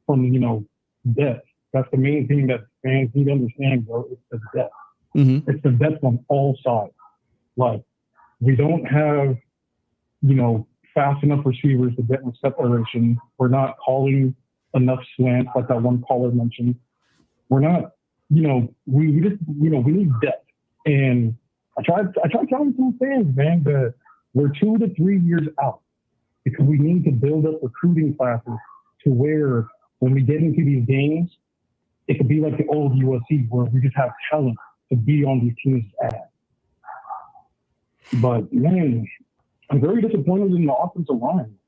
from, depth, that's the main thing that fans need to understand, bro. It's the depth. Mm-hmm. It's the depth on all sides. We don't have, fast enough receivers to get in separation. We're not calling enough slants like that one caller mentioned. We're not, we just, we need depth. And I tried telling some fans, man, that we're 2 to 3 years out because we need to build up recruiting classes to where when we get into these games, it could be like the old USC where we just have talent to be on these teams' ass. But man, I'm very disappointed in the offensive line.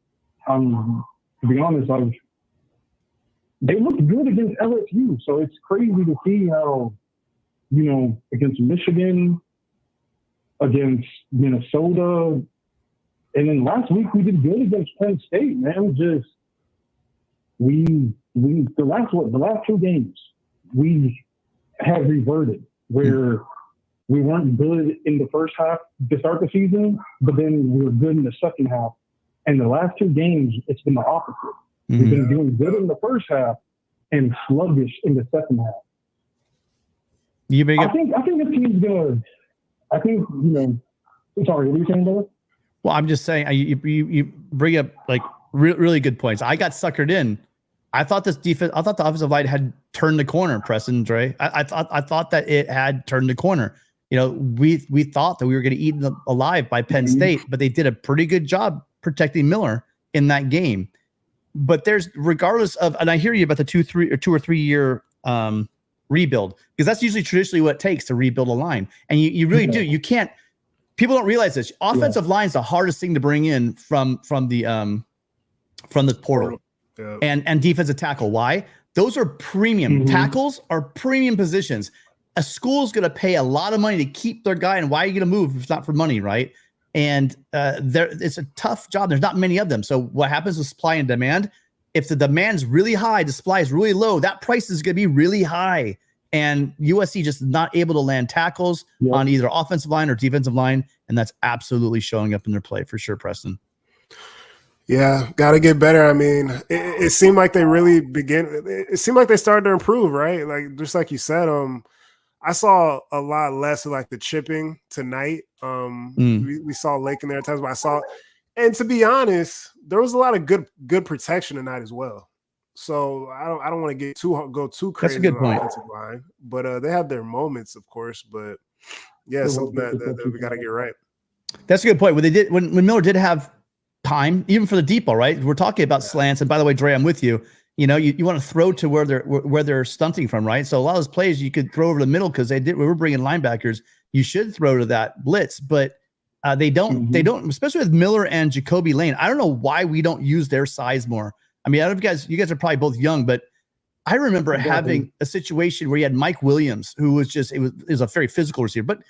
To be honest, they looked good against LSU, so it's crazy to see how, against Michigan, against Minnesota, and then last week we did good against Penn State, man. The last 2 games we have reverted where we weren't good in the first half to start the season, but then we were good in the second half. And the last 2 games, it's been the opposite. Mm-hmm. We've been doing good in the first half and sluggish in the second half. I think the team's good. I think, sorry, what are you saying, brother? Well, I'm just saying, you bring up really good points. I got suckered in. I thought the offensive line had turned the corner, Preston, Dre. I thought that it had turned the corner. We thought that we were going to eat them alive by Penn State, but they did a pretty good job protecting Miller in that game. But regardless of, and I hear you about the 2 or 3 year rebuild, because that's usually traditionally what it takes to rebuild a line. And you really do. You can't. People don't realize this. Offensive line is the hardest thing to bring in from the portal. Yeah. And defensive tackle. Why? Those are premium. Tackles are premium positions. A school's going to pay a lot of money to keep their guy, and why are you going to move if it's not for money, right? And it's a tough job. There's not many of them. So what happens with supply and demand? If the demand is really high, the supply is really low, that price is going to be really high. And USC just not able to land tackles on either offensive line or defensive line, and that's absolutely showing up in their play for sure, Preston. Yeah, got to get better. I mean, it seemed like they really it seemed like they started to improve, right? Just like you said, I saw a lot less of the chipping tonight. We saw Lake in there at times, but and to be honest, there was a lot of good protection tonight as well. So I don't want to go too crazy. That's a good point. Offensive line, but they have their moments, of course. But yeah, something that we got to get right. That's a good point. When Miller did have time, even for the deep ball, right? We're talking about slants. And by the way, Dre, I'm with you. You want to throw to where they're stunting from, right? So a lot of those plays you could throw over the middle because we were bringing linebackers. You should throw to that blitz, but they don't. They don't, especially with Miller and Jacoby Lane. I don't know why we don't use their size more. I mean, I don't know if you guys are probably both young, but I remember having a situation where you had Mike Williams, who was it was a very physical receiver, but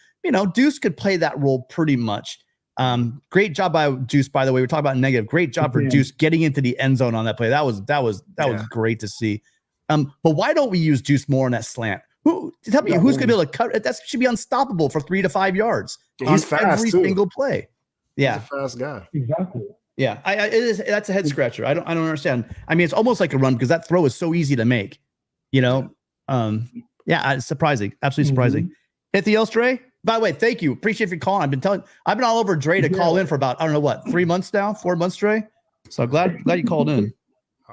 Deuce could play that role pretty much. Great job by Deuce, by the way. We're talking about negative. Great job for Deuce getting into the end zone on that play. That was great to see. But why don't we use Deuce more on that slant? Tell me who's going to be able to cut? That should be unstoppable for 3 to 5 yards. He's fast every too. Single play. Yeah, he's a fast guy. Exactly. Yeah, that's a head scratcher. I don't understand. I mean, it's almost like a run because that throw is so easy to make. Yeah, it's surprising. Absolutely surprising. Anything else, Dre? By the way, thank you. Appreciate your calling. I've been all over Dre to call in for about, I don't know what, 3 months now, 4 months, Dre. So glad you called in.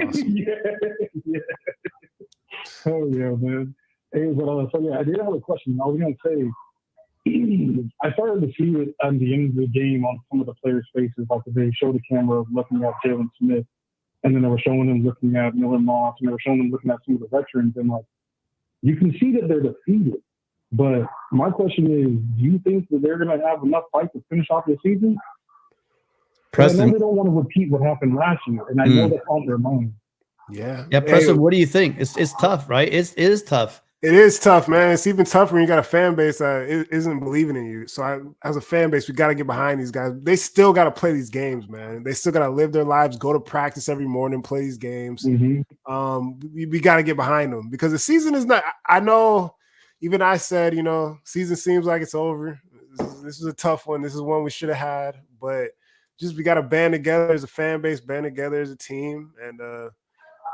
Awesome. Yeah. Oh yeah, man. Hey, but so yeah, I did have a question. I was gonna say, I started to see it at the end of the game on some of the players' faces. Like they showed the camera looking at Jalen Smith, and then they were showing them looking at Miller Moss, and they were showing them looking at some of the veterans, and like you can see that they're defeated. But my question is, do you think that they're gonna have enough fight to finish off the season? Preston, I know they don't want to repeat what happened last year, and I know that's on their mind. Yeah. Yeah, Preston, what do you think? It's tough, right? It is tough. It is tough, man. It's even tougher when you got a fan base that isn't believing in you. So as a fan base, we got to get behind these guys. They still got to play these games, man. They still got to live their lives, go to practice every morning, play these games. We got to get behind them because the season is not. I know. Even I said, season seems like it's over. This is a tough one. This is one we should have had, but just we got to band together as a fan base, band together as a team, and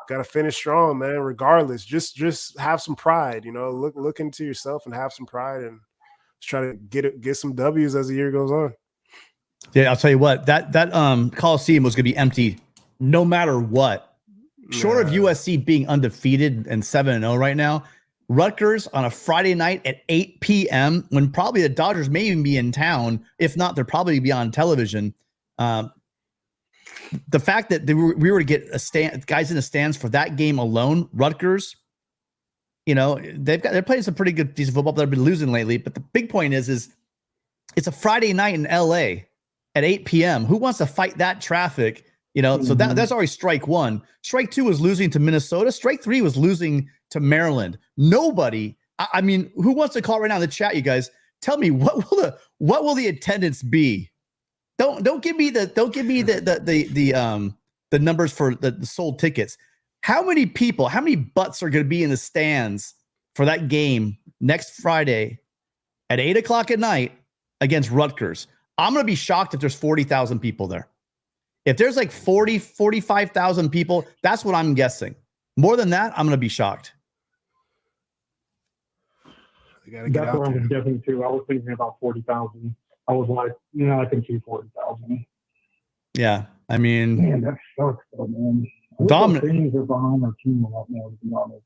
got to finish strong, man. Regardless, just have some pride. Look into yourself and have some pride, and just try to get some W's as the year goes on. Yeah, I'll tell you what. That Coliseum was going to be empty, no matter what. Short of USC being undefeated and 7-0 right now, Rutgers on a Friday night at 8 p.m. when probably the Dodgers may even be in town. If not, they'll probably be on television. The fact that we were to get guys in the stands for that game alone, Rutgers, they're playing some pretty good decent football, but they've been losing lately. But the big point is it's a Friday night in LA at 8 p.m. Who wants to fight that traffic? So that's already strike one. Strike two was losing to Minnesota. Strike three was losing to Maryland. Nobody. I mean, who wants to call right now in the chat? You guys, tell me what will the attendance be? Don't give me the numbers for the sold tickets. How many people? How many butts are going to be in the stands for that game next Friday at 8:00 at night against Rutgers? I'm going to be shocked if there's 40,000 people there. If there's like 45,000 people, that's what I'm guessing. More than that, I'm going to be shocked. That's what I was guessing too. I was thinking about 40,000. I was like, I can see 40,000. Yeah, I mean, man, that sucks, though, man. Dominant. Things are behind our team a lot more, to be honest.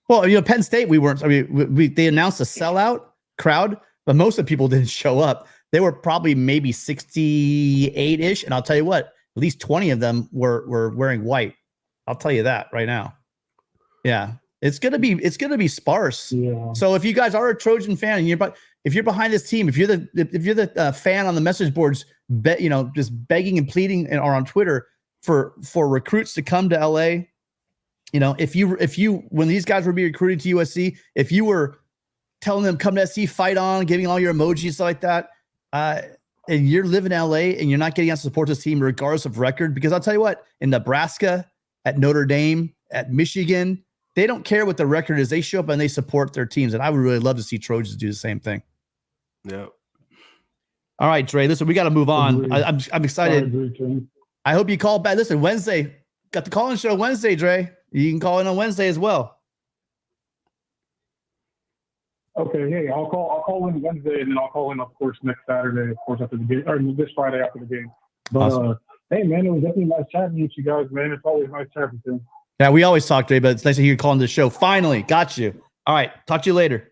Well, Penn State, we weren't. I mean, they announced a sellout crowd, but most of the people didn't show up. They were probably maybe 68-ish, and I'll tell you what, at least 20 of them were wearing white. I'll tell you that right now. Yeah, it's gonna be sparse. Yeah. So if you guys are a Trojan fan and if you're behind this team, if you're the fan on the message boards, just begging and pleading or on Twitter for recruits to come to LA, if you when these guys were being recruited to USC, if you were telling them come to SC, fight on, giving all your emojis stuff like that, and you're living in LA and you're not getting out to support this team regardless of record, because I'll tell you what, in Nebraska, at Notre Dame, at Michigan, they don't care what the record is. They show up and they support their teams. And I would really love to see Trojans do the same thing. Yeah. All right, Dre, listen, we got to move on. I'm excited. I hope you call back. Listen, Wednesday, got the call-in show Wednesday, Dre. You can call in on Wednesday as well. Okay, hey, I'll call in Wednesday, and then I'll call in, of course, next Saturday, of course, after the game, or this Friday after the game. But awesome. Hey, man, it was definitely nice chatting with you guys, man. It's always nice chatting with you. Yeah, we always talk, Dre, but it's nice to hear you calling the show. Finally, got you. All right, talk to you later.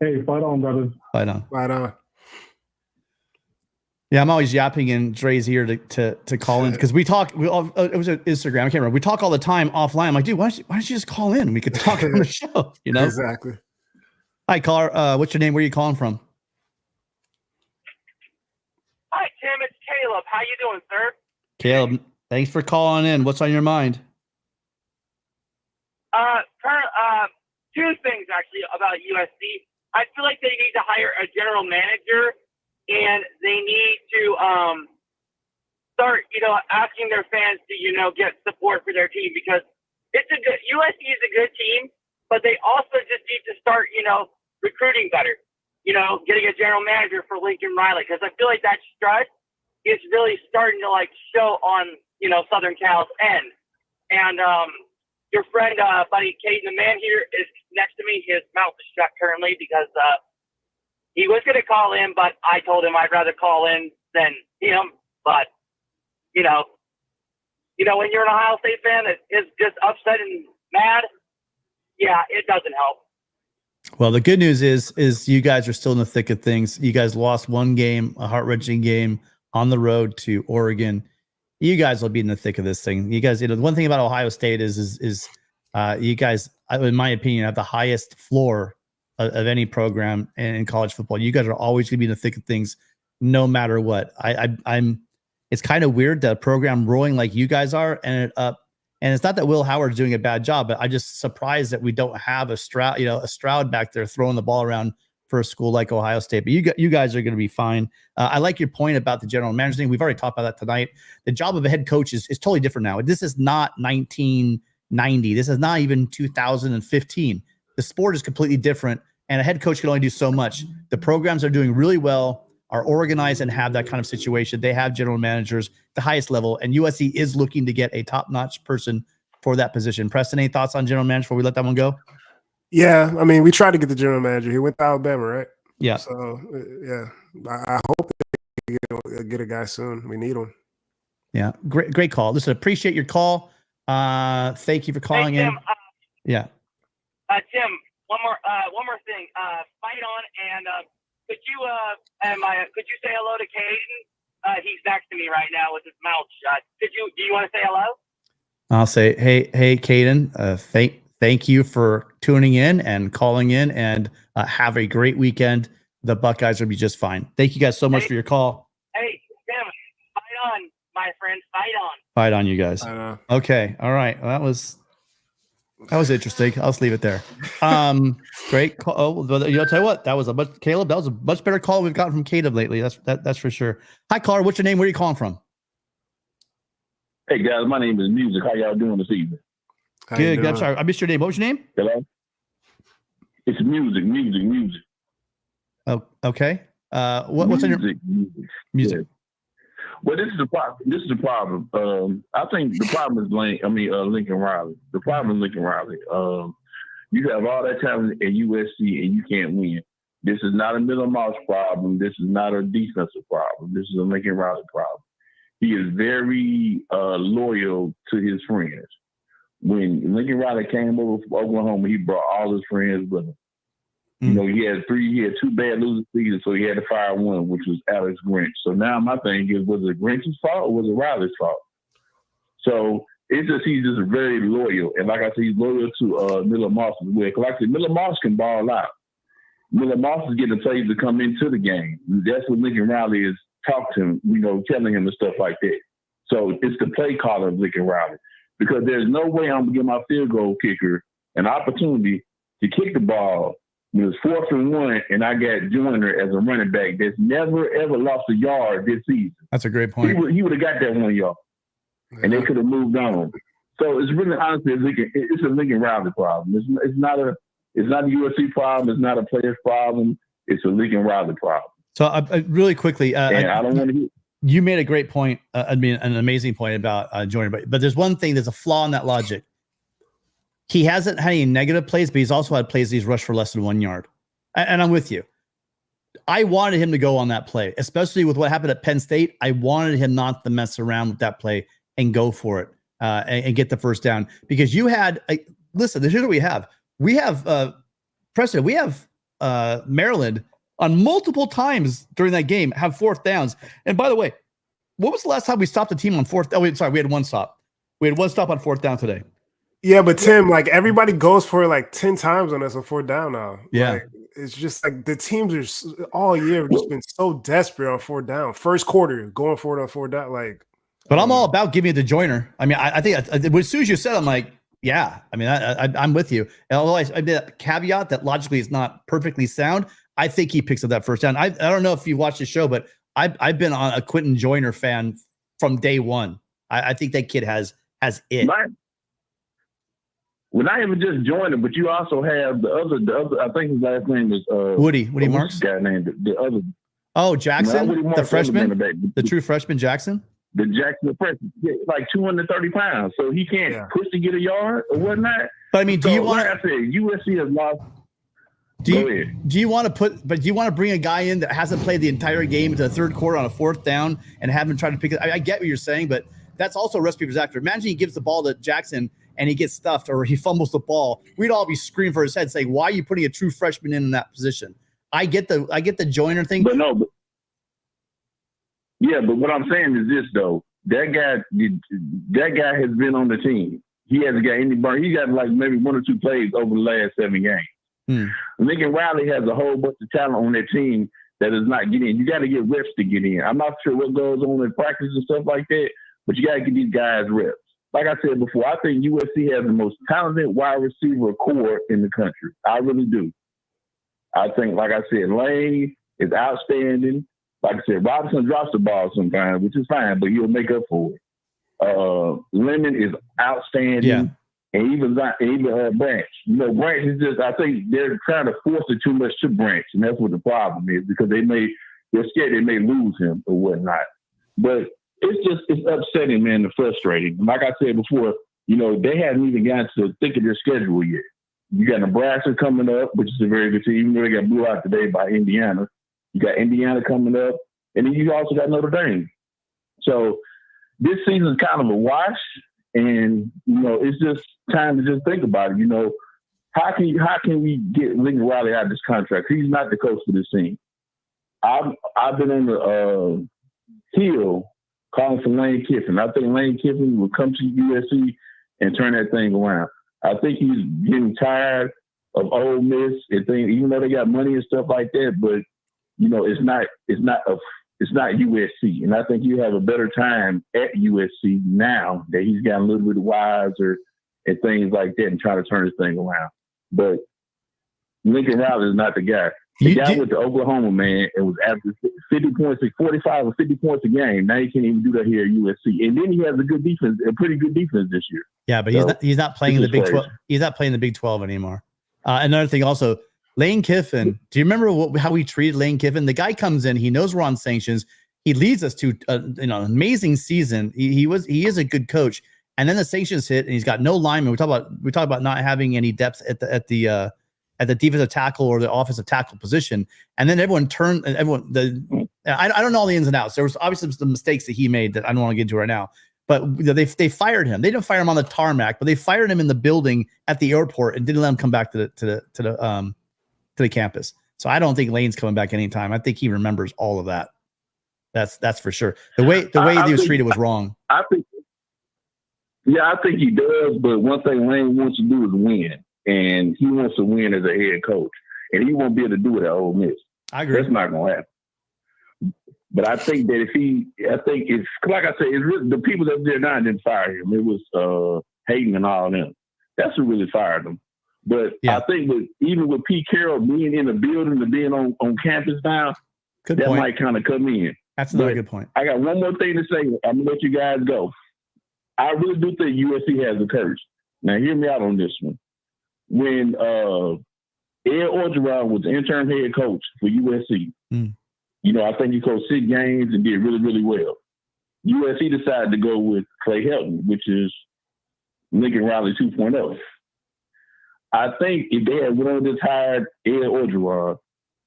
Hey, fight on, brothers. Fight on. Fight on. Yeah, I'm always yapping, and Dre's here to call in because we talk. It was an Instagram. I can't remember. We talk all the time offline. I'm like, dude, why don't you just call in? We could talk on the show. Exactly. Hi, caller. What's your name? Where are you calling from? Hi, Tim. It's Caleb. How you doing, sir? Caleb, thanks for calling in. What's on your mind? Two things actually about USC. I feel like they need to hire a general manager, and they need to start, asking their fans to, get support for their team, because USC is a good team, but they also just need to start, recruiting better. Getting a general manager for Lincoln Riley, because I feel like that strut is really starting to show on, Southern Cal's end. And your friend, buddy Caden, the man here, is next to me. His mouth is shut currently because he was going to call in, but I told him I'd rather call in than him. But, when you're an Ohio State fan that is just upset and mad, yeah, it doesn't help. Well, the good news is you guys are still in the thick of things. You guys lost one game, a heart-wrenching game on the road to Oregon. You guys will be in the thick of this thing. You guys, the one thing about Ohio State is you guys, in my opinion, have the highest floor of any program in college football. You guys are always going to be in the thick of things, no matter what. I'm. It's kind of weird that a program rolling like you guys are ended up. And it's not that Will Howard's doing a bad job, but I'm just surprised that we don't have a Stroud back there throwing the ball around for a school like Ohio State. But you guys are going to be fine. I like your point about the general manager thing. We've already talked about that tonight. The job of a head coach is totally different now. This is not 1990. This is not even 2015. The sport is completely different, and a head coach can only do so much. The programs are doing really well, are organized, and have that kind of situation. They have general managers, the highest level, and USC is looking to get a top-notch person for that position. Preston, any thoughts on general manager before we let that one go? Yeah, I mean, we tried to get the general manager. He went to Alabama, right? Yeah. So, yeah, I hope they get a guy soon. We need him. Yeah, great call. Listen, appreciate your call. Thank you for calling Tim, in. Yeah. Tim, one more thing. Fight on, and could you say hello to Caden? He's next to me right now with his mouth shut. Do you want to say hello? I'll say, hey, Caden, thank you for tuning in and calling in, and have a great weekend. The Buckeyes will be just fine. Thank you guys so much for your call. Hey, Tim, fight on, my friend. Fight on. Fight on, you guys. Okay. All right. Well, that was interesting. I'll just leave it there. Great call. Oh, I'll tell you what, that was a much better call we've gotten from Caleb lately. That's for sure. Hi, caller. What's your name? Where are you calling from? Hey guys, my name is Music. How y'all doing this evening? Good. I'm sorry, I missed your name. What was your name? Hello. It's Music. Oh, okay. What's on your music? Yeah. Well, this is the problem. I think the problem is Lincoln Riley. The problem is Lincoln Riley. You have all that talent at USC and you can't win. This is not a Miller Moss problem. This is not a defensive problem. This is a Lincoln Riley problem. He is very loyal to his friends. When Lincoln Riley came over from Oklahoma, he brought all his friends with him. You know, he had two bad losing seasons, so he had to fire one, which was Alex Grinch. So now my thing is, was it Grinch's fault or was it Riley's fault? So he's just very loyal. And like I said, he's loyal to Miller Moss as well. Because like I said, Miller Moss can ball out. Miller Moss is getting plays to come into the game. That's what Lincoln Riley is talking to him, telling him and stuff like that. So it's the play caller of Lincoln Riley. Because there's no way I'm going to give my field goal kicker an opportunity to kick the ball when it's 4th and 1 and I got Joyner as a running back that's never, ever lost a yard this season. That's a great point. He would have got that 1 yard, and they could have moved on. So it's really, honestly, it's a Lincoln Riley problem. It's not a USC problem. It's not a player's problem. It's a Lincoln Riley problem. So really quickly, and I don't want to hear. You made a great point. An amazing point about Joyner. But there's one thing. There's a flaw in that logic. He hasn't had any negative plays, but he's also had plays he's rushed for less than 1 yard. And I'm with you. I wanted him to go on that play, especially with what happened at Penn State. I wanted him not to mess around with that play and go for it and get the first down. Because you had listen, here's what we have. We have Preston. We have Maryland on multiple times during that game have 4th downs. And by the way, what was the last time we stopped a team on 4th? Oh, sorry, we had one stop. We had one stop on 4th down today. Yeah, but Tim, everybody goes for it 10 times on us on 4th down now. Yeah. It's just the teams are all year have just been so desperate on 4th down. First quarter, going for it on 4th down. But I'm all about giving it to Joyner. I mean, I think as soon as you said, I'm like, yeah. I mean, I'm with you. And although I did that caveat that logically is not perfectly sound, I think he picks up that first down. I don't know if you watched the show, but I've been on a Quentin Joyner fan from day one. I think that kid has it. Well, not even just Joyner, but you also have the other. I think his last name is Woody Marks. Guy named the other. Oh, Jackson, Marks, the freshman, the true freshman Jackson. The Jackson, the freshman, 230 pounds, so he can't push to get a yard or whatnot. But I mean, do you want? Like I said, USC has lost. Do you want to bring a guy in that hasn't played the entire game into the 3rd quarter on a 4th down and have him try to pick it? I get what you're saying, but that's also a recipe for disaster. Imagine he gives the ball to Jackson and he gets stuffed or he fumbles the ball, we'd all be screaming for his head, saying, "Why are you putting a true freshman in that position?" I get the Joyner thing, but no, but what I'm saying is this though: that guy has been on the team. He hasn't got any burn. He got like maybe 1 or 2 plays over the last 7 games. Lincoln Riley has a whole bunch of talent on that team that does not get in. You got to get reps to get in. I'm not sure what goes on in practice and stuff like that, but you got to get these guys reps. Like I said before, I think USC has the most talented wide receiver core in the country. I really do. I think, like I said, Lane is outstanding. Like I said, Robinson drops the ball sometimes, which is fine, but he'll make up for it. Lemon is outstanding. Yeah. And even Branch. You know, Branch is just, I think they're trying to force it too much to Branch, and that's what the problem is, because they're scared they may lose him or whatnot. But it's upsetting, man, and frustrating. Like I said before, you know, they haven't even gotten to think of their schedule yet. You got Nebraska coming up, which is a very good team, even though they got blew out today by Indiana. You got Indiana coming up, and then you also got Notre Dame. So this season's kind of a wash. And, you know, it's just time to just think about it. You know, how can we get Lincoln Riley out of this contract? He's not the coach for this team. I've been on the hill calling for Lane Kiffin. I think Lane Kiffin will come to USC and turn that thing around. I think he's getting tired of Ole Miss and things, even though they got money and stuff like that. But, you know, it's not USC. And I think you have a better time at USC now that he's gotten a little bit wiser and things like that and trying to turn this thing around. But Lincoln Riley is not the guy. The guy went to Oklahoma, man, and was averaging 50 points, 45 or 50 points a game. Now he can't even do that here at USC. And then he has a pretty good defense this year. Yeah, but he's not playing in the Big 12. He's not playing the Big 12 anymore. Another thing also, Lane Kiffin, do you remember how we treated Lane Kiffin? The guy comes in, he knows we're on sanctions. He leads us to an amazing season. He is a good coach. And then the sanctions hit, and he's got no linemen. We talk about not having any depth at the defensive tackle or the offensive tackle position. And then I don't know all the ins and outs. There was obviously some mistakes that he made that I don't want to get into right now. But they fired him. They didn't fire him on the tarmac, but they fired him in the building at the airport and didn't let him come back to the campus. So I don't think Lane's coming back anytime. I think he remembers all of that. That's for sure. The way he was treated was wrong. I think he does. But one thing Lane wants to do is win, and he wants to win as a head coach, and he won't be able to do it at Ole Miss. I agree. That's not going to happen. But I think that it's like I said, it's really, the people that there now didn't fire him. It was Hayden and all of them. That's who really fired him. But I think even with Pete Carroll being in the building and being on campus now, that might kind of come in. That's another good point. I got one more thing to say. I'm gonna let you guys go. I really do think USC has a curse. Now hear me out on this one. When Ed Orgeron was the interim head coach for USC, you know, I think he coached 6 games and did really, really well. USC decided to go with Clay Helton, which is Lincoln Riley 2.0. I think if they had went on this hired Ed Orgeron,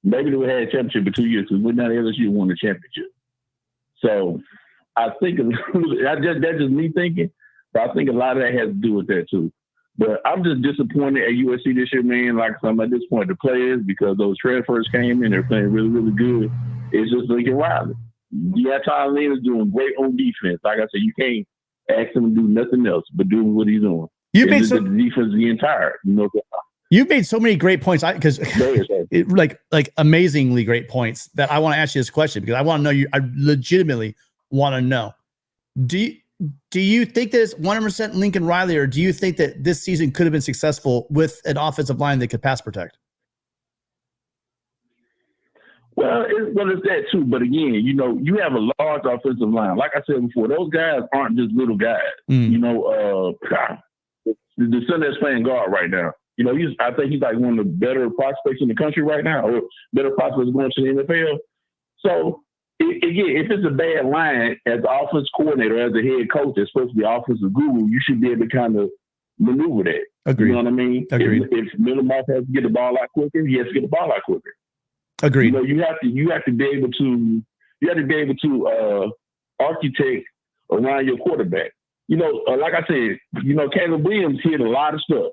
maybe they would have had a championship in 2 years because we're not LSU won the championship. So I think that's just me thinking, but I think a lot of that has to do with that too. But I'm just disappointed at USC this year, man. Like I'm at this point, the players, because those transfers came in, they're playing really, really good. It's just Lincoln Riley. Yeah, Tyler Lane is doing great on defense. Like I said, you can't ask him to do nothing else but doing what he's doing. The defense is the entire, you know. You've made so many great points because like amazingly great points that I want to ask you this question because I want to know you. I legitimately want to know. Do you think that it's 100% Lincoln Riley, or do you think that this season could have been successful with an offensive line that could pass protect? Well, it's that too. But again, you know, you have a large offensive line. Like I said before, those guys aren't just little guys. You know, the son that's playing guard right now. You know, I think he's like one of the better prospects in the country right now, or better prospects going to the NFL. So, again, if it's a bad line, as the offense coordinator, as the head coach, that's supposed to be offensive guru, you should be able to kind of maneuver that. Agreed. You know what I mean? Agreed. If Miller Moss has to get the ball out quicker, he has to get the ball out quicker. Agreed. You know, you have to be able to architect around your quarterback. like I said, Caleb Williams hit a lot of stuff,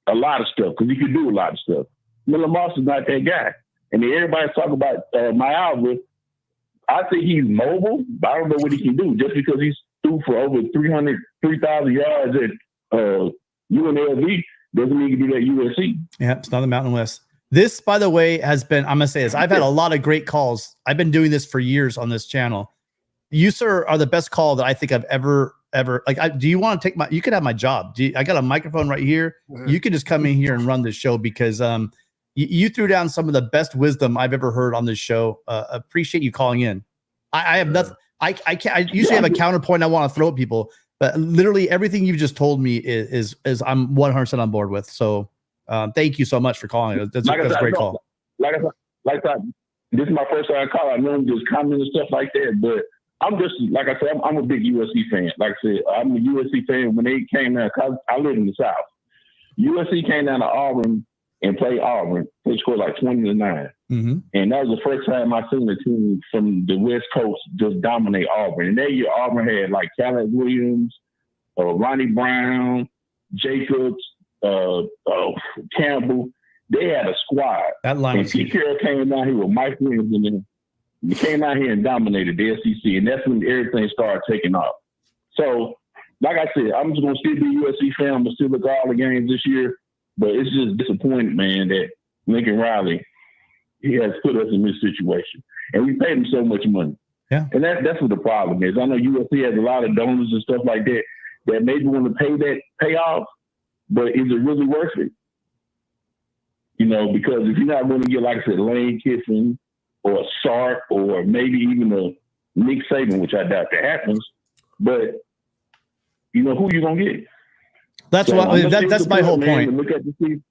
because he could do a lot of stuff. Miller Moss is not that guy. And then everybody's talking about my Alva. I think he's mobile, but I don't know what he can do. Just because he's threw for over 3,000 yards at UNLV doesn't mean he can do that at USC. Yeah, it's not the Mountain West. This, by the way, has been, I'm going to say this, I've had a lot of great calls. I've been doing this for years on this channel. You, sir, are the best call that I think I've ever, do you want to take you could have my job. I got a microphone right here. You can just come in here and run this show because you threw down some of the best wisdom I've ever heard on this show. Appreciate you calling in. I have nothing. I usually have a counterpoint I want to throw at people, but literally everything you've just told me is I'm 100% on board with. So thank you so much for calling. That's a great call. Like I said, this is my first time call. I know I'm just commenting and stuff like that, but I'm just, like I said, I'm a big USC fan. Like I said, I'm a USC fan when they came down, because I live in the South. USC came down to Auburn and played Auburn. They scored like 20-9. Mm-hmm. And that was the first time I seen a team from the West Coast just dominate Auburn. And that year, Auburn had like Caleb Williams, Ronnie Brown, Jacobs, Campbell. They had a squad. That line. And Pete Carroll came down here with Mike Williams, and then he came out here and dominated the SEC. And that's when everything started taking off. So, like I said, I'm just going to still be a USC fan. I'm going to still look at all the games this year. But it's just disappointing, man, that Lincoln Riley, he has put us in this situation. And we paid him so much money. Yeah. And that's what the problem is. I know USC has a lot of donors and stuff like that that maybe want to pay that payoff, but is it really worth it? Because if you're not going to get, like I said, Lane Kiffin or a Sark or maybe even a Nick Saban, which I doubt that happens, but, who you going to get? That's that's my whole point. Look at the team.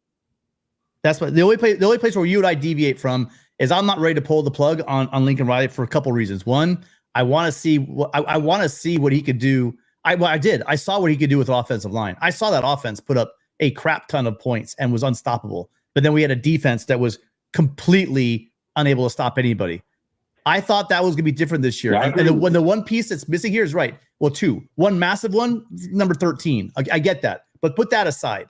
That's what the only place where you and I deviate from is I'm not ready to pull the plug on Lincoln Riley for a couple reasons. One, I want to see what he could do. I saw what he could do with offensive line. I saw that offense put up a crap ton of points and was unstoppable. But then we had a defense that was completely unable to stop anybody. I thought that was going to be different this year. And the one piece that's missing here is right. Well, two. One massive one, number 13. I get that. But put that aside.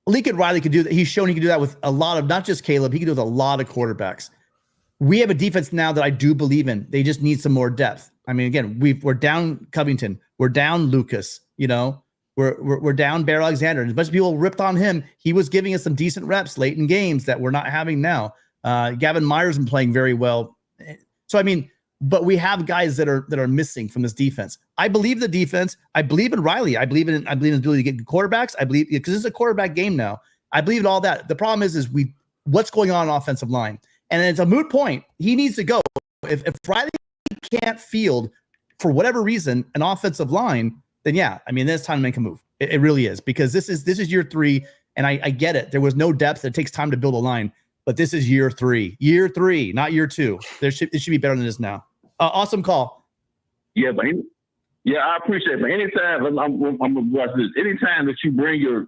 Lincoln Riley could do that. He's shown he can do that with a lot of, not just Caleb, he can do it with a lot of quarterbacks. We have a defense now that I do believe in. They just need some more depth. I mean, again, we're down Covington. We're down Lucas. We're down Bear Alexander. And as much as people ripped on him, he was giving us some decent reps late in games that we're not having now. Gavin Myers been playing very well. So, I mean, but we have guys that are missing from this defense. I believe the defense. I believe in Riley. I believe in his ability to get good quarterbacks. I believe because it's a quarterback game now. I believe in all that. The problem is what's going on offensive line, and it's a moot point. He needs to go. If Riley can't field for whatever reason an offensive line, then yeah, I mean, then it's time to make a move. It really is, because this is year 3, and I get it. There was no depth. It takes time to build a line, but this is year 3, not year 2. It should be better than this now. Awesome call. Yeah, but I appreciate it. But anytime I'm gonna watch this. Anytime that you bring your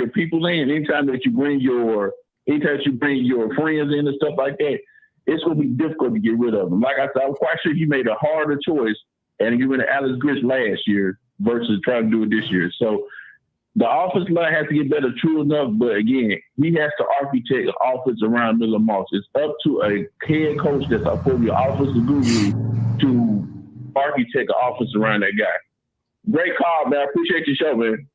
people in, anytime that you bring your friends in and stuff like that, it's gonna be difficult to get rid of them. Like I said, I'm quite sure he made a harder choice and get rid of Alex Grinch last year versus trying to do it this year. So the offensive line has to get better, true enough. But again, he has to architect an offense around Miller Moss. It's up to a head coach that's a former offensive guru to architect an offense around that guy. Great call, man. I appreciate your show, man.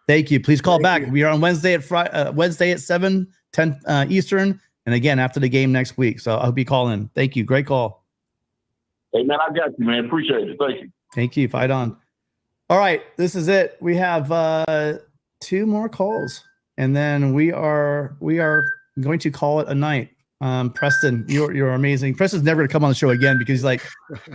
Thank you. Please call back. We are on Wednesday at 7:10 Eastern, and again after the game next week. So I hope you call in. Thank you. Great call. Hey man, I got you, man. Appreciate it. Thank you. Thank you. Fight on. All right, this is it. We have 2 more calls, and then we are going to call it a night. Preston, you're amazing. Preston's never gonna come on the show again because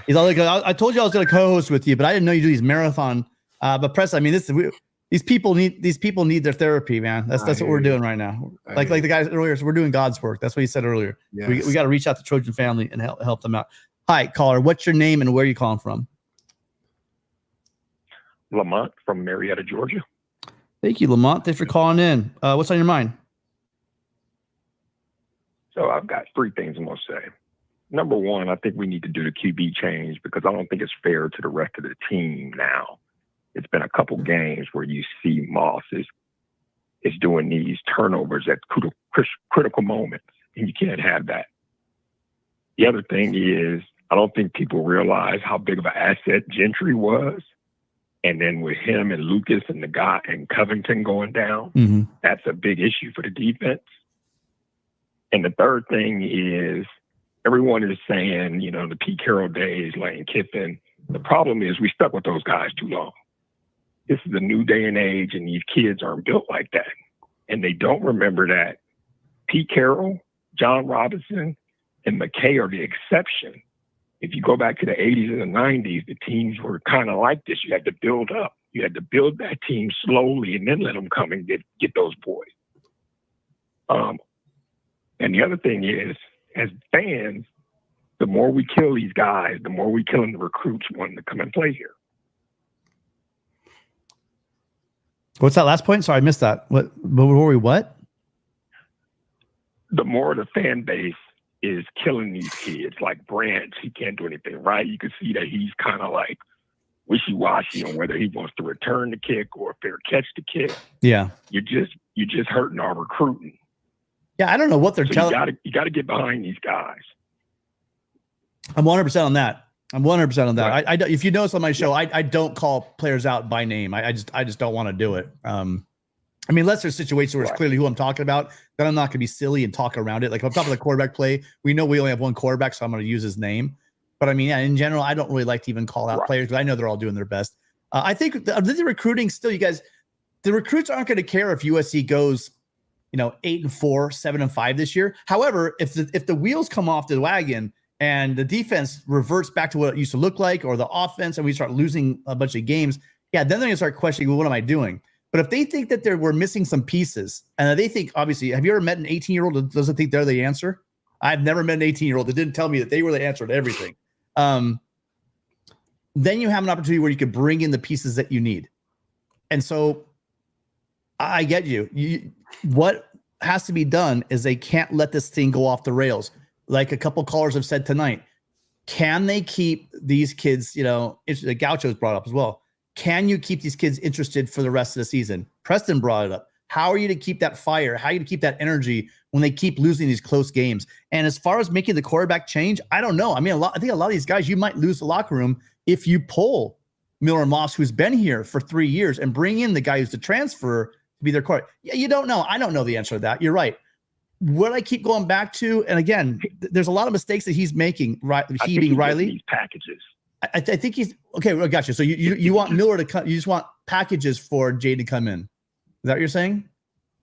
he's all like, I told you I was gonna co-host with you, but I didn't know you do these marathon. But Preston, I mean, these people need their therapy, man. That's what we're doing right now. Like the guys earlier, so we're doing God's work. That's what he said earlier. Yes. We got to reach out to Trojan family and help them out. Hi, caller. What's your name and where are you calling from? Lamont from Marietta, Georgia. Thank you, Lamont. Thanks for calling in. What's on your mind? So I've got 3 things I'm going to say. number one, I think we need to do the QB change because I don't think it's fair to the rest of the team now. It's been a couple games where you see Moss is doing these turnovers at critical moments, and you can't have that. The other thing is, I don't think people realize how big of an asset Gentry was. And then with him and Lucas and the guy and Covington going down, that's a big issue for the defense. And the third thing is, everyone is saying, you know, the Pete Carroll days, Lane Kiffin. The problem is we stuck with those guys too long. This is a new day and age, and these kids aren't built like that. And they don't remember that Pete Carroll, John Robinson, and McKay are the exception. If you go back to the 80s and the 90s, the teams were kind of like this. You had to build up. You had to build that team slowly and then let them come and get those boys. And the other thing is, as fans, the more we kill these guys, the more we killing the recruits wanting to come and play here. What's that last point? Sorry, I missed that. What were we? What? The more the fan base is killing these kids, like Branch, he can't do anything right. You can see that he's kind of like wishy-washy on whether he wants to return the kick or fair catch the kick. Yeah, you're just hurting our recruiting. Yeah, I don't know what they're telling. You got to get behind these guys. I'm 100% on that. I'm 100% on that. Right. I if you notice on my show, I don't call players out by name. I just don't want to do it. I mean, unless there's a situation where it's clearly who I'm talking about, then I'm not going to be silly and talk around it. Like if I'm talking about the quarterback play, we know we only have one quarterback, so I'm going to use his name. But I mean, yeah, in general, I don't really like to even call out players because I know they're all doing their best. I think the recruiting still, you guys, the recruits aren't going to care if USC goes, 8-4, 7-5 this year. However, if the wheels come off the wagon and the defense reverts back to what it used to look like, or the offense, and we start losing a bunch of games, yeah, then they're going to start questioning, well, what am I doing? But if they think that we're missing some pieces, and they think, obviously, have you ever met an 18-year-old that doesn't think they're the answer? I've never met an 18-year-old that didn't tell me that they were the answer to everything. Then you have an opportunity where you could bring in the pieces that you need. And so I get you. What has to be done is they can't let this thing go off the rails. Like a couple callers have said tonight, can they keep these kids, the Gaucho's brought up as well. Can you keep these kids interested for the rest of the season? Preston brought it up. How are you to keep that fire? How are you to keep that energy when they keep losing these close games? And as far as making the quarterback change, I don't know. I mean, I think a lot of these guys, you might lose the locker room if you pull Miller Moss, who's been here for 3 years, and bring in the guy who's the transfer to be their quarterback. Yeah, you don't know. I don't know the answer to that. You're right. What I keep going back to, and again, there's a lot of mistakes that he's making. Right, he being Riley. These packages. I think he's okay. I got you. So you want Miller to come? You just want packages for Jay to come in. Is that what you're saying?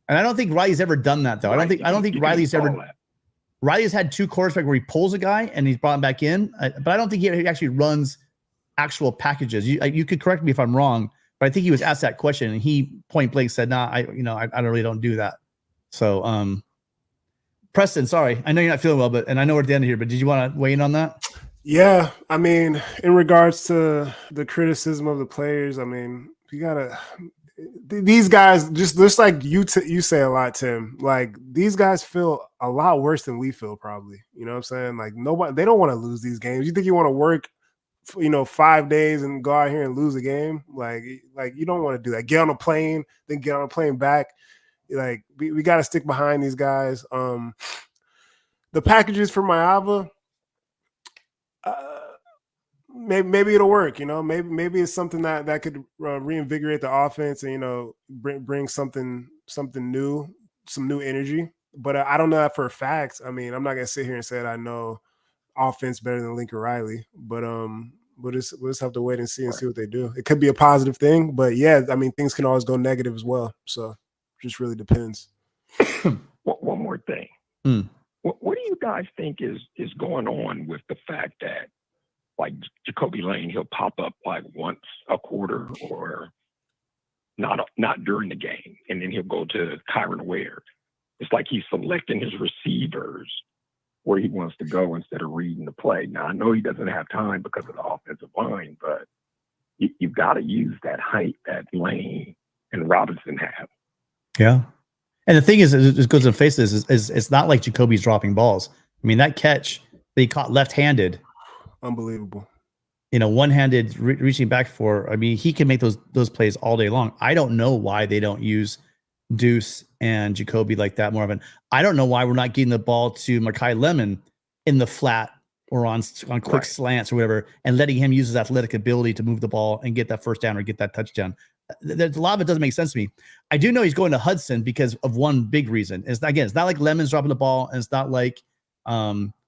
And I don't think Riley's ever done that though. Right. I don't think Riley's ever. Riley's had 2 quarterbacks where he pulls a guy and he's brought him back in, but I don't think he actually runs actual packages. You could correct me if I'm wrong, but I think he was asked that question and he point blank said, "Nah, I really don't do that." So, Preston, sorry, I know you're not feeling well, and I know we're at the end here, but did you want to weigh in on that? Yeah, I mean, in regards to the criticism of the players, I mean, you gotta. These guys, just like you say a lot, Tim. Like these guys feel a lot worse than we feel, probably. You know what I'm saying? Like they don't want to lose these games. You think you want to work, 5 days and go out here and lose a game? Like you don't want to do that. Get on a plane, then get on a plane back. Like we got to stick behind these guys. The packages for Maava. Maybe it'll work, maybe it's something that could reinvigorate the offense and, bring something new, some new energy. But I don't know that for a fact. I mean, I'm not going to sit here and say that I know offense better than Lincoln Riley, but we'll just have to wait and see what they do. It could be a positive thing, but yeah, I mean, things can always go negative as well. So just really depends. One more thing. What do you guys think is going on with the fact that, like Jacoby Lane, he'll pop up like once a quarter or not during the game, and then he'll go to Kyron Ware. It's like he's selecting his receivers where he wants to go instead of reading the play. Now, I know he doesn't have time because of the offensive line, but you've got to use that height that Lane and Robinson have. Yeah. And the thing is, it goes in face this is it's not like Jacoby's dropping balls. I mean, that catch that he caught left-handed. Unbelievable. One-handed reaching back for. I mean, he can make those plays all day long. I don't know why they don't use Deuce and Jacoby like that more often. I don't know why we're not getting the ball to Makai Lemon in the flat or on quick slants or whatever, and letting him use his athletic ability to move the ball and get that first down or get that touchdown. There's a lot of it doesn't make sense to me. I do know he's going to Hudson because of one big reason. It's not like Lemon's dropping the ball, and it's not like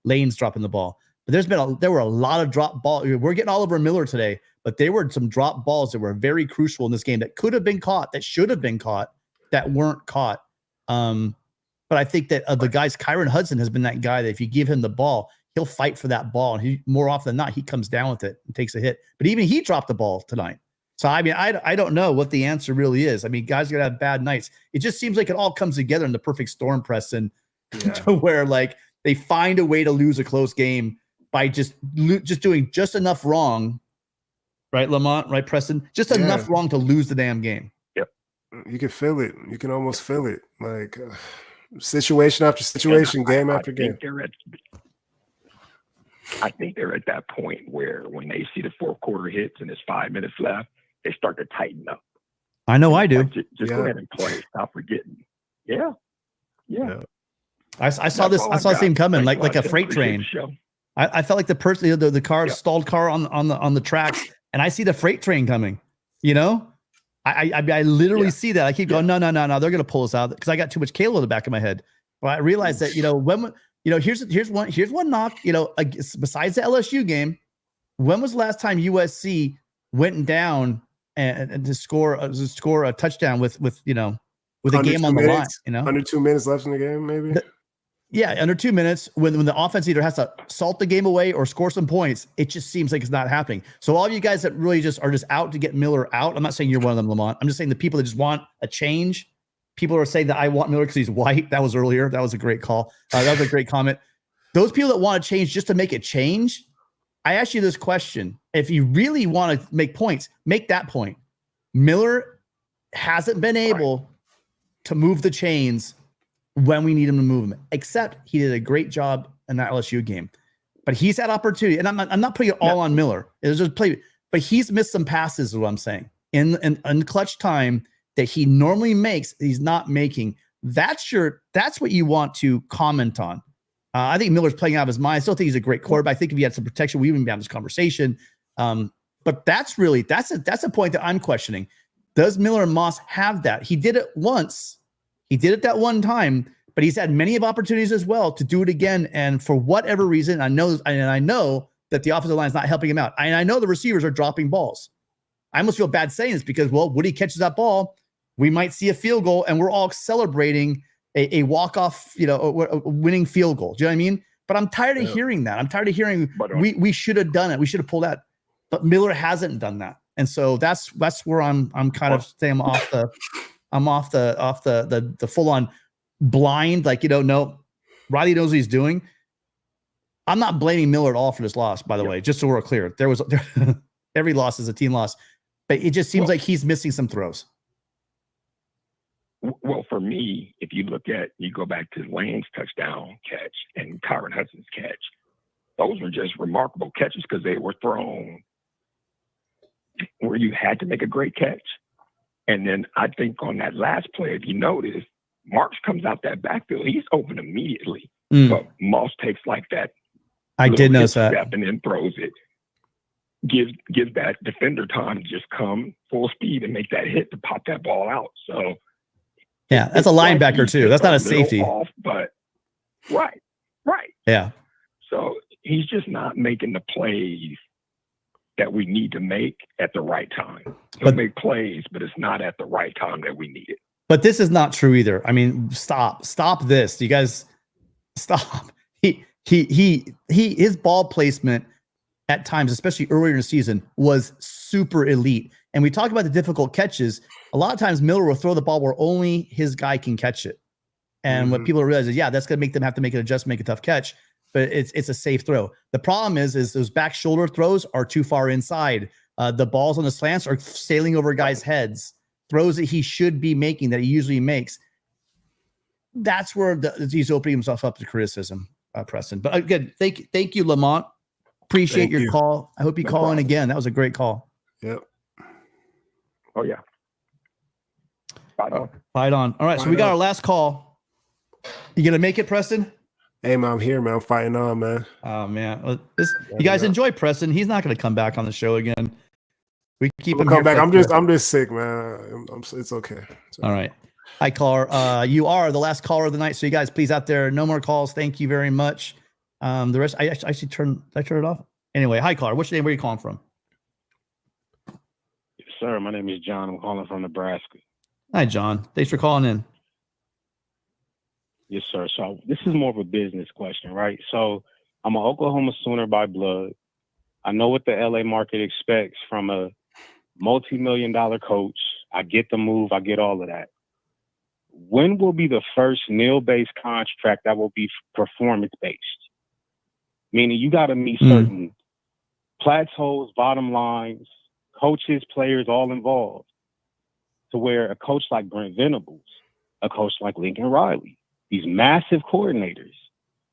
Lane's dropping the ball. But there were a lot of drop ball. We're getting all over Miller today, but there were some drop balls that were very crucial in this game that could have been caught, that should have been caught, that weren't caught. But I think that the guys, Kyron Hudson has been that guy that if you give him the ball, he'll fight for that ball. And he, more often than not, he comes down with it and takes a hit. But even he dropped the ball tonight. So, I mean, I don't know what the answer really is. I mean, guys are going to have bad nights. It just seems like it all comes together in the perfect storm, Preston, to where, like, they find a way to lose a close game by just doing just enough wrong. Right, Lamont? Right, Preston? Just enough wrong to lose the damn game. Yep. You can feel it. You can almost feel it. Like, situation after situation, game after game. I think they're at that point where when they see the fourth quarter hits and there's 5 minutes left, they start to tighten up. I know I do. Just go ahead and play. Stop forgetting. Yeah. I saw this. I saw this thing coming like a freight train. I felt like the person, the car, stalled car on the tracks, and I see the freight train coming. I literally see that. I keep going, no, they're gonna pull us out because I got too much Kalo in the back of my head. But I realized that here's one knock. Besides the LSU game, when was the last time USC went down and to score a touchdown with a game on the line? Under 2 minutes left in the game, maybe. Under 2 minutes, when the offense either has to salt the game away or score some points, it just seems like it's not happening. So all of you guys that really just are out to get Miller out, I'm not saying you're one of them, Lamont. I'm just saying the people that just want a change. People are saying that I want Miller because he's white. That was earlier. That was a great call. That was a great comment. Those people that want to change just to make a change, I ask you this question. If you really want to make points, make that point. Miller hasn't been able to move the chains when we need him to move them, except he did a great job in that LSU game. But he's had opportunity, and I'm not putting it all on Miller. It was just play, but he's missed some passes, is what I'm saying. In clutch time that he normally makes, he's not making. That's what you want to comment on. I think Miller's playing out of his mind. I still think he's a great quarterback. I think if he had some protection, we wouldn't be having this conversation. But that's a point that I'm questioning. Does Miller and Moss have that? He did it once. He did it that one time, but he's had many of opportunities as well to do it again. And for whatever reason, I know that the offensive line is not helping him out. And I know the receivers are dropping balls. I almost feel bad saying this because, Woody catches that ball, we might see a field goal, and we're all celebrating a walk-off, a winning field goal. Do you know what I mean? But I'm tired of hearing that. I'm tired of hearing we should have done it. We should have pulled that. But Miller hasn't done that. And so that's where I'm kind of saying I'm off the full-on blind, no, Riley knows what he's doing. I'm not blaming Miller at all for this loss, by the way, just so we're clear. Every loss is a team loss, but it just seems like he's missing some throws. Well, for me, if you go back to Lane's touchdown catch and Kyron Hudson's catch, those were just remarkable catches because they were thrown where you had to make a great catch. And then I think on that last play, if you notice, Marks comes out that backfield. He's open immediately. But Moss takes like that. I did notice that. Step and then throws it. Gives that defender time to just come full speed and make that hit to pop that ball out. So yeah, that's a linebacker too. That's not a safety. Off, but right. Yeah. So he's just not making the plays that we need to make at the right time. He'll make plays, but it's not at the right time that we need it. But this is not true either. I mean, stop this. You guys stop. His ball placement at times, especially earlier in the season, was super elite. And we talk about the difficult catches. A lot of times Miller will throw the ball where only his guy can catch it. And what people realize is, that's going to make them have to make an adjustment, make a tough catch, but it's a safe throw. The problem is those back shoulder throws are too far inside. The balls on the slants are sailing over guys' heads. Throws that he should be making, that he usually makes. That's where he's opening himself up to criticism. Preston. But again, thank you, Lamont. Appreciate your call. I hope you call in again. That was a great call. Yep. Oh yeah. Fight on. Fight on. All right, so we got our last call. You gonna make it, Preston? Hey man, I'm here, man. I'm fighting on, man. Oh man, you guys enjoy Preston. He's not gonna come back on the show again. We keep him. Come back. I'm just sick, man. It's okay. All right. Hi, caller. You are the last caller of the night. So you guys, please out there, no more calls. Thank you very much. The rest, I actually turn it off. Anyway, hi, caller. What's your name? Where are you calling from? Yes, sir. My name is John. I'm calling from Nebraska. Hi, John. Thanks for calling in. Yes, sir. So this is more of a business question, right? So I'm an Oklahoma Sooner by blood. I know what the LA market expects from a multi-million-dollar coach. I get the move. I get all of that. When will be the first nil-based contract that will be performance-based? Meaning you got to meet certain plateaus, bottom lines, coaches, players, all involved, to where a coach like Brent Venables, a coach like Lincoln Riley, these massive coordinators,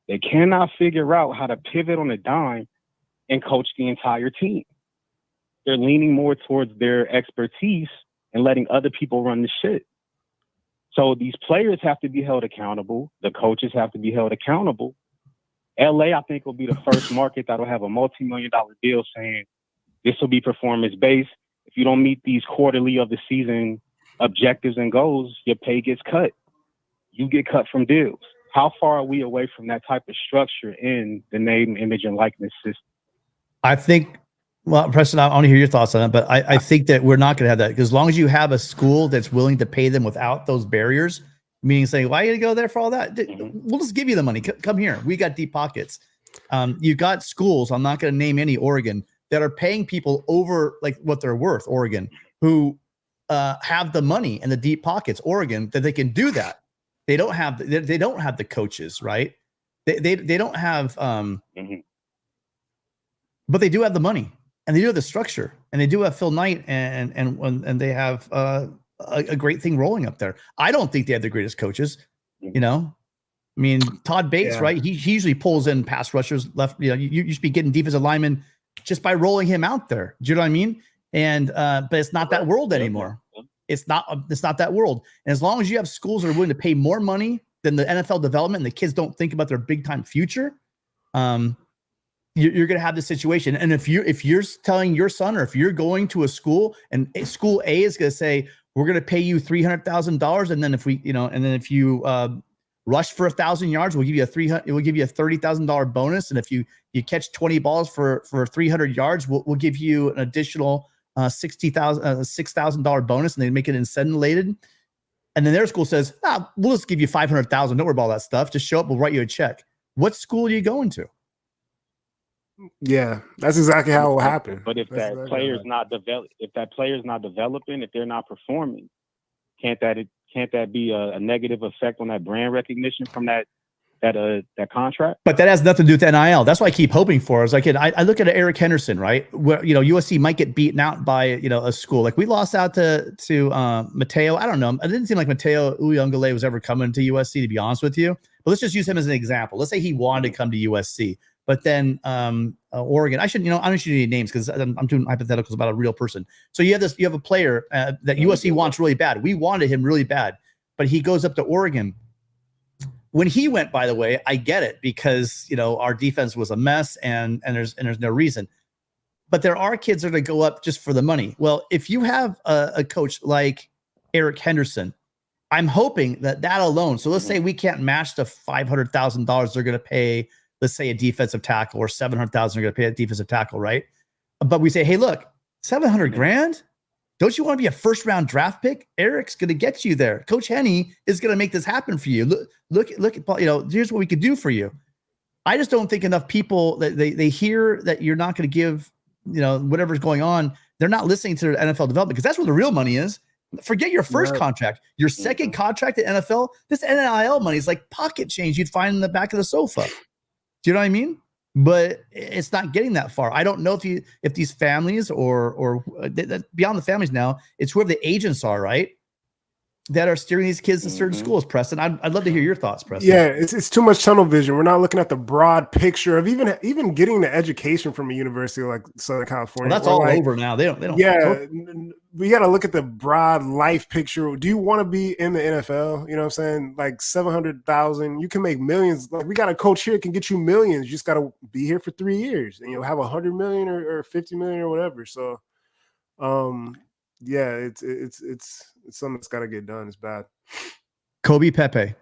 they cannot figure out how to pivot on a dime and coach the entire team. They're leaning more towards their expertise and letting other people run the shit. So these players have to be held accountable. The coaches have to be held accountable. LA, I think, will be the first market that'll have a multi-million-dollar deal saying this will be performance-based. If you don't meet these quarterly of the season objectives and goals, your pay gets cut. You get cut from deals. How far are we away from that type of structure in the name, image, and likeness system? I think, well, Preston, I want to hear your thoughts on it, but I think that we're not going to have that, because as long as you have a school that's willing to pay them without those barriers, meaning saying, why are you going to go there for all that? We'll just give you the money. Come here. We got deep pockets. You got schools, I'm not going to name any, Oregon, that are paying people over like what they're worth, Oregon, who have the money and the deep pockets, Oregon, that they can do that. They don't have the coaches, right? They don't have, but they do have the money, and they do have the structure, and they do have Phil Knight, and they have a great thing rolling up there. I don't think they have the greatest coaches, you know. I mean, Todd Bates, right? He usually pulls in pass rushers left. You know, you should be getting defensive linemen just by rolling him out there. Do you know what I mean? And but it's not that world anymore. It's not that world. And as long as you have schools that are willing to pay more money than the NFL development, and the kids don't think about their big time future, you're going to have this situation. And if you're telling your son, or if you're going to a school and school A is going to say, we're going to pay you $300,000, and then if you rush for 1,000 yards, we'll give you a $30,000 bonus, and if you catch 20 balls for 300 yards, we'll give you an additional $6,000 bonus, and they make it incentive-related. And then their school says, we'll just give you $500,000. Don't worry about all that stuff. Just show up. We'll write you a check. What school are you going to? Yeah, that's exactly how it will happen. But if that player's not developing, if they're not performing, can't that be a negative effect on that brand recognition from that contract? But that has nothing to do with NIL. That's what I keep hoping for. Is like, I look at Eric Henderson, right? Where, USC might get beaten out by, a school. Like we lost out to Mateo. I don't know. It didn't seem like Mateo Uyunglele was ever coming to USC, to be honest with you. But let's just use him as an example. Let's say he wanted to come to USC, but then Oregon. I don't should need names because I'm doing hypotheticals about a real person. So you have a player that USC wants really bad. We wanted him really bad, but he goes up to Oregon. When he went, by the way, I get it, because our defense was a mess, and there's no reason. But there are kids that are going to go up just for the money. Well, if you have a coach like Eric Henderson, I'm hoping that alone. So let's say we can't match the $500,000 they're going to pay, let's say, a defensive tackle, or $700,000 they're going to pay a defensive tackle, right? But we say, hey, look, $700,000. Don't you want to be a first-round draft pick? Eric's going to get you there. Coach Henne is going to make this happen for you. Look at here's what we could do for you. I just don't think enough people that they hear that you're not going to give, whatever's going on. They're not listening to NFL development, because that's where the real money is. Forget your first contract. Your second contract at NFL, this NIL money is like pocket change you'd find in the back of the sofa. Do you know what I mean? But it's not getting that far. I don't know if these families or beyond the families now, it's whoever the agents are, right? that are steering these kids to certain schools, Preston. I'd love to hear your thoughts, Preston. Yeah, it's too much tunnel vision. We're not looking at the broad picture of even getting the education from a university like Southern California. Well, that's all over now. They don't. Yeah, we got to look at the broad life picture. Do you want to be in the NFL? You know what I'm saying? Like 700,000, you can make millions. Like we got a coach here can get you millions. You just got to be here for 3 years, and you'll have 100 million or 50 million or whatever. So, yeah, it's something that's got to get done. It's bad. Kobe Pepe.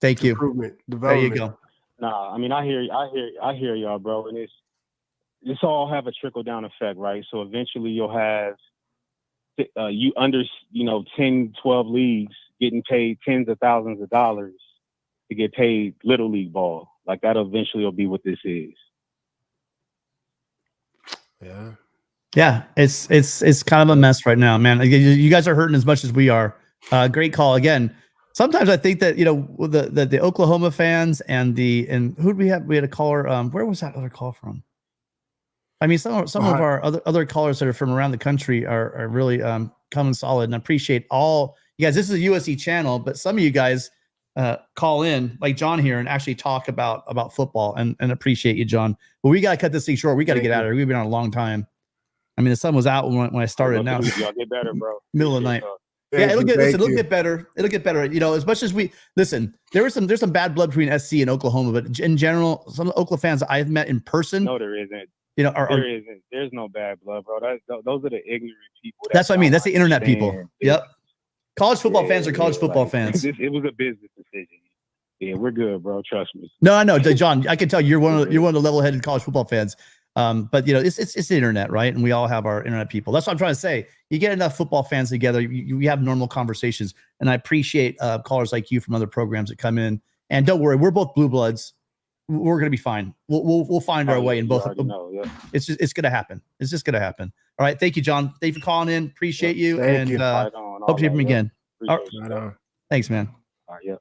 Thank you. Improvement, There you development. go. Nah, I mean, I hear y'all, bro, and it's all have a trickle down effect, right? So eventually you'll have you under 10, 12 leagues getting paid tens of thousands of dollars to get paid little league ball. Like that eventually will be what this is. Yeah. Yeah, it's kind of a mess right now, man. You guys are hurting as much as we are. Great call again. Sometimes I think that the Oklahoma fans and who did we have? We had a caller. Where was that other call from? I mean, some of our other callers that are from around the country are really coming solid, and I appreciate all you guys. This is a USC channel, but some of you guys call in like John here and actually talk about football, and appreciate you, John. But we got to cut this thing short. We got to get out of here. We've been on a long time. I mean, the sun was out when I started. Now Y'all get better, bro. middle of the night. Yeah, it'll get better. It'll get better. You know, as much as we listen, there's some bad blood between SC and Oklahoma, but in general, some Oklahoma fans I've met in person. No, there isn't. There isn't. There's no bad blood, bro. Those are the ignorant people. That's what I mean. That's the internet people. Yep. College football fans are college football fans. It was a business decision. Yeah, we're good, bro. Trust me. No, I know, John. I can tell you're one of the level-headed college football fans. But it's the internet, right? And we all have our internet people. That's what I'm trying to say. You get enough football fans together, you have normal conversations. And I appreciate callers like you from other programs that come in. And don't worry, we're both blue bloods. We're gonna be fine. We'll find our way in both. It's gonna happen. It's just gonna happen. All right. Thank you, John. Thank you for calling in. Appreciate you. Thank you. Hope to hear from you again. Thanks, man. All right, yeah.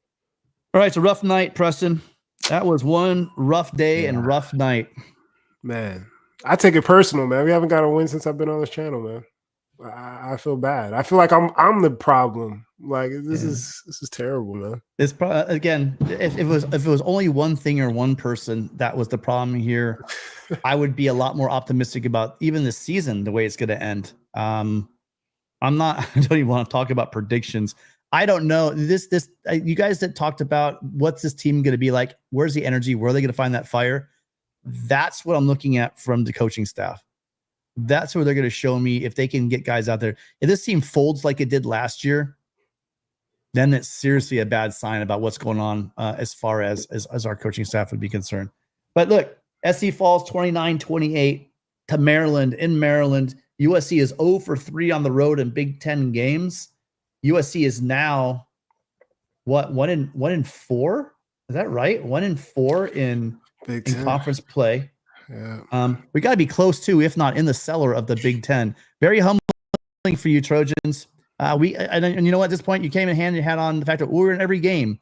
All right. So rough night, Preston. That was one rough day and rough night. Man, I take it personal, man. We haven't got a win since I've been on this channel, man. I feel bad. I feel like I'm the problem. Like this is terrible, man. It's probably again, if it was only one thing or one person that was the problem here, I would be a lot more optimistic about even this season, the way it's going to end. I don't even want to talk about predictions. I don't know you guys that talked about what's this team going to be like? Where's the energy? Where are they going to find that fire? That's what I'm looking at from the coaching staff. That's where they're going to show me if they can get guys out there. If this team folds like it did last year, then it's seriously a bad sign about what's going on as far as our coaching staff would be concerned. But look, SC falls 29-28 to Maryland in Maryland. USC is 0 for 3 on the road in Big Ten games. USC is now what 1 in 4? Is that right? 1 in 4 in conference play. Yeah. We got to be close to, if not in the cellar of the Big Ten. Very humbling for you Trojans. And you know what? At this point, you came in hand in hand on the fact that we were in every game.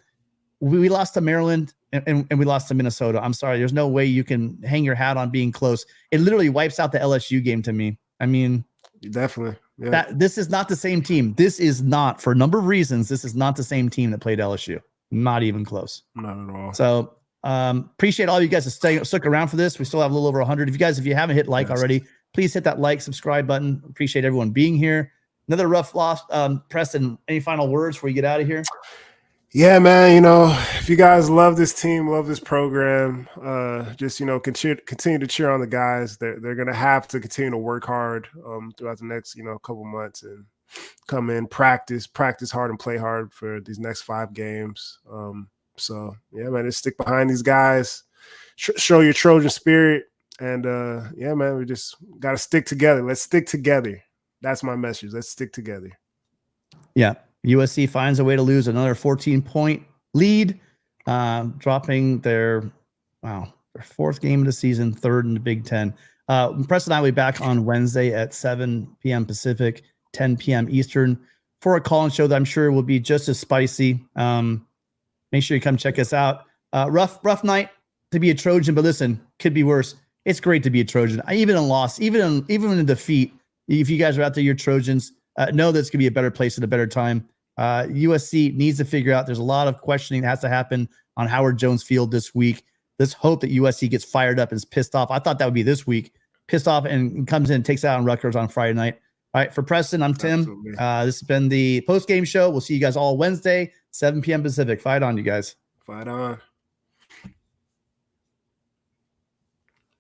We lost to Maryland and we lost to Minnesota. I'm sorry. There's no way you can hang your hat on being close. It literally wipes out the LSU game to me. I mean, definitely. Yeah. This is not the same team. This is not, for a number of reasons, this is not the same team that played LSU. Not even close. Not at all. So appreciate all you guys that stuck around for this. We still have a little over 100. If you haven't hit like already, please hit that like, subscribe button. Appreciate everyone being here. Another rough loss. Preston, any final words before you get out of here? Yeah, man, if you guys love this team, love this program, just, continue to cheer on the guys. They're going to have to continue to work hard throughout the next, couple months and come in, practice hard and play hard for these next 5 games. So, yeah, man, just stick behind these guys, show your Trojan spirit. And, yeah, man, we just got to stick together. Let's stick together. That's my message. Let's stick together. Yeah. USC finds a way to lose another 14-point lead, dropping their 4th game of the season, 3rd in the Big Ten. Preston and I will be back on Wednesday at 7 p.m. Pacific, 10 p.m. Eastern for a call-in show that I'm sure will be just as spicy. Make sure you come check us out. Rough night to be a Trojan, but listen, could be worse. It's great to be a Trojan. Even in a loss, even in a defeat, if you guys are out there, you're Trojans. Know that it's going to be a better place at a better time. USC needs to figure out. There's a lot of questioning that has to happen on Howard Jones Field this week. Let's hope that USC gets fired up and is pissed off. I thought that would be this week. Pissed off and comes in and takes out on Rutgers on Friday night. All right, for Preston, I'm Tim. This has been the post-game show. We'll see you guys all Wednesday, 7 p.m. Pacific. Fight on, you guys. Fight on.